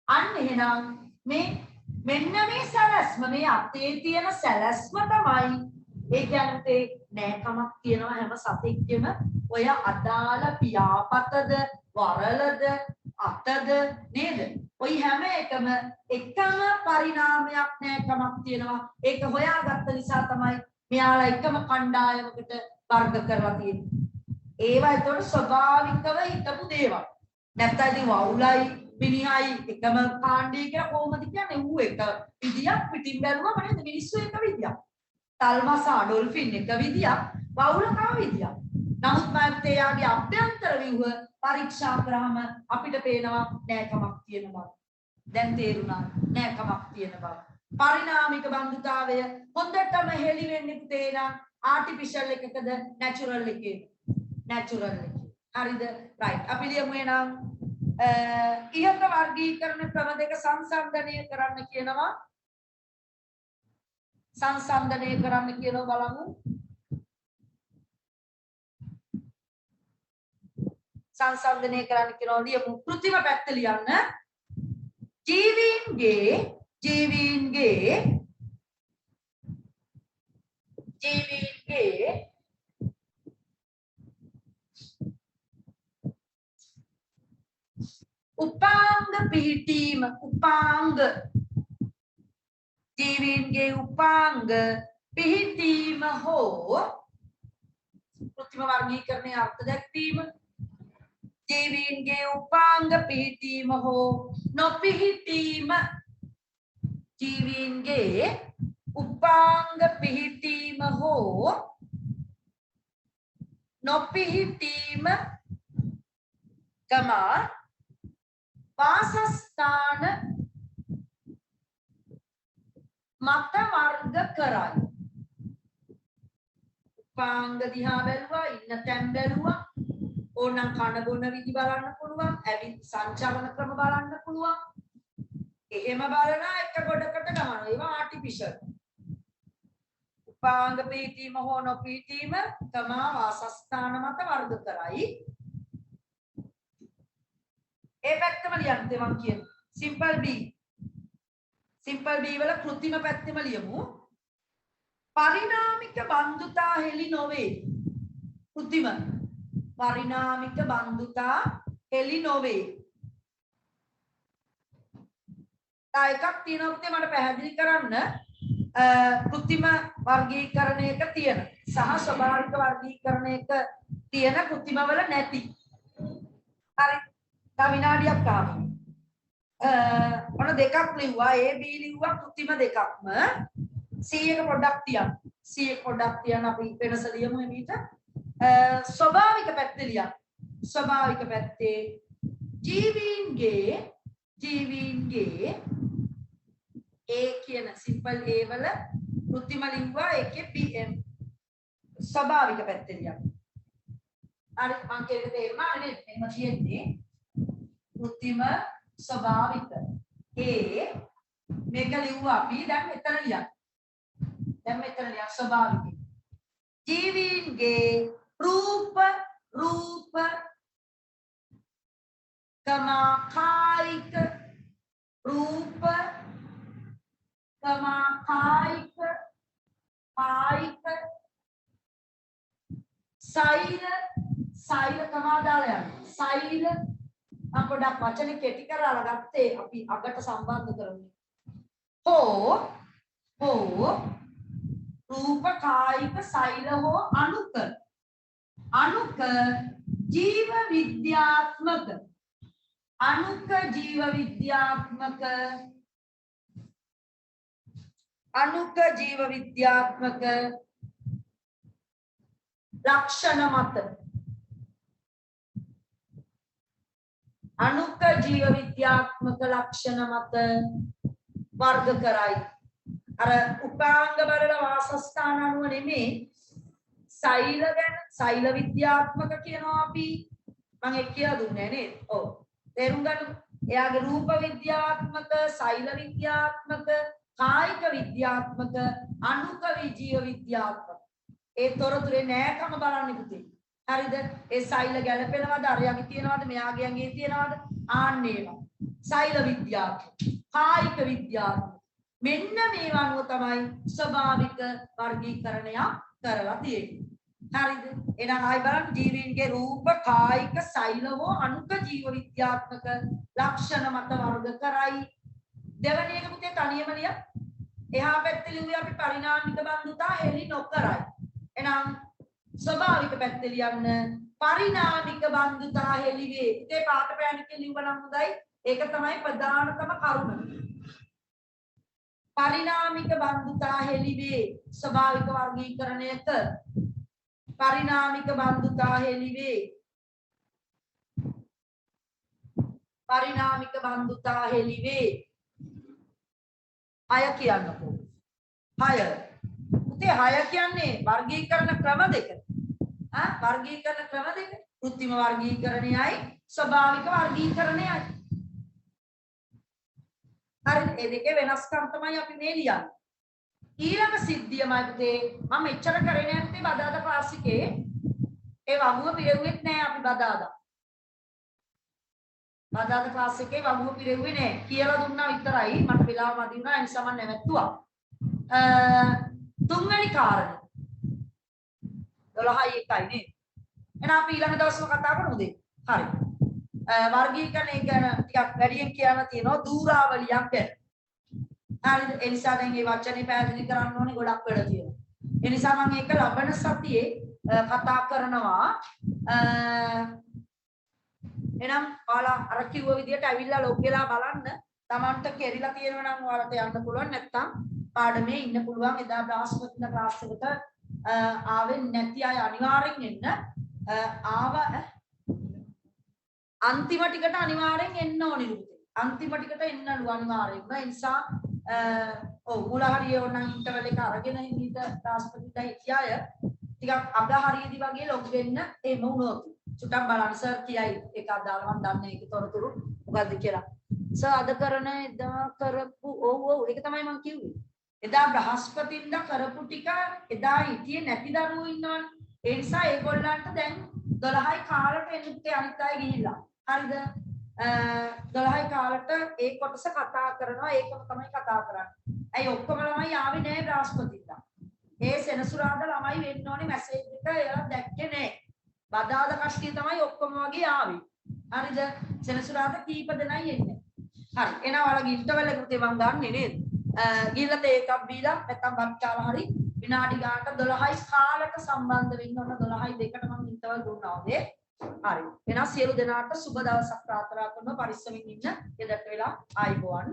අන්න එහෙනම් මෙන්න මේ සැලැස්ම මේ අතේ තියෙන සැලැස්ම තමයි ඒ කියන්නේ නෑකමක් තියෙනවා හැම සතෙක්ගෙම ඔය අදාළ පියාපතද වරලද අතද නේද? ඔය හැම එකම පරිණාමයක් නෑකමක් තියෙනවා. ඒක හොයාගත්ත නිසා තමයි මෙයාලා එකම කණ්ඩායමකට වර්ග කරලා තියෙන්නේ. ඒවා ඒතකොට ස්වභාවිකව හිටපු දේවල්. නැත්නම් ඉතින් වවුලයි මිනිහයි එකම කාණ්ඩය කියලා කොහොමද කියන්නේ? ඌ එක විදියක් පිටින් බැලුවම නේද මිනිස්සු එක විදියක්. තල්මසා ඩොල්ෆින් එක විදියක් වවුල තව විදියක්. නමුත් මාත්‍යාගේ අභ්‍යන්තර ව්‍යුහ පරීක්ෂා කරාම අපිට පේනවා නෑකමක් තියෙන බව. දැන් තේරුණා නෑකමක් තියෙන බව. පරිණාමික බන්ධුතාවය හොඳටම හෙළි වෙන්නේ තේරෙනවා ආටිෆිෂල් එකකද නැචරල් එකේද? නැචරල් එකේ. හරිද? රයිට්. අපි ලියමු එහෙනම් ඉහත වර්ගීකරණ ක්‍රම දෙක සංසන්දනය කරන්න කියනවා. සංසන්දනය කරන්න කියනවා බලමු. සංසන්දනය කරන්න කියනවා ලියමු. කෘත්‍රිම පැත්ත ලියන්න. ජීවීන්ගේ උපාංග පිහිටීම ජීවීන්ගේ උපාංග පිහිටීම හෝ කෘත්‍රිම වර්ගීකරණයේ අර්ථ දැක්වීම ජීවීන්ගේ උපාංග පිහිටීම හෝ නොපිහිටීම ජීවීන්ගේ උපාංග පිහිටීම හෝ නොපිහිටීම වාසස්ථාන මත වර්ග කරයි. උපාංග දිහා බැලුවා, ඉන්න තැන් බැලුවා, ඕනනම් කන බොන විදි බලන්න පුළුවන්, ඇවිත් සංචාරන ක්‍රම බලන්න පුළුවන්. එහෙම බලනා එක ගොඩකට ගමන. ඒවා ආටිෆිෂල්. උපාංග පිහිටීම හෝ නොපිහිටීම වාසස්ථාන මත වර්ග කරයි. ඒ පැත්තම ලියන්න මම කියන්නේ. Simple B. සිම්පල් B වල කෘත්‍රිම පැත්තම ලියමු. පරිණාමික බන්ධුතා හෙළි නොවේ. කෘත්‍රිම පරිණාමික බන්ධුතා හෙළි නොවේ. තා එකක් තියෙනවා පුතේ මට පැහැදිලි කරන්න. කෘත්‍රිම වර්ගීකරණයක තියෙන සහ ස්වභාවික වර්ගීකරණයක තියෙන කෘත්‍රිම වල නැති. හරි. තා විනාඩියක් ආවා. ඔන්න දෙකක් ලිව්වා A B ලිව්වා කෘත්‍රිම දෙකක්ම C එක පොඩ්ඩක් තියන්න. සිය පොඩක් තියන අපි වෙනස ලියමු එමෙට ස්වභාවික පැත්තේ ලියන්න. ස්වභාවික පැත්තේ ජීවීන්ගේ A කියන සිම්පල් A වල කෘත්‍රිම ලිව්වා ඒකේ PM ස්වභාවික පැත්තේ ලියන්න. අර මම කියන්නේ තේරුණා නේද? එහෙම තියෙන්නේ කෘත්‍රිම ස්වභාවික A මේක ලිව්වා අපි දැන් මෙතන ලියන්න. දැන් මෙතන ලියන්න ස්වභාවික ජීවීන්ගේ රූප කායික රූප කායික සෛල දාලා යන්න. සෛල අපොඩක් වචන කෙටි කරලා ගත්තේ අපි අගට සම්බන්ධ කරමු. හෝ රූප කායික සෛල හෝ අණුක ජීව විද්‍යාත්මක ලක්ෂණ මත වර්ග කරයි. අර උපාංග බලලා වාසස්ථාන අනුව නෙමෙයි සෛල ගැන සෛල විද්‍යාත්මක කියනවා අපි. මම ඒක කියලා දුන්නේ නේද? ඔව්. තේරුම් ගන්න. එයාගේ රූප විද්‍යාත්මක, සෛල විද්‍යාත්මක, කායික විද්‍යාත්මක, අණුක ජීව විද්‍යාත්මක. ඒ තොරතුරේ නෑකම බලන්න පුතේ. හරිද? ඒ සෛල ගැලපෙනවද? අරයාගේ තියනවද? මෙයාගේ යගේ තියනවද? ආන්නේවා. සෛල විද්‍යාත්මක, කායික විද්‍යාත්මක. මෙන්න මේ වනුව තමයි ස්වභාවික වර්ගීකරණය කරලා තියෙන්නේ. හරිද? එහෙනම් ආයි බලන්න ජීවීන්ගේ රූප කායික සෛල හෝ අණුක ජීව විද්‍යාත්මක ලක්ෂණ මත වර්ග කරයි. දෙවැනි එක පුතේ තනියම ලිය. එහා පැත්තේ ලිව්වේ අපි පරිණාමික බන්ධුතා හෙළි නොකරයි. එහෙනම් ස්වභාවික පැත්තේ ලියන්න පරිණාමික බන්ධුතා හෙළි වේ. ඉතේ පාට පෑනකින් ලිව්වනම් හොඳයි. ඒක තමයි ප්‍රධානතම කරුණ. පරිණාමික බන්ධුතා හෙළි වේ. ස්වභාවික වර්ගීකරණයක පරිණාමික බන්ධුතා හෙළි වේ. පරිණාමික බන්ධුතා හෙළි වේ. 6 කියන්නකෝ. 6. පුතේ 6 කියන්නේ වර්ගීකරණ ක්‍රම දෙක. වර්ගීකරණ ක්‍රම දෙක. කෘත්‍රිම වර්ගීකරණයයි ස්වභාවික වර්ගීකරණයයි. හරි මේ දෙකේ වෙනස්කම් තමයි අපි මේ ලියන්නේ. ඊළඟ සිද්ධියමයි පුතේ මම එච්චර කරේ නැත්තේ බදාදා ක්ලාස් එකේ ඒ වගුව පිරෙව්වෙත් නෑ අපි බදාදා ක්ලාස් එකේ වගුව පිරෙව්වේ නෑ කියලා දුන්නා විතරයි මට වෙලාව මදි වුණා ඒ නිසා මම නැවැත්තුවා. තුන්වෙනි කාරණය 12යි 1යි නේද? එහෙනම් අපි ඊළඟ දවස්වල කතා කරමුද? හරි. වර්ගීකරණය ගැන ටිකක් වැඩියෙන් කියන්න තියෙනවා දූරාවලියක් ගැන. හරිද? ඒ නිසා දැන් මේ වචනේ පැහැදිලි කරන්න ඕනේ ගොඩක් වැඩ තියෙනවා. ඒ නිසා මම ඒක ලබන සතියේ කතා කරනවා. එහෙනම් ඔයාලා අර කිව්ව විදිහට ඇවිල්ලා ලොග් වෙලා බලන්න. Tamanට කෙරිලා තියෙනවා නම් ඔයාලට යන්න පුළුවන්. නැත්නම් පාඩමේ ඉන්න පුළුවන්. එදා බ්‍රහස්පතින්දා ක්ලාස් එකට ආවෙ නැති අය අනිවාර්යෙන් එන්න. ආව අන්තිම ටිකට අනිවාර්යෙන් එන්න ඕනේ පුතේ. අන්තිම ටිකට එන්නලු අනිවාර්යෙන්. ඒ නිසා ඔව් මුල හරිය ඕනනම් ඉන්ටර්වල් එක අරගෙන ඉඳ දාස්පතිදා හිටියාය. ටිකක් අග හරියදී වගේ ලොග් වෙන්න එහෙම වුණොත්. චුට්ටක් බලන්න සර් කියයි ඒක අදාළව මම දන්නේ ඒක තොරතුරු මොකද්ද කියලා. සර් අද කරන එදා කරපු ඔව් ඒක තමයි මම කිව්වේ. එදා බ්‍රහස්පතින්දා කරපු ටික එදා හිටියේ නැති දරුවෝ ඉන්නවනේ. ඒ නිසා ඒගොල්ලන්ට දැන් 12යි කාලට එන්න අනිත් අය ගිහිල්ලා. හරිද? 12යි කාලට ඒ කොටස කතා කරනවා ඒකම තමයි කතා කරන්නේ. ඇයි ඔක්කොම ළමයි ආවේ නැහැ බ්‍රහස්පතින්දා. ඒ සෙනසුරාදා ළමයි වෙන්න ඕනේ මැසේජ් එක එයා දැක්කේ නැහැ. බදාදා කෂ්ටිය තමයි ඔක්කොම වගේ ආවේ. හරිද? සෙනසුරාදා කීප දෙනයි එන්නේ. හරි. එහෙනම් ඔයාලගේ ඉන්ටර්වල් එක පුතේ මම ගන්නෙ නේද? ගිහලා තේ එකක් බීලා නැත්තම් බත් කාලා හරි විනාඩි ගානකට 12යි කාලට සම්බන්ධ වෙන්න ඕන 12යි 2ට මම ඉන්ටර්වල් දුන්නා වගේ. හරි. එහෙනම් සියලු දෙනාට සුබ දවසක් ප්‍රාර්ථනා කරනවා පරිස්සමින් ඉන්න. එදට වෙලා ආයිබෝවන්.